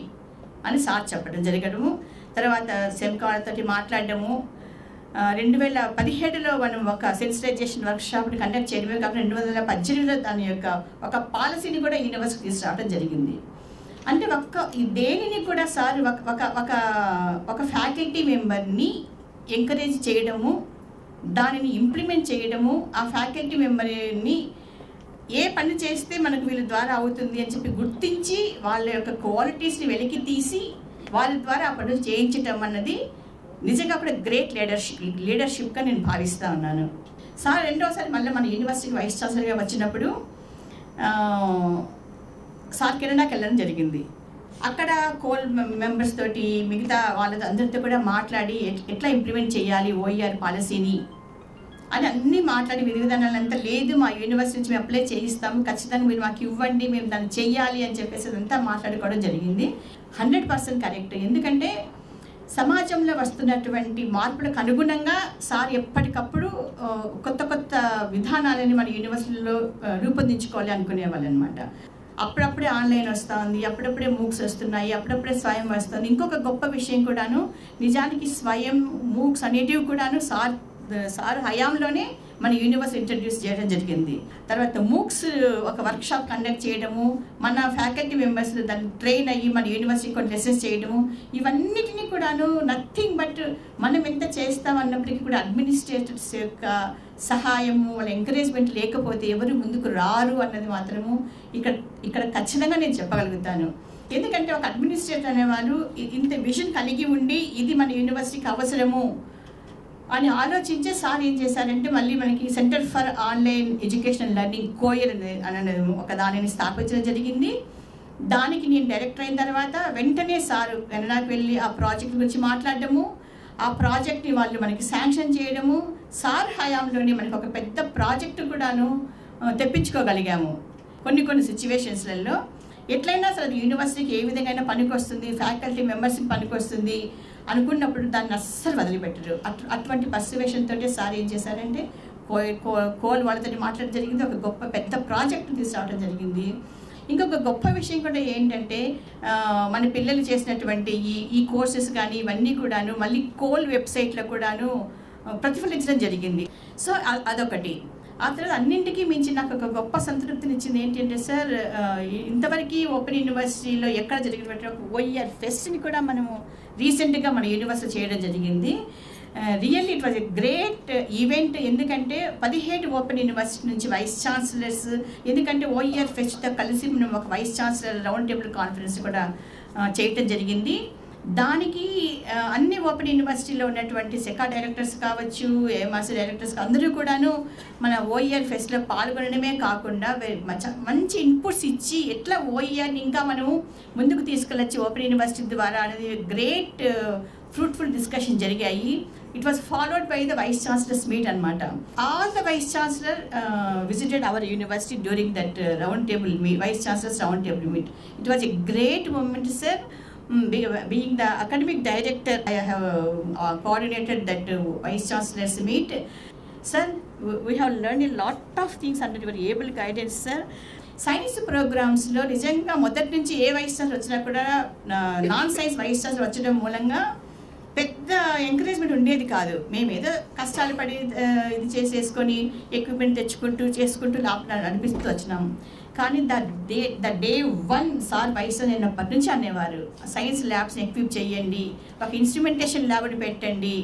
అని సార్ చెప్పడం జరగడము. తర్వాత సెమ్కార్తో మాట్లాడడము, 2017లో మనం ఒక సెన్సిటైజేషన్ వర్క్షాప్ని కండక్ట్ చేయడమే కాకుండా 2018లో దాని యొక్క ఒక పాలసీని కూడా యూనివర్సిటీ తీసుకురావడం జరిగింది. అంటే దేనిని కూడా సార్ ఒక ఫ్యాకల్టీ మెంబర్ని ఎంకరేజ్ చేయడము, దానిని ఇంప్లిమెంట్ చేయడము, ఆ ఫ్యాకల్టీ మెంబర్ని ఏ పని చేస్తే మనకు వీళ్ళ ద్వారా అవుతుంది అని చెప్పి గుర్తించి వాళ్ళ యొక్క క్వాలిటీస్ని వెలికి తీసి వాళ్ళ ద్వారా ఆ పనులు చేయించటం అన్నది నిజంగా కూడా గ్రేట్ లీడర్షిప్గా నేను భావిస్తూ ఉన్నాను. సార్ రెండోసారి మళ్ళీ మన యూనివర్సిటీకి వైస్ ఛాన్సలర్గా వచ్చినప్పుడు సార్ కెనడాకి వెళ్ళడం జరిగింది. అక్కడ కోల్ మెంబర్స్ తోటి మిగతా వాళ్ళతో అందరితో కూడా మాట్లాడి ఎట్లా ఇంప్లిమెంట్ చేయాలి OER పాలసీని అని అన్నీ మాట్లాడి విధి విధానాలంతా లేదు, మా యూనివర్సిటీ నుంచి మేము అప్లై చేయిస్తాము, ఖచ్చితంగా మీరు మాకు ఇవ్వండి, మేము దాన్ని చెయ్యాలి అని చెప్పేసి అదంతా మాట్లాడుకోవడం జరిగింది. 100% కరెక్ట్. ఎందుకంటే సమాజంలో వస్తున్నటువంటి మార్పులకు అనుగుణంగా సార్ ఎప్పటికప్పుడు కొత్త కొత్త విధానాలని మన యూనివర్సిటీలో రూపొందించుకోవాలి అనుకునేవాళ్ళు అనమాట. అప్పుడప్పుడే ఆన్లైన్ వస్తుంది, అప్పుడప్పుడే మూక్స్ వస్తున్నాయి, అప్పుడప్పుడే స్వయం వస్తుంది. ఇంకొక గొప్ప విషయం కూడాను, నిజానికి స్వయం మూక్స్ అనేటివి కూడాను సార్ హయాంలోనే మన యూనివర్సిటీ ఇంట్రడ్యూస్ చేయడం జరిగింది. తర్వాత మూక్స్ ఒక వర్క్షాప్ కండక్ట్ చేయడము, మన ఫ్యాకల్టీ మెంబర్స్ దాన్ని ట్రైన్ అయ్యి మన యూనివర్సిటీ కొన్ని లెసన్స్ చేయడము, ఇవన్నిటినీ కూడాను నథింగ్ బట్ మనం ఎంత చేస్తామన్నప్పటికీ కూడా అడ్మినిస్ట్రేటర్స్ యొక్క సహాయము, వాళ్ళ ఎంకరేజ్మెంట్ లేకపోతే ఎవరు ముందుకు రారు అన్నది మాత్రము ఇక్కడ ఖచ్చితంగా నేను చెప్పగలుగుతాను. ఎందుకంటే ఒక అడ్మినిస్ట్రేటర్ అనేవాళ్ళు ఇంత విజన్ కలిగి ఉండి ఇది మన యూనివర్సిటీకి అవసరము అని ఆలోచించే సార్ ఏం చేశారంటే మళ్ళీ మనకి centre for online education learning coir అనేది ఒక దానిని స్థాపించడం జరిగింది. దానికి నేను డైరెక్టర్ అయిన తర్వాత వెంటనే సార్ కెనడాకి వెళ్ళి ఆ ప్రాజెక్ట్ గురించి మాట్లాడడము, ఆ ప్రాజెక్ట్ని వాళ్ళు మనకి శాంక్షన్ చేయడము, సార్ హయాంలోనే మనకి ఒక పెద్ద ప్రాజెక్టు కూడాను తెప్పించుకోగలిగాము. కొన్ని సిచ్యువేషన్స్లలో ఎట్లయినా సరే అది యూనివర్సిటీకి ఏ విధంగా పనికి వస్తుంది, ఫ్యాకల్టీ మెంబర్స్కి పనికి వస్తుంది అనుకున్నప్పుడు దాన్ని అస్సలు వదిలిపెట్టరు. అటువంటి పర్సివేషన్ తోటి సార్ ఏం చేశారంటే కోల్ వాళ్ళతో మాట్లాడడం జరిగింది, ఒక గొప్ప పెద్ద ప్రాజెక్టు తీసుకురావడం జరిగింది. ఇంకొక గొప్ప విషయం కూడా ఏంటంటే మన పిల్లలు చేసినటువంటి ఈ కోర్సెస్ కానీ ఇవన్నీ కూడాను మళ్ళీ కోల్ వెబ్సైట్లో కూడాను ప్రతిఫలించడం జరిగింది. సో అదొకటి. ఆ తర్వాత అన్నింటికీ మించి నాకు ఒక గొప్ప సంతృప్తినిచ్చింది ఏంటంటే సార్ ఇంతవరకు ఓపెన్ యూనివర్సిటీలో ఎక్కడ జరిగినటువంటి ఒక OER ఫెస్ట్ని కూడా మనము రీసెంట్గా మన యూనివర్సిటీ చేయడం జరిగింది. Really it was a great event. ఎందుకంటే 17 ఓపెన్ యూనివర్సిటీ నుంచి వైస్ ఛాన్సలర్స్, ఎందుకంటే OER ఫెస్ట్తో కలిసి మనం ఒక vice chancellor round table conference కూడా చేయటం జరిగింది. దానికి అన్ని ఓపెన్ యూనివర్సిటీలో ఉన్నటువంటి సెకా డైరెక్టర్స్ కావచ్చు, ఏఎంఆర్సీ డైరెక్టర్స్ అందరూ కూడాను మన ఓఈఆర్ ఫెస్ట్లో పాల్గొనడమే కాకుండా మంచి ఇన్పుట్స్ ఇచ్చి ఎట్లా ఓఈఆర్ని ఇంకా మనము ముందుకు తీసుకెళ్ళచ్చు ఓపెన్ యూనివర్సిటీ ద్వారా అనేది గ్రేట్ ఫ్రూట్ఫుల్ డిస్కషన్ జరిగాయి. It was followed by the Vice Chancellor's meet anamata. All the Vice Chancellor visited our university during that round table meet, Vice Chancellor's round table meet. It was a great moment, sir. Being the academic director, I have coordinated that Vice Chancellor's meet. Sir, we have learned a lot of things under your able guidance, sir. Science ప్రోగ్రామ్స్లో నిజంగా మొదటి నుంచి ఏ vice chancellor వచ్చినా కూడా non science vice chancellor వచ్చడం మూలంగా పెద్ద ఎంకరేజ్మెంట్ ఉండేది కాదు. మేము ఏదో కష్టాలు పడి ఇది చేసేసుకొని ఎక్విప్మెంట్ తెచ్చుకుంటూ చేసుకుంటూ అనిపిస్తూ వచ్చినాము. కానీ the day one sir vice అనేప్పటి నుంచి అనేవారు, సైన్స్ ల్యాబ్స్ని ఎక్విప్ చేయండి, ఒక ఇన్స్ట్రుమెంటేషన్ ల్యాబ్ని పెట్టండి,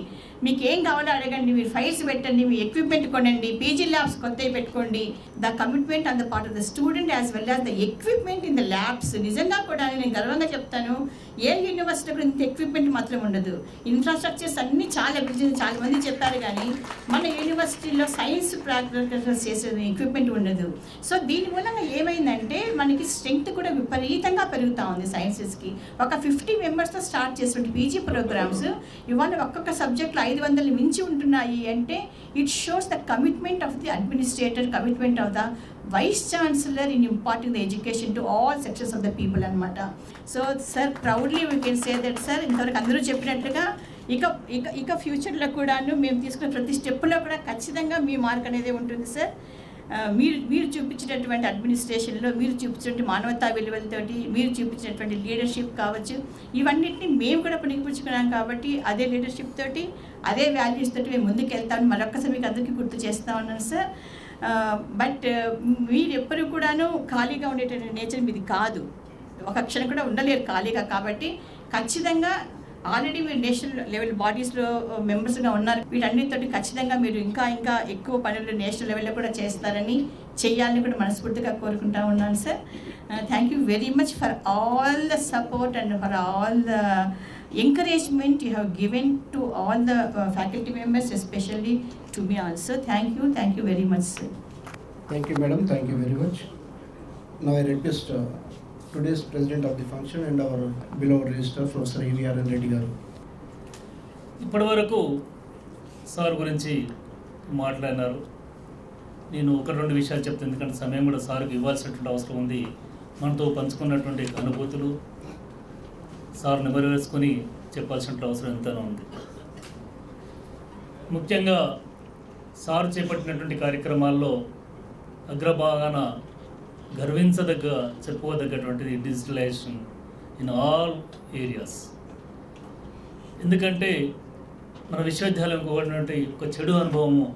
మీకు ఏం కావాలో అడగండి, మీరు ఫైల్స్ పెట్టండి, మీ ఎక్విప్మెంట్ కొనండి, పీజీ ల్యాబ్స్ కొత్తవి పెట్టుకోండి. The commitment on the part of the student as well as the equipment in the labs. నిజంగా కూడా నేను గర్వంగా చెప్తాను, ఏ యూనివర్సిటీ కూడా ఇంత ఎక్విప్మెంట్ మాత్రం ఉండదు. ఇన్ఫ్రాస్ట్రక్చర్స్ అన్నీ చాలా అభివృద్ధి, చాలా మంది చెప్పారు, కానీ మన యూనివర్సిటీలో సైన్స్ ప్రాక్టికల్స్ చేసే ఎక్విప్మెంట్ ఉండదు. సో దీని మూలంగా ఏమైందంటే మనకి స్ట్రెంగ్త్ కూడా విపరీతంగా పెరుగుతూ ఉంది సైన్సెస్కి. ఒక 50 మెంబర్స్తో స్టార్ట్ చేసినటువంటి పీజీ ప్రోగ్రామ్స్ ఇవాళ ఒక్కొక్క సబ్జెక్ట్లో 500 మించి ఉంటున్నాయి అంటే it shows the commitment of the administrator, commitment of the vice chancellor in imparting the education to all sections of the people అనమాట. So sir proudly we can say that sir, ఇంతవరకు అందరూ చెప్పినట్లుగా ఇక ఫ్యూచర్లో కూడాను మేము తీసుకున్న ప్రతి స్టెప్లో కూడా ఖచ్చితంగా మీ మార్క్ అనేది ఉంటుంది సార్. మీరు చూపించినటువంటి అడ్మినిస్ట్రేషన్లో మీరు చూపించినటువంటి మానవతా విలువలతోటి మీరు చూపించినటువంటి లీడర్షిప్ కావచ్చు, ఇవన్నిటిని మేము కూడా పుణికిపుచ్చుకున్నాం. కాబట్టి అదే లీడర్షిప్ తోటి అదే వాల్యూస్ తోటి మేము ముందుకు వెళ్తామని మరొక్కసారి మీకు అందరికీ గుర్తు చేస్తూ ఉన్నాను సార్. బట్ మీరు ఎప్పుడు కూడాను ఖాళీగా ఉండేటువంటి నేచర్ మీది కాదు, ఒక క్షణం కూడా ఉండలేరు ఖాళీగా. కాబట్టి ఖచ్చితంగా ఆల్రెడీ మీరు నేషనల్ లెవెల్ బాడీస్లో మెంబర్స్గా ఉన్నారు, వీటన్నిటితోటి ఖచ్చితంగా మీరు ఇంకా ఎక్కువ పనులు నేషనల్ లెవెల్లో కూడా చేస్తారని, చేయాలని కూడా మనస్ఫూర్తిగా కోరుకుంటా ఉన్నాను sir. Thank you very much for all the support and for all the encouragement you have given to all the faculty members, especially to me also. Thank you very much, sir. Thank you, madam. Thank you very much. Now I request today's president of the function and our beloved registrar, Professor E.V.R.N. Reddy garu. ఇప్పటి వరకు sir గురించి మాట్లాడినారు. నేను 1-2 విషయాలు చెప్తాను, ఎందుకంటే సమయం కూడా సార్కి ఇవ్వాల్సినటువంటి అవసరం ఉంది. మనతో పంచుకున్నటువంటి అనుభూతులు సార్ నెమరేసుకొని చెప్పాల్సిన అవసరం ఎంతైనా ఉంది. ముఖ్యంగా సార్ చేపట్టినటువంటి కార్యక్రమాల్లో అగ్రభాగాన చెప్పుకోదగ్గటువంటిది డిజిటలైజేషన్ ఇన్ ఆల్ ఏరియాస్. ఎందుకంటే మన విశ్వవిద్యాలయం కూడినటువంటి ఒక చెడు అనుభవము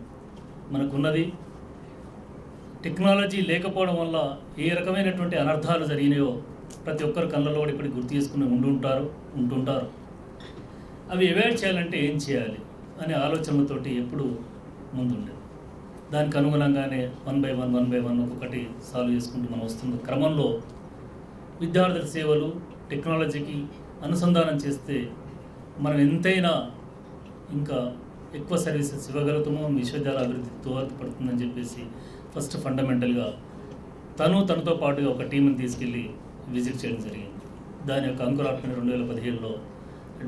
మనకున్నది. టెక్నాలజీ లేకపోవడం వల్ల ఏ రకమైనటువంటి అనర్థాలు జరిగినాయో ప్రతి ఒక్కరు కళ్ళలో కూడా ఇప్పటికి గుర్తు చేసుకుని ఉంటుంటారు. అవి అవాయిడ్ చేయాలంటే ఏం చేయాలి అనే ఆలోచనలతోటి ఎప్పుడు ముందుండేది. దానికి అనుగుణంగానే 1 by 1 ఒక్కొక్కటి సాల్వ్ చేసుకుంటూ మనం వస్తున్న క్రమంలో విద్యార్థుల సేవలు టెక్నాలజీకి అనుసంధానం చేస్తే మనం ఎంతైనా ఇంకా ఎక్కువ సర్వీసెస్ ఇవ్వగలుగుతామో, విశ్వవిద్యాలయ అభివృద్ధికి దోహదపడుతుందని చెప్పేసి ఫస్ట్ ఫండమెంటల్గా తనతో పాటుగా ఒక టీంని తీసుకెళ్ళి విజిట్ చేయడం జరిగింది. దాని యొక్క అంకురార్పణ 2017లో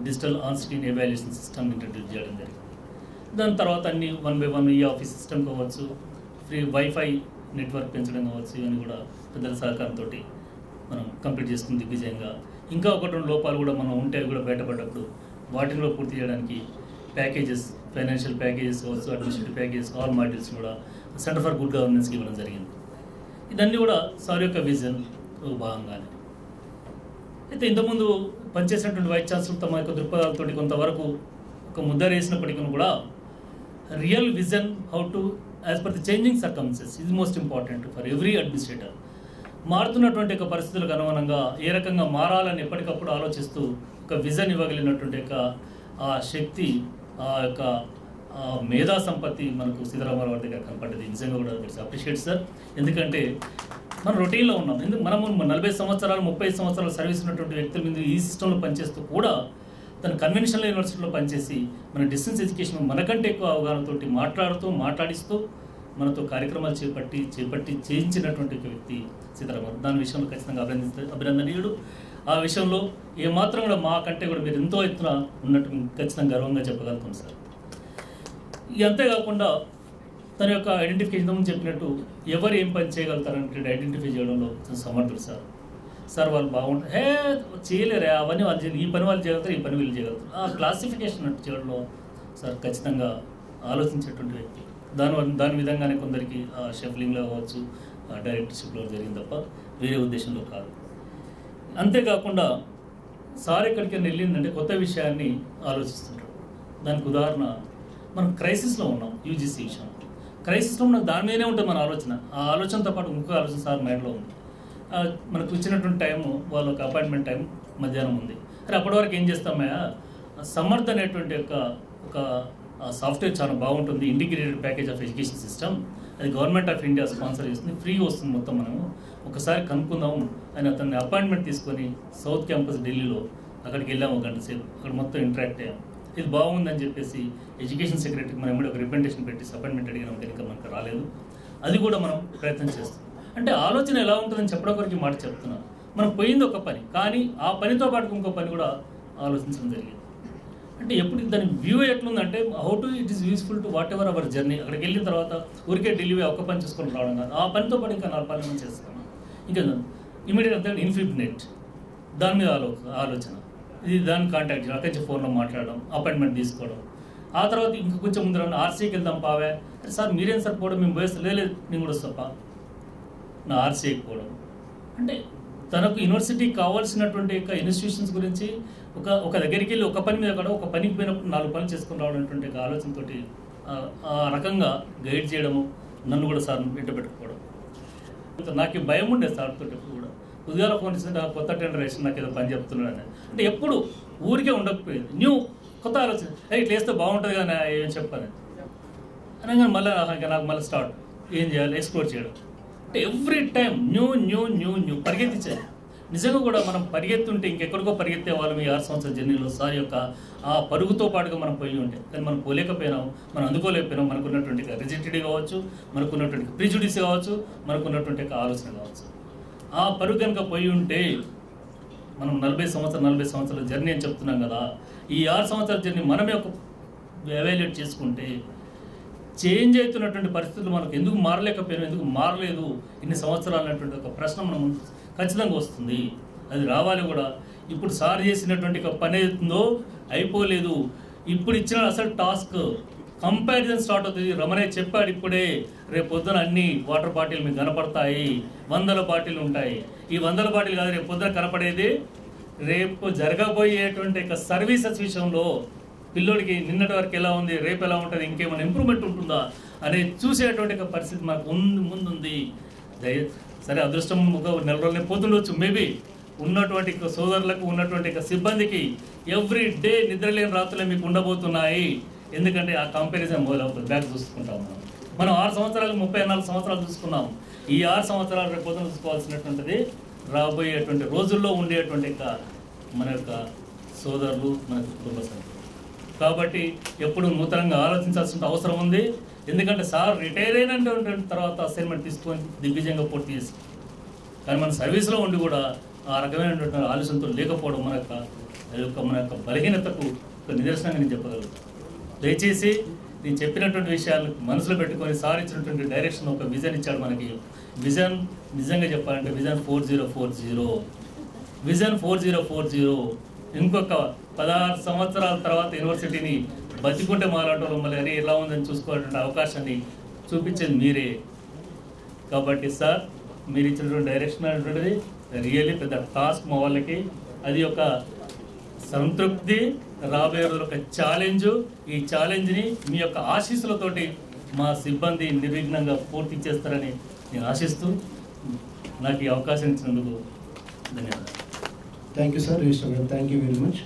digital on screen evaluation system introduce చేయడం జరిగింది. దాని తర్వాత అన్ని 1 by 1 ఈ ఆఫీస్ సిస్టమ్ కావచ్చు, ఫ్రీ వైఫై నెట్వర్క్ పెంచడం కావచ్చు, ఇవన్నీ కూడా పెద్దల సహకారంతో మనం కంప్లీట్ చేసుకుని దిగ్విజయంగా. ఇంకా 1-2 లోపాలు కూడా మనం ఉంటే కూడా బయటపడ్డప్పుడు వాటిలో పూర్తి చేయడానికి ప్యాకేజెస్, ఫైనాన్షియల్ ప్యాకేజెస్ కావచ్చు, అడ్మినిస్ట్రేటివ్ ప్యాకేజెస్, ఆల్ మాడ్యూల్స్ కూడా సెంటర్ ఫర్ గుడ్ గవర్నెన్స్కి ఇవ్వడం జరిగింది. ఇదన్నీ కూడా సార్ యొక్క విజన్ భాగంగానే. అయితే ఇంతకుముందు పనిచేసినటువంటి వైస్ ఛాన్సలర్ తమ యొక్క దృక్పథాలతో కొంతవరకు ఒక ముద్ర వేసినప్పటికీ కూడా real vision how to as per the changing circumstances is most important for every administrator. మారుతున్నటువంటి ఒక పరిస్థితులకు అనుగుణంగా ఏ రకంగా మారాలని ఎప్పటికప్పుడు ఆలోచిస్తూ ఒక విజన్ ఇవ్వగలిగినటువంటి యొక్క ఆ శక్తి, ఆ యొక్క మేధా సంపత్తి మనకు సీతారామరావు దగ్గర కనపడ్డది. నిజంగా కూడా ఇట్స్ అప్రిషియేట్ సార్. ఎందుకంటే మనం రొటీన్లో ఉన్నాం. మనము 40 సంవత్సరాలు 30 సంవత్సరాలు సర్వీస్ ఉన్నటువంటి వ్యక్తుల మీద ఈ సిస్టంలో పనిచేస్తూ కూడా తను కన్వెన్షనల్ యూనివర్సిటీలో పనిచేసి మన డిస్టెన్స్ ఎడ్యుకేషన్ మనకంటే ఎక్కువ అవగాహనతోటి మాట్లాడిస్తూ మనతో కార్యక్రమాలు చేపట్టి చేయించినటువంటి ఒక వ్యక్తి సీతారామన్. దాని విషయంలో ఖచ్చితంగా అభినందనీయుడు. ఆ విషయంలో ఏమాత్రం కూడా మాకంటే కూడా మీరు ఎంతో ఎత్తున ఉన్నట్టు ఖచ్చితంగా గర్వంగా చెప్పగలుగుతాం సార్. అంతేకాకుండా తన యొక్క ఐడెంటిఫికేషన్ చెప్పినట్టు ఎవరు ఏం పని చేయగలుగుతారంటే ఐడెంటిఫై చేయడంలో సమర్థుడు సార్ వాళ్ళు బాగుంటారు, చేయలేరే అవన్నీ వాళ్ళు చేయలేదు, ఈ పని వాళ్ళు చేయగలుగుతారు, ఈ పని వీళ్ళు చేయగలుగుతారు. ఆ క్లాసిఫికేషన్ అంటే చేయడంలో సార్ ఖచ్చితంగా ఆలోచించేటువంటి వ్యక్తి. దాని విధంగానే కొందరికి షెఫ్లింగ్లో కావచ్చు, డైరెక్టర్షిప్లో జరిగింది తప్ప వేరే ఉద్దేశంలో కాదు. అంతేకాకుండా సార్ ఎక్కడికైనా వెళ్ళిందంటే కొత్త విషయాన్ని ఆలోచిస్తుంటాడు. దానికి ఉదాహరణ మనం క్రైసిస్లో ఉన్నాం. యూజీసీ విషయం క్రైసిస్లో ఉన్న దాని మీదనే ఉంటుంది మన ఆలోచన. ఆ ఆలోచనతో పాటు ఇంకొక ఆలోచన సార్ మైండ్లో ఉంది. మనకు ఇచ్చినటువంటి టైము వాళ్ళ ఒక అపాయింట్మెంట్ టైం మధ్యాహ్నం ఉంది. కానీ అప్పటి వరకు ఏం చేస్తామయ్యా, సమర్థ్ అనేటువంటి ఒక సాఫ్ట్వేర్ చాలా బాగుంటుంది, integrated package of education system, అది గవర్నమెంట్ ఆఫ్ ఇండియా స్పాన్సర్ చేస్తుంది, ఫ్రీగా వస్తుంది మొత్తం. మనము ఒకసారి కనుక్కుందాం అని అతన్ని అపాయింట్మెంట్ తీసుకొని సౌత్ క్యాంపస్ ఢిల్లీలో అక్కడికి వెళ్ళాము, 1 గంట సేపు అక్కడ మొత్తం ఇంటరాక్ట్ అయ్యాం. ఇది బాగుందని చెప్పేసి ఎడ్యుకేషన్ సెక్రటరీకి మనం ఒక రిప్రజెంటేషన్ పెట్టి అపాయింట్మెంట్ అడిగినాం, కనుక మనకు రాలేదు. అది కూడా మనం ప్రయత్నం చేస్తాం. అంటే ఆలోచన ఎలా ఉంటుందని చెప్పడం వరకు మాట చెప్తున్నాం. మనం పోయింది ఒక పని, కానీ ఆ పనితో పాటు ఇంకో పని కూడా ఆలోచించడం జరిగింది. అంటే ఎప్పుడు దాని వ్యూ ఎట్లుందంటే how to it is useful to whatever our journey. అక్కడికి వెళ్ళిన తర్వాత ఊరికే ఢిల్లీ ఒక పని చేసుకొని రావడం కాదు, ఆ పనితో పాటు ఇంకా 4 పనులు చేస్తాను. ఇంకా ఇమీడియట్ అంటే ఇన్ఫినిట్ దాని మీద ఆలోచన, ఇది దాన్ని కాంటాక్ట్ చేయడం, అక్కడి నుంచి ఫోన్లో మాట్లాడడం, అపాయింట్మెంట్ తీసుకోవడం. ఆ తర్వాత ఇంకా కొంచెం ముందు ఆర్సీకి వెళ్దాం పావే, సార్ మీరేం సార్ పోవడం, మేము పోయేస్తా, లేదు నేను కూడా వస్తాపా నా ఆర్సీకి పోవడం. అంటే తనకు యూనివర్సిటీకి కావాల్సినటువంటి ఇన్స్టిట్యూషన్స్ గురించి ఒక దగ్గరికి వెళ్ళి ఒక పని మీద కూడా ఒక పనికి పోయినప్పుడు 4 పనులు చేసుకుని రావడం అటువంటి ఆలోచనతో ఆ రకంగా గైడ్ చేయడము, నన్ను కూడా సార్ వెంట పెట్టుకోవడం. నాకు భయం ఉండేది సార్ తోటి ఎప్పుడు కూడా. ఉదయాల ఫోన్ ఇస్తే నాకు కొత్త టెండర్ వేసి నాకు ఏదో పని చెప్తున్నాడు అంటే ఎప్పుడు ఊరికే ఉండకపోయేది, కొత్త ఆలోచన, ఇట్లా వేస్తే బాగుంటుంది కానీ ఏం చెప్పాను అనగా మళ్ళీ నాకు మళ్ళీ స్టార్ట్ ఏం చేయాలి, ఎక్స్ప్లోర్ చేయడం. అంటే ఎవ్రీ టైం న్యూ పరిగెత్తించాలి. నిజంగా కూడా మనం పరిగెత్తుంటే ఇంకెక్కడికో పరిగెత్తే వాళ్ళం ఈ 6 సంవత్సరాల జర్నీలో సార్ యొక్క ఆ పరుగుతో పాటుగా మనం పోయి ఉంటే, కానీ మనం పోలేకపోయినాం, మనం అందుకోలేకపోయినాం. మనకున్నటువంటి రిజిడిటీ కావచ్చు, మనకున్నటువంటి ప్రిజుడిస్ కావచ్చు, మనకున్నటువంటి ఆలోచన కావచ్చు. ఆ పరుగు కనుక పోయి ఉంటే మనం 40 సంవత్సరాల జర్నీ అని చెప్తున్నాం కదా, ఈ 6 సంవత్సరాల జర్నీ మనమే ఒక ఎవాల్యుయేట్ చేసుకుంటే చేంజ్ అవుతున్నటువంటి పరిస్థితులు మనకు ఎందుకు మారలేకపోయినా, ఎందుకు మారలేదు ఇన్ని సంవత్సరాలు అనేటువంటి ఒక ప్రశ్న మనం ఖచ్చితంగా వస్తుంది. అది రావాలి కూడా. ఇప్పుడు సార్ చేసినటువంటి పని అవుతుందో అయిపోలేదు, ఇప్పుడు ఇచ్చిన అసలు టాస్క్ కంపారిజన్ స్టార్ట్ అవుతుంది. రమణయ్య చెప్పాడు ఇప్పుడే, రేపు పొద్దున అన్ని వాటర్ బాటిల్ మీకు కనపడతాయి, 100 బాటిల్ ఉంటాయి. ఈ 100 బాటిల్ కాదు, రేపు పొద్దున కనపడేది రేపు జరగబోయేటువంటి సర్వీసెస్ విషయంలో పిల్లోడికి నిన్నటి వరకు ఎలా ఉంది, రేపు ఎలా ఉంటుంది, ఇంకేమైనా ఇంప్రూవ్మెంట్ ఉంటుందా అనేది చూసేటువంటి పరిస్థితి మనకు ముందుంది. సరే అదృష్టం ఒక 4 రోజులే పోతుండొచ్చు, మేబీ ఉన్నటువంటి సోదరులకు ఉన్నటువంటి సిబ్బందికి ఎవ్రీ డే నిద్రలేని రాత్రులే మీకు ఉండబోతున్నాయి. ఎందుకంటే ఆ కంపారిజన్ మొదలవుతుంది. బ్యాక్ చూసుకుంటాం మనం 6 సంవత్సరాలు 34 సంవత్సరాలు చూసుకున్నాం. ఈ 6 సంవత్సరాలు రేపు పొద్దున చూసుకోవాల్సినటువంటిది రాబోయేటువంటి రోజుల్లో ఉండేటువంటి మన యొక్క సోదరులు, మన కుటుంబ సభ్యులు. కాబట్టి ఎప్పుడు నూతనంగా ఆలోచించాల్సిన అవసరం ఉంది. ఎందుకంటే సార్ రిటైర్ అయినటువంటి తర్వాత అసైన్మెంట్ తీసుకొని దిగ్విజయంగా పూర్తి చేసి, కానీ మన సర్వీస్లో ఉండి కూడా ఆ రకమైనటువంటి ఆలోచనతో లేకపోవడం మన యొక్క బలహీనతకు ఒక నిదర్శనంగా నేను చెప్పగలుగుతాను. దయచేసి నేను చెప్పినటువంటి విషయాలు మనసులో పెట్టుకొని సార్ ఇచ్చినటువంటి డైరెక్షన్ ఒక విజన్ ఇచ్చాడు మనకి. విజన్ నిజంగా చెప్పాలంటే విజన్ 4040, విజన్ 4040. ఇంకొక 16 సంవత్సరాల తర్వాత యూనివర్సిటీని బతికుంటే మాలాటోళ్ళు మళ్ళీ ఎలా ఉందని చూసుకోవాలంటే అవకాశాన్ని చూపించేది మీరే. కాబట్టి సార్ మీరు ఇచ్చినటువంటి డైరెక్షన్ అనేటువంటిది రియల్లీ పెద్ద టాస్క్ మా వాళ్ళకి. అది ఒక సంతృప్తి, రాబోయే రోజులు ఒక ఛాలెంజ్. ఈ ఛాలెంజ్ని మీ యొక్క ఆశీస్సులతోటి మా సిబ్బంది నిర్విఘ్నంగా పూర్తి చేస్తారని నేను ఆశిస్తూ నాకు ఈ అవకాశం ఇచ్చినందుకు ధన్యవాదాలు. థ్యాంక్ యూ సార్, రిజిస్టర్ గారు, థ్యాంక్ యూ వెరీ మచ్.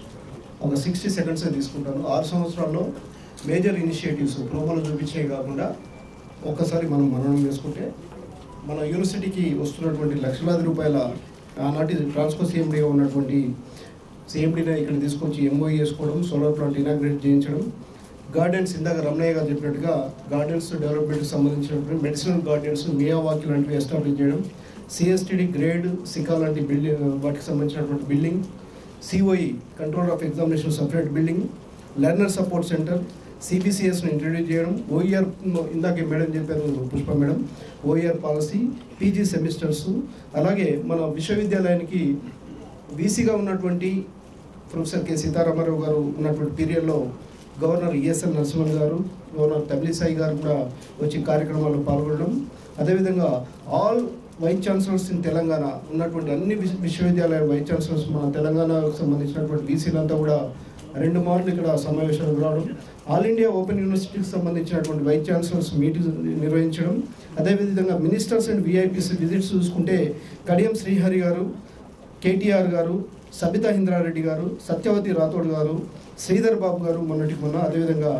ఒక 60 సెకండ్స్ తీసుకుంటాను. 6 సంవత్సరాల్లో మేజర్ ఇనిషియేటివ్స్ ప్రోమోలో చూపించే కాకుండా ఒక్కసారి మనం మననం చేసుకుంటే మన యూనివర్సిటీకి వస్తున్నటువంటి లక్షలాది రూపాయల ఆనాటి ట్రాన్స్కో సీఎండీగా ఉన్నటువంటి సిఎండిని ఇక్కడ తీసుకొచ్చి ఎంఓఈ చేసుకోవడం, సోలార్ ప్లాంట్ ఇనాగ్రేట్ చేయించడం, గార్డెన్స్ ఇందాక రమణయ్య గారు చెప్పినట్టుగా గార్డెన్స్ డెవలప్మెంట్కి సంబంధించినటువంటి మెడిసినల్ గార్డెన్స్, మియావాకి లాంటివి ఎస్టాబ్లిష్ చేయడం, సిఎస్టిడి గ్రేడ్, సికా లాంటి బిల్డింగ్ వాటికి సంబంధించినటువంటి building, COE control of examination separate building, learner support centre, సిబిసిఎస్ని ఇంట్రడ్యూస్ చేయడం, ఓఈఆర్ ఇందాకే మేడం చెప్పారు Pushpa madam, OER policy, PG semesters, అలాగే మన విశ్వవిద్యాలయానికి వీసీగా ఉన్నటువంటి ప్రొఫెసర్ కె సీతారామారావు గారు ఉన్నటువంటి పీరియడ్లో గవర్నర్ ఈఎస్ఎల్ నరసింహన్ గారు, గవర్నర్ తమిళిసాయి గారు కూడా వచ్చి కార్యక్రమాల్లో పాల్గొనడం, అదేవిధంగా all vice chancellors in Telangana ఉన్నటువంటి అన్ని విశ్వవిద్యాలయ వైస్ ఛాన్సలర్స్ మన తెలంగాణకు సంబంధించినటువంటి వీసీలంతా కూడా 2 మార్లు ఇక్కడ సమావేశాలకు రావడం, ఆల్ ఇండియా ఓపెన్ యూనివర్సిటీకి సంబంధించినటువంటి వైస్ ఛాన్సలర్స్ మీటింగ్ నిర్వహించడం, అదేవిధంగా మినిస్టర్స్ అండ్ విఐపీస్ విజిట్స్ చూసుకుంటే కడియం శ్రీహరి గారు, కేటీఆర్ గారు, సబితా ఇంద్రారెడ్డి గారు, సత్యవతి రాథోడ్ గారు, శ్రీధర్ బాబు గారు మొన్నటికి మొన్న, అదేవిధంగా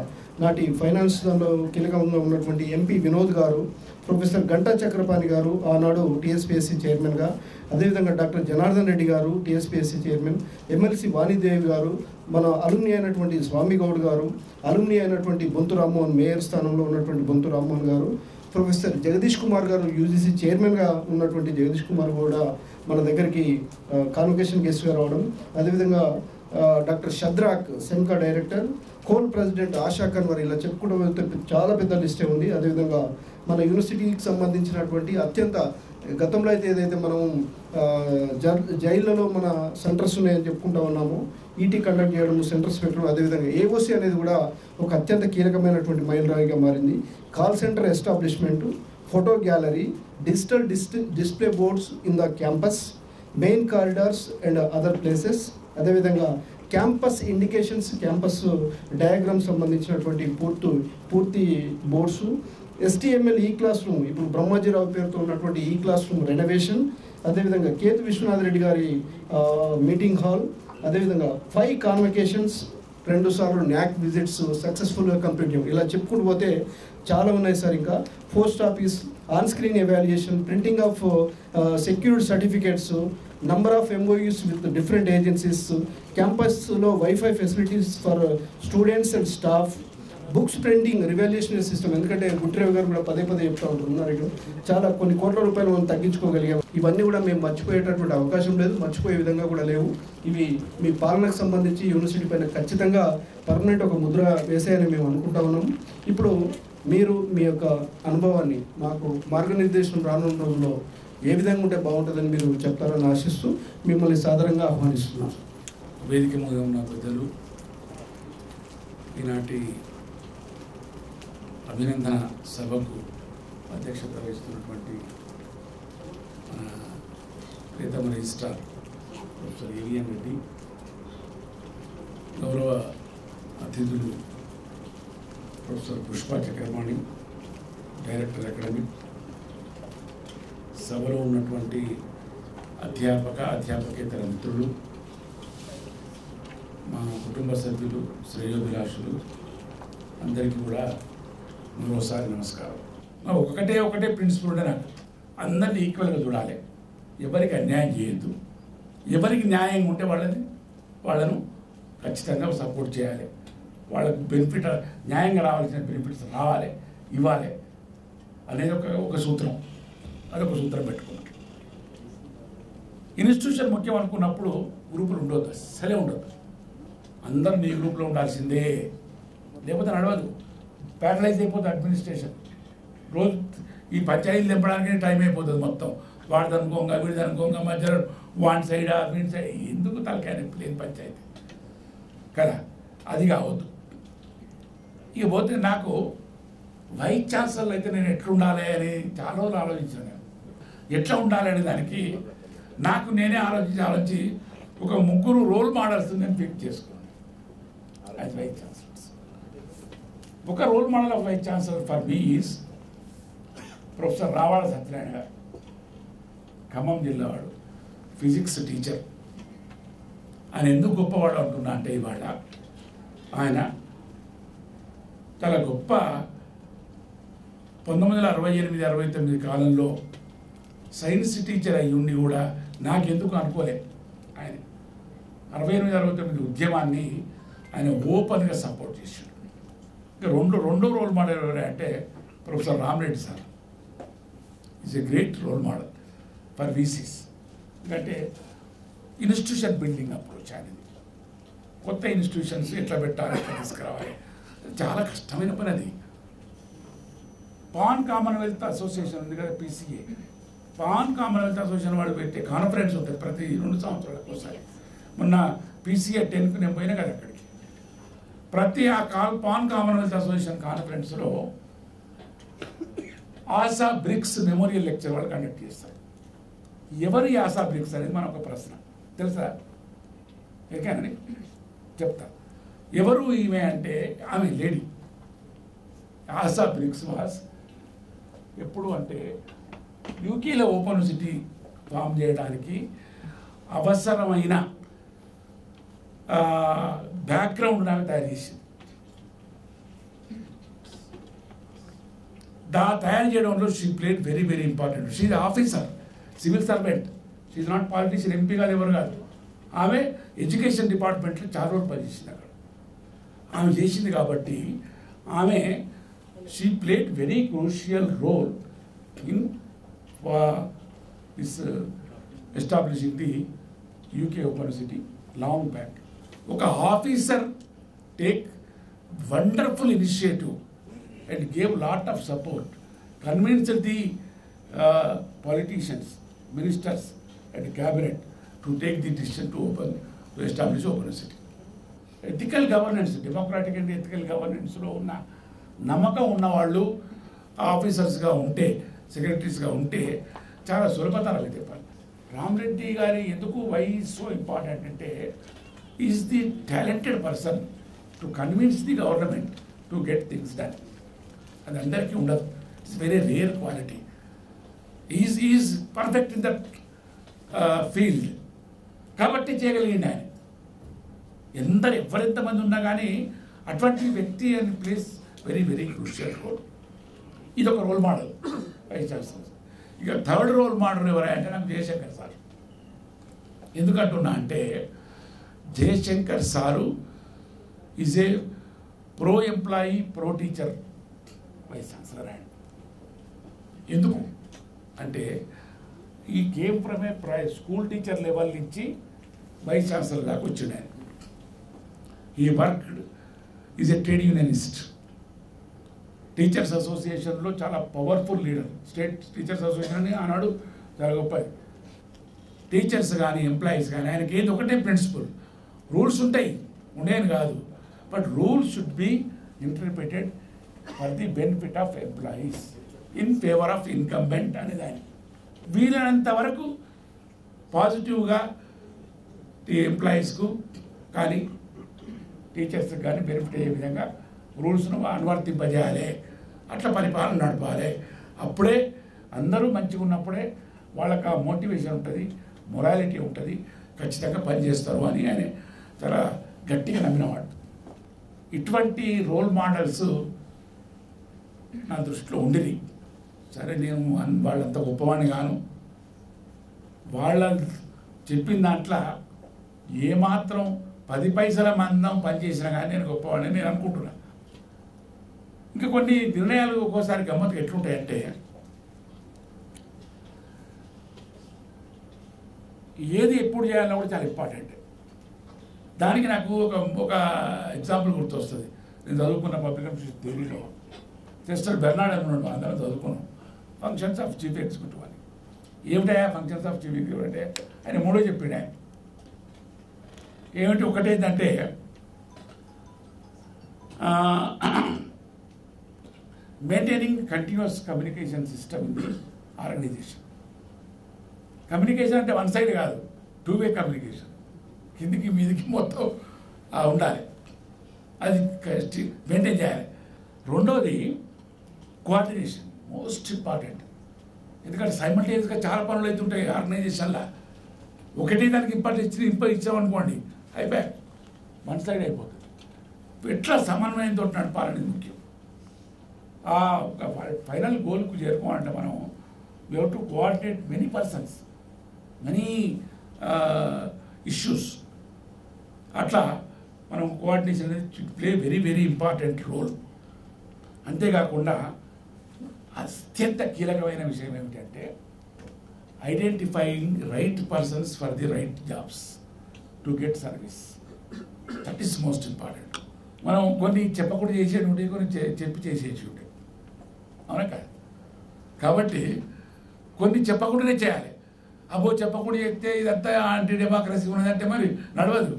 నాటి ఫైనాన్స్ దానిలో కీలకంగా ఉన్నటువంటి ఎంపీ వినోద్ గారు, ప్రొఫెసర్ గంటా చక్రపాణి గారు ఆనాడు టీఎస్పీఎస్సీ చైర్మన్గా, అదేవిధంగా డాక్టర్ జనార్దన్ రెడ్డి గారు టీఎస్పీఎస్సీ చైర్మన్, ఎమ్మెల్సీ వాణిదేవి గారు, మన అలుమ్ని అయినటువంటి స్వామి గౌడ్ గారు, అలుమ్ని అయినటువంటి బొంతు రామ్మోహన్ మేయర్ స్థానంలో ఉన్నటువంటి బొంతు రామ్మోహన్ గారు, ప్రొఫెసర్ జగదీష్ కుమార్ గారు యూజీసీ చైర్మన్గా ఉన్నటువంటి జగదీష్ కుమార్ కూడా మన దగ్గరికి కాన్వకేషన్ గెస్ట్గా రావడం, అదేవిధంగా doctor Shadrach CEMCA director, COL president Asha Kanwar, ఇలా చెప్పుకోవడం చాలా పెద్ద లిస్టే ఉంది. అదేవిధంగా మన యూనివర్సిటీకి సంబంధించినటువంటి అత్యంత గతంలో అయితే ఏదైతే మనం జైళ్ళలో మన సెంటర్స్ ఉన్నాయని చెప్పుకుంటా ఉన్నామో, ఈటీ కండక్ట్ చేయడం, సెంటర్స్ పెట్టడం, అదేవిధంగా ఏఓసీ అనేది కూడా ఒక అత్యంత కీలకమైనటువంటి మైలురాయిగా మారింది. Call centre establishment, photo gallery, digital display boards in the campus, main corridors and other places, అదేవిధంగా క్యాంపస్ ఇండికేషన్స్, క్యాంపస్ డయాగ్రామ్ సంబంధించినటువంటి పూర్తి బోర్డ్స్, ఎస్టీఎంఎల్ ఈ క్లాస్ రూమ్, ఇప్పుడు బ్రహ్మాజీరావు పేరుతో ఉన్నటువంటి ఈ క్లాస్ రూమ్ రెనోవేషన్, అదేవిధంగా కేతు విశ్వనాథ్ రెడ్డి గారి మీటింగ్ హాల్, అదేవిధంగా 5 కాన్వకేషన్స్, 2 సార్లు న్యాక్ విజిట్స్ సక్సెస్ఫుల్గా కంప్లీట్ చేయడం, ఇలా చెప్పుకుంటూ పోతే చాలా ఉన్నాయి సార్. ఇంకా post office, on screen evaluation, printing of secured certificates, number of MOUs with different agencies, క్యాంపస్లో wifi facilities for students and staff, books printing, revaluation system, ఎందుకంటే గుట్రేవ్ గారు కూడా పదే చెప్తూ ఉంటున్నారు, ఇక్కడ చాలా కొన్ని కోట్ల రూపాయలు మనం తగ్గించుకోగలిగాం. ఇవన్నీ కూడా మేము మర్చిపోయేటటువంటి అవకాశం లేదు, మర్చిపోయే విధంగా కూడా లేవు. ఇవి మీ పాలనకు సంబంధించి యూనివర్సిటీ పైన ఖచ్చితంగా పర్మనెంట్ ఒక ముద్ర వేసాయని మేము అనుకుంటా ఉన్నాము. ఇప్పుడు మీరు మీ యొక్క అనుభవాన్ని మాకు మార్గనిర్దేశం రానున్న రోజుల్లో ఏ విధంగా ఉంటే బాగుంటుందని మీరు చెప్తారని ఆశిస్తూ మిమ్మల్ని సాధారణంగా ఆహ్వానిస్తున్నాం. వేదిక మీద ఉన్న పెద్దలు, ఈనాటి అభినందన సభకు అధ్యక్షత వహిస్తున్నటువంటి మన ప్రీతమ రిజిస్ట్రార్ ప్రొఫెసర్ ఏవిఎన్ రెడ్డి, గౌరవ అతిథులు professor Pushpa Chakrapani, director academic, సభలో ఉన్నటువంటి అధ్యాపకేతర మిత్రులు, మా కుటుంబ సభ్యులు, శ్రేయోభిలాషులు అందరికీ కూడా మరోసారి నమస్కారం. ఒకటే ప్రిన్సిపల్ ఉంటే నాకు అందరినీ ఈక్వల్గా చూడాలి, ఎవరికి అన్యాయం చేయొద్దు, ఎవరికి న్యాయం ఉంటే వాళ్ళను ఖచ్చితంగా సపోర్ట్ చేయాలి, వాళ్ళకు బెనిఫిట్ న్యాయంగా రావాల్సిన బెనిఫిట్స్ రావాలి, ఇవ్వాలి అనేది ఒక సూత్రం, అదొక సూత్రం పెట్టుకున్నాం. ఇన్స్టిట్యూషన్ ముఖ్యం అనుకున్నప్పుడు గ్రూపులు ఉండొద్దు, అసలే ఉండొద్దు, అందరూ నీ గ్రూప్లో ఉండాల్సిందే, లేకపోతే నడవదు, ప్యారలైజ్ అయిపోతుంది అడ్మినిస్ట్రేషన్. రోజు ఈ పంచాయతీలు తెంపడానికి టైం అయిపోతుంది, మొత్తం వాడిది అనుకోంగా వీడిది అనుకోంగా మధ్యలో వాన్ సైడా వీడి సైడ్, ఎందుకు తలకాయ లేని పంచాయతీ కదా, అది కావద్దు. ఇక పోతే నాకు వైస్ ఛాన్సలర్ అయితే నేను ఎట్లుండాలి అని చాలా రోజులు ఆలోచించాను. ఎట్లా ఉండాలి అనే దానికి నాకు నేనే ఆలోచించి ఒక 3 రోల్ మోడల్స్ నేను పిక్ చేసుకున్నాను యాజ్ వైస్ ఛాన్సలర్స్. ఒక role model of vice chancellor for me is professor Ravada Satyanarayana గారు, ఖమ్మం జిల్లావాడు, ఫిజిక్స్ టీచర్. ఆయన ఎందుకు గొప్పవాడు అంటున్నా అంటే ఇవాళ ఆయన చాలా గొప్ప 1968-69 కాలంలో సైన్స్ టీచర్ అయ్యి ఉండి కూడా నాకెందుకు అనుకోలే ఆయన 68-69 ఉద్యమాన్ని ఆయన ఓపెన్గా సపోర్ట్ చేశాడు. ఇంకా రెండో రోల్ మోడల్ ఎవరంటే professor Ramareddy sir is a great role model for VCs. ఎందుకంటే ఇన్స్టిట్యూషన్ బిల్డింగ్ అప్రోచ్ అనేది, కొత్త ఇన్స్టిట్యూషన్స్ ఎట్లా పెట్టాలి, ఎట్లా తీసుకురావాలి, చాలా కష్టమైన పని అది. పాన్ కామన్వెల్త్ అసోసియేషన్ ఉంది కదా, PCA, పాన్ కామన్వెల్త్ అసోసియేషన్ వాళ్ళు పెట్టే కాన్ఫరెన్స్ ఉంటుంది ప్రతి 2 సంవత్సరాలకు ఒకసారి. మొన్న PCA 10కు నేను పోయినా కదా అక్కడికి. ప్రతి పాన్ కామన్వెల్త్ అసోసియేషన్ కాన్ఫరెన్స్లో ఆశా బ్రిక్స్ మెమోరియల్ లెక్చర్ వాళ్ళు కండక్ట్ చేస్తారు. ఎవరు ఆశా బ్రిక్స్ అనేది మన ఒక ప్రశ్న, తెలుసా? ఎక్కానని చెప్తా. ఎవరు ఈమె అంటే ఆమె లేడీ. ఆశా బ్రిక్స్ వాస్ ఎప్పుడు అంటే యూకేలో ఓపెన్ యూనివర్సిటీ ఫామ్ చేయడానికి అవసరమైన బ్యాక్గ్రౌండ్ ఆమె తయారు చేసింది. తయారు చేయడంలో she played very very important. She's officer, civil servant, she's not politician, MP కాదు, ఎవరు కాదు. ఆమె ఎడ్యుకేషన్ డిపార్ట్మెంట్లో చాలా రోజులు పనిచేసింది అక్కడ. ఆమె చేసింది కాబట్టి ఆమె she played very crucial role in this establishing the UK open university long back. ఒక officer take wonderful initiative and gave lot of support, convinced the politicians, ministers and cabinet to take the decision to establish open university. Ethical governance, democratic and ethical governance లో ఉన్న నమ్మకం ఉన్న వాళ్ళు ఆఫీసర్స్గా ఉంటే, సెక్రటరీస్గా ఉంటే చాలా సులభతరం అయితే పని. రామరెడ్డి గారి ఎందుకు వై సో ఇంపార్టెంట్ అంటే is the talented person to convince the government to get things done. అది అందరికీ ఉండదు. It's very rare quality. Is perfect in that field కాబట్టి చేయగలిగింది ఆయన. ఎవరెంతమంది ఉన్నా కానీ అటువంటి వ్యక్తి అని plays very very crucial role. ఇది ఒక రోల్ మోడల్ వైస్ ఛాన్సలర్. ఇక థర్డ్ రోల్ మోడల్ ఎవరంటే నాకు జయశంకర్ సార్. ఎందుకంటున్నా అంటే Jayashankar sir is a pro employee, pro teacher vice chancellor. ఆయన ఎందుకు అంటే ఈ came from a school teacher level నుంచి వైస్ ఛాన్సలర్ దాకా వచ్చిండు ఆయన. ఈ worked is a trade unionist. Teachers అసోసియేషన్లో చాలా powerful leader. State teachers association అని ఆనాడు చాలా గొప్పది. టీచర్స్ కానీ ఎంప్లాయీస్ కానీ ఆయనకి ఏది ఒకటే ప్రిన్సిపల్, రూల్స్ ఉంటాయి, ఉండేని కాదు, but rules should be interpreted for the benefit of employees in favour of incumbent అనేది ఆయన. వీలైనంత వరకు పాజిటివ్గా ఎంప్లాయీస్కు కానీ టీచర్స్కి కానీ బెనిఫిట్ అయ్యే విధంగా రూల్స్ను అనువర్తింపజేయాలి. అట్లా పరిపాలన నడపాలి. అప్పుడే అందరూ మంచిగా ఉన్నప్పుడే వాళ్ళకి ఆ మోటివేషన్ ఉంటుంది, మొరాలిటీ ఉంటుంది, ఖచ్చితంగా పనిచేస్తారు అని ఆయన చాలా గట్టిగా నమ్మినవాడు. ఇటువంటి రోల్ మోడల్స్ నా దృష్టిలో ఉండేది. సరే, నేను వాళ్ళంత గొప్పవాడిని కాను. వాళ్ళ చెప్పిన దాంట్లో ఏమాత్రం 10 పైసల మందం పనిచేసినా కానీ నేను గొప్పవాడిని నేను అనుకుంటున్నాను. ఇంకా కొన్ని నిర్ణయాలు ఒక్కోసారి గమ్మత్తుగా ఎట్లుంటాయంటే, ఏది ఎప్పుడు చేయాలన్నా కూడా చాలా ఇంపార్టెంట్. దానికి నాకు ఒక ఎగ్జాంపుల్ గుర్తొస్తుంది. నేను చదువుకున్న పబ్లిక్ అడ్మినిస్ట్రేషన్ థియరీలో సిస్టర్ బెర్నాడ్ అని ఉన్నాడు, అందరం చదువుకున్నాం. ఫంక్షన్స్ ఆఫ్ చీఫ్ ఎగ్జిక్యూటివ్ అని. ఏమిటయా ఫంక్షన్స్ ఆఫ్ చీఫ్ ఎగ్జిక్యూటివ్ అంటే ఆయన 3 చెప్పాడు ఆయన. ఏమిటి? ఒకటేంటంటే maintaining continuous communication system in the organization. Communication అంటే వన్ సైడ్ కాదు, 2-వే కమ్యూనికేషన్, కిందికి మీదికి మొత్తం ఉండాలి. అది మెయింటైన్ చేయాలి. రెండోది కోఆర్డినేషన్, మోస్ట్ ఇంపార్టెంట్. ఎందుకంటే సైమల్టేనియస్గా చాలా పనులు అయితే ఉంటాయి ఆర్గనైజేషన్లో. ఒకటే దానికి ఇంపార్టెన్స్ ఇచ్చామనుకోండి, అయిపోయా, వన్ సైడ్ అయిపోతుంది. ఎట్లా సమన్వయంతో నడపాలనేది ముఖ్యం. ఒక ఫైనల్ గోల్కు చేరుకోవాలంటే మనం we have to coordinate many persons, many issues అట్లా మనం కోఆర్డినేషన్ అనేది play very very important role. అంతేకాకుండా అత్యంత కీలకమైన విషయం ఏమిటంటే identifying right persons for the right jobs to get service. That is most important. మనం కొన్ని చెప్పకుండా చేసేటి ఉంటాయి, కొన్ని చెప్పి చేసేసి ఉంటాయి, అవునా కాదు? కాబట్టి కొన్ని చెప్పకుండానే చేయాలి. అబ్బో చెప్పకుండా చేస్తే ఇదంతా యాంటీ డెమోక్రసీ ఉన్నదంటే మరి నడవదు.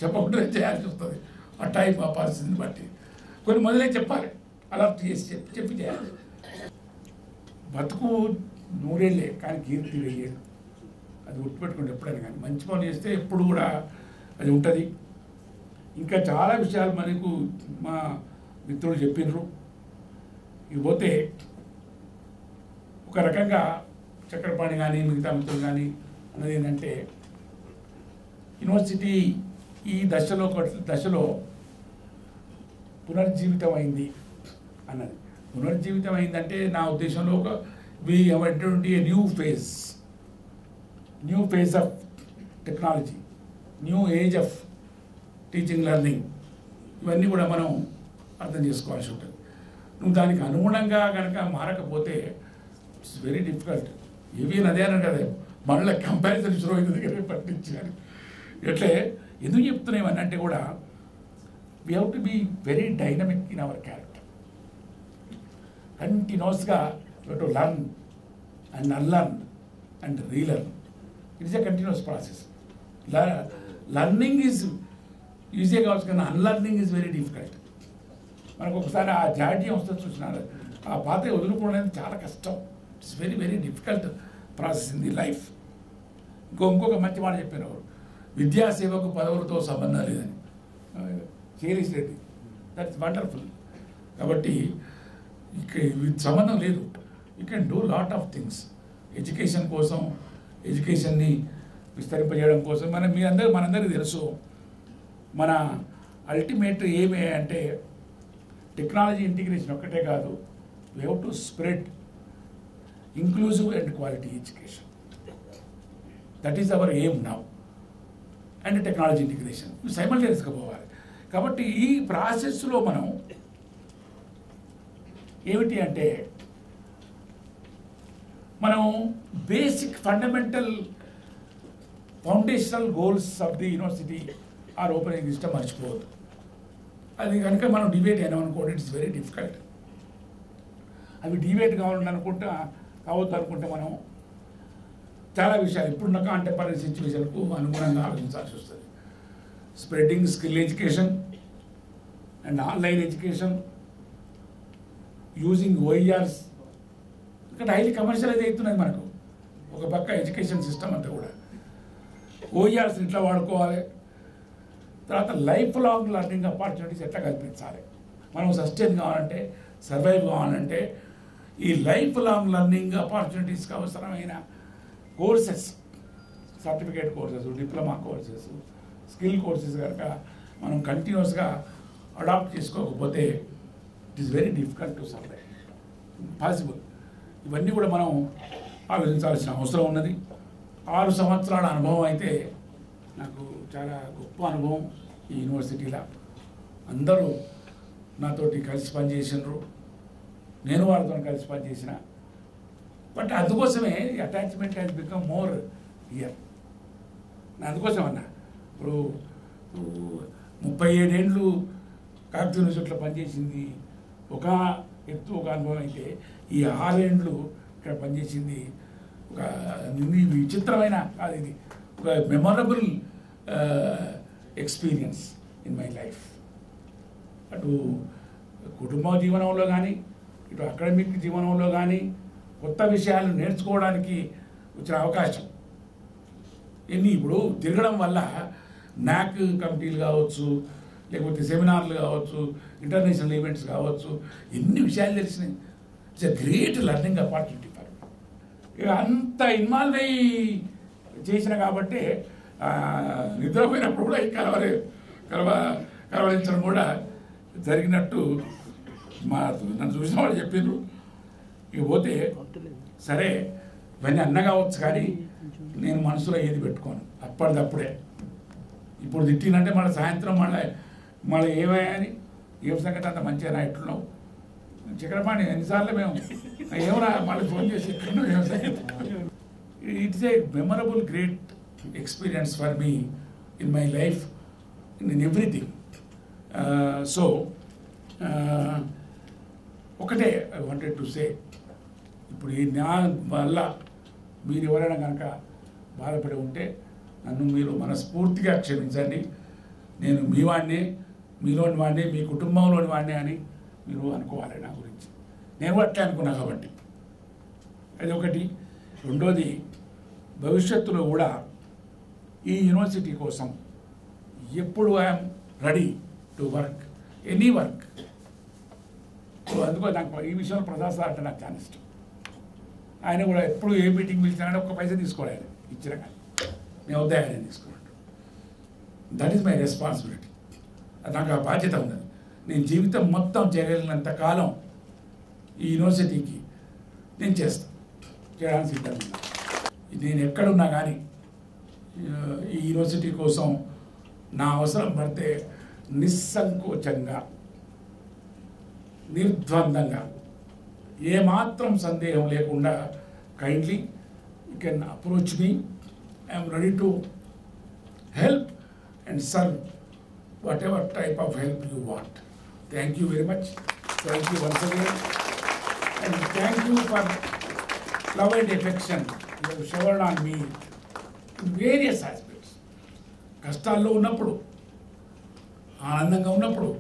చెప్పకుండానే చేయాల్సి వస్తుంది ఆ టైం ఆ పరిస్థితిని బట్టి. కొన్ని మొదలే చెప్పాలి, అలర్ట్ చేసి చెప్పి చేయాలి. బతుకు 100 ఏళ్ళే కానీ కీర్తి 1000 ఏళ్ళు. అది గుర్తుపెట్టుకుంటే ఎప్పుడైనా కానీ మంచి పనులు చేస్తే ఎప్పుడు కూడా అది ఉంటుంది. ఇంకా చాలా విషయాలు మనకు మా మిత్రులు చెప్పినారు. ఇకపోతే ఒక రకంగా చక్రపాణి కానీ మిగతా మిత్రులు కానీ అన్నది ఏంటంటే యూనివర్సిటీ ఈ దశలో పునర్జీవితం అయింది అన్నది. పునర్జీవితం అయిందంటే నా ఉద్దేశంలో ఒక we entered a new phase of technology, new age of teaching learning. ఇవన్నీ కూడా మనం అర్థం చేసుకోవాల్సి ఉంటుంది. నువ్వు దానికి అనుగుణంగా కనుక మారకపోతే ఇట్స్ వెరీ డిఫికల్ట్. ఇవి అదే అన్నారు కదా, మళ్ళీ కంపారిజన్ షురూ అయిన దగ్గర పట్టించారు. ఎట్లే ఎందుకు చెప్తున్నామని అంటే కూడా we have to be very dynamic in our character. కంటిన్యూస్గా to learn and unlearn and relearn. It is a continuous process. Learning is ఈజీగా కావచ్చు కానీ అన్లర్నింగ్ ఈజ్ వెరీ డిఫికల్ట్. మనకు ఒకసారి ఆ జాడ్యం వస్తుంది చూసినారు, ఆ పాత వదులుకోవడం అనేది చాలా కష్టం. It's very very difficult process in the life. ఇంకొక మంచి మాట చెప్పారు ఎవరు, విద్యాసేవకు పదవులతో సంబంధం లేదని, చేరీస్ రెడ్డి. That's wonderful. కాబట్టి సంబంధం లేదు. You can do lot of things education కోసం, ఎడ్యుకేషన్ని విస్తరింపజేయడం కోసం. మనందరికీ తెలుసు మన అల్టిమేట్ ఏమి అంటే టెక్నాలజీ ఇంటిగ్రేషన్ ఒక్కటే కాదు, we have to spread inclusive and quality education. That is our aim now. And technology integration సైమల్టేనియస్గా పోవాలి. కాబట్టి ఈ ప్రాసెస్లో మనం ఏమిటి అంటే మనం basic fundamental foundational goals of the university are opening system మర్చిపోవద్దు. అది కనుక మనం డిబేట్ అయినాం అనుకోండి, ఇట్స్ వెరీ డిఫికల్ట్. అవి డిబేట్ కావాలని కావద్దు అనుకుంటే మనం చాలా విషయాలు ఇప్పుడున్న కాంటెంపరీ సిచ్యువేషన్కు అనుగుణంగా ఆలోచించాల్సి వస్తుంది. Spreading skill education and online education, using OERs. ఇక్కడ హైలీ కమర్షియలైజ్ అవుతున్నది మనకు ఒక పక్క ఎడ్యుకేషన్ సిస్టమ్ అంతా కూడా. ఓఈఆర్స్ ఇట్లా వాడుకోవాలి. తర్వాత లైఫ్ లాంగ్ లర్నింగ్ ఆపర్చునిటీస్ ఎట్లా కల్పించాలి. మనం సస్టైన్ కావాలంటే, సర్వైవ్ కావాలంటే ఈ లైఫ్ లాంగ్ లర్నింగ్ ఆపర్చునిటీస్కి అవసరమైన courses, certificate courses, diploma courses, skill courses కనుక మనం కంటిన్యూస్గా అడాప్ట్ చేసుకోకపోతే it is very difficult to survive. Possible. ఇవన్నీ కూడా మనం ఆలోచించాల్సిన అవసరం ఉన్నది. 6 సంవత్సరాల అనుభవం అయితే నాకు చాలా గొప్ప అనుభవం ఈ యూనివర్సిటీలో. అందరూ నాతోటి కలిసి పనిచేసినారు, నేను వాళ్ళతో కలిసి పనిచేసిన. బట్ అందుకోసమే attachment has become more here. నేను అందుకోసం అన్నా, ఇప్పుడు 37 ఏళ్ళు కాకతీయ యూనివర్సిటీలో పనిచేసింది ఒక ఎత్తు, ఒక అనుభవం అయితే ఈ 6 ఏళ్ళు ఇక్కడ పనిచేసింది ఒక విచిత్రమైన కాదు, ఇది ఒక memorable experience in my life. అటు కుటుంబ జీవనంలో కానీ, ఇటు అకాడమిక్ జీవనంలో కానీ కొత్త విషయాలు నేర్చుకోవడానికి వచ్చిన అవకాశం. ఇప్పుడు తిరగడం వల్ల నాక్ కమిటీలు కావచ్చు, లేకపోతే సెమినార్లు కావచ్చు, ఇంటర్నేషనల్ ఈవెంట్స్ కావచ్చు, ఎన్ని విషయాలు తెలిసినాయి. It's a great learning opportunity for ఇక అంత ఇన్వాల్వ్ అయ్యి చేసిన కాబట్టి నిద్రపోయినప్పుడు కూడా కలవరించడం కూడా జరిగినట్టు నన్ను చూసిన వాళ్ళు చెప్పారు. ఇక పోతే సరే ఇవన్నీ అన్న కావచ్చు కానీ నేను మనసులో ఏది పెట్టుకోను. అప్పటిదప్పుడే ఇప్పుడు తిట్టినంటే మళ్ళీ సాయంత్రం మళ్ళీ ఏమయ్యాని ఏం సంగతి అంత మంచిగా ఎట్లున్నావు చక్రపాణి ఎన్నిసార్లు మేము ఏమరా మళ్ళీ ఫోన్ చేసి it's a memorable great experience for me in my life in everything. So ఒకటే ఐ వాంటెడ్ టు సే, ఇప్పుడు ఈ నా వల్ల మీరు ఎవరైనా కనుక బాధపడి ఉంటే నన్ను మీరు మనస్ఫూర్తిగా క్షమించండి. నేను మీ వాడిని, మీలోని వాడిని, మీ కుటుంబంలోని వాడిని అని మీరు అనుకోవాలి నా గురించి. నేను కూడా అట్లా అనుకున్నా కాబట్టి అది ఒకటి. రెండోది, భవిష్యత్తులో కూడా ఈ యూనివర్సిటీ కోసం ఎప్పుడు I'm ready to work, any work. So అందుకో నాకు ఈ విషయంలో ప్రసాద్ సార్ అంటే నాకు చాలా ఇష్టం. ఆయన కూడా ఎప్పుడు ఏ మీటింగ్ పిలిచినా ఒక్క పైసా తీసుకోవాలి, ఆయన ఇచ్చినా కానీ నేను వద్దా ఆయన తీసుకున్నాడు. That is my responsibility. నాకు ఆ బాధ్యత ఉన్నది. నేను జీవితం మొత్తం చేయగలిగినంత కాలం ఈ యూనివర్సిటీకి నేను చేస్తాను, చేయడానికి సిద్ధంగా. నేను ఎక్కడున్నా కానీ ఈ యూనివర్సిటీ కోసం నా అవసరం పడితే నిస్సంకోచంగా, నిర్ద్వందంగా, ఏమాత్రం సందేహం లేకుండా kindly you can approach me. I'm ready to help and serve whatever type of help you want. Thank you very much. Thank you once again. And thank you for love and affection you have showered on me in various aspects. కష్టాల్లో ఉన్నప్పుడు, ఆనందంగా ఉన్నప్పుడు,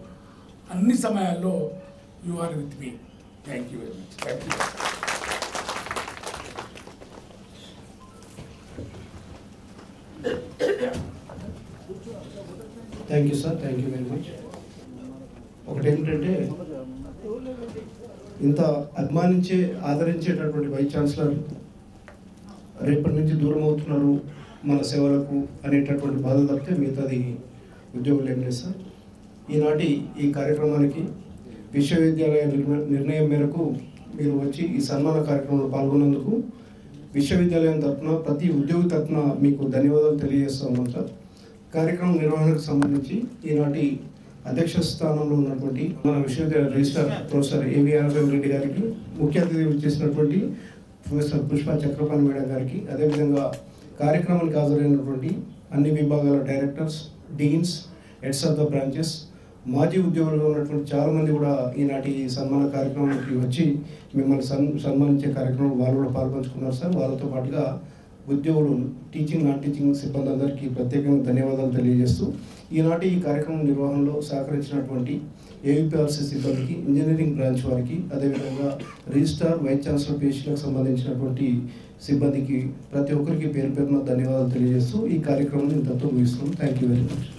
అన్ని సమయాల్లో you are with me. Thank you very much. Thank you. Thank you sir, thank you very much. ఒకటి ఏమిటంటే, ఇంత అభిమానించే ఆదరించేటటువంటి వైస్ ఛాన్సలర్ రేపటి నుంచి దూరం అవుతున్నారు మన సేవలకు అనేటటువంటి బాధ తప్పితే మిగతాది ఉద్యోగులు ఏం లేదు సార్. ఈనాటి ఈ కార్యక్రమానికి విశ్వవిద్యాలయ నిర్ణయం మేరకు మీరు వచ్చి ఈ సన్మాన కార్యక్రమంలో పాల్గొన్నందుకు విశ్వవిద్యాలయం తరఫున, ప్రతి ఉద్యోగి తరఫున మీకు ధన్యవాదాలు తెలియజేస్తా ఉన్నాం సార్. కార్యక్రమం నిర్వహణకు సంబంధించి ఈనాటి అధ్యక్ష స్థానంలో ఉన్నటువంటి మన విశ్వవిద్యాలయ రిజిస్ట్రార్ ప్రొఫెసర్ ఏవిఆర్ రెడ్డి గారికి, ముఖ్య అతిథి చేసినటువంటి ప్రొఫెసర్ పుష్ప చక్రపాణి మేడం గారికి, అదేవిధంగా కార్యక్రమానికి హాజరైనటువంటి అన్ని విభాగాల directors, deans, heads of the branches, మాజీ ఉద్యోగులుగా ఉన్నటువంటి చాలామంది కూడా ఈనాటి సన్మాన కార్యక్రమానికి వచ్చి మిమ్మల్ని సన్మానించే కార్యక్రమం వాళ్ళు కూడా పాల్పంచుకున్నారు సార్. వాళ్ళతో పాటుగా ఉద్యోగులు, టీచింగ్, నాన్ టీచింగ్ సిబ్బంది అందరికీ ప్రత్యేకంగా ధన్యవాదాలు తెలియజేస్తూ, ఈనాటి ఈ కార్యక్రమం నిర్వహణలో సహకరించినటువంటి ఏయూపీఆర్సీ సిబ్బందికి, ఇంజనీరింగ్ బ్రాంచ్ వారికి, అదేవిధంగా రిజిస్ట్రార్, వైస్ ఛాన్సలర్ పేషీలకు సంబంధించినటువంటి సిబ్బందికి ప్రతి ఒక్కరికి పేరు పేరున ధన్యవాదాలు తెలియజేస్తూ ఈ కార్యక్రమాన్ని ఇంతతో ముగిస్తున్నాం. Thank you very much.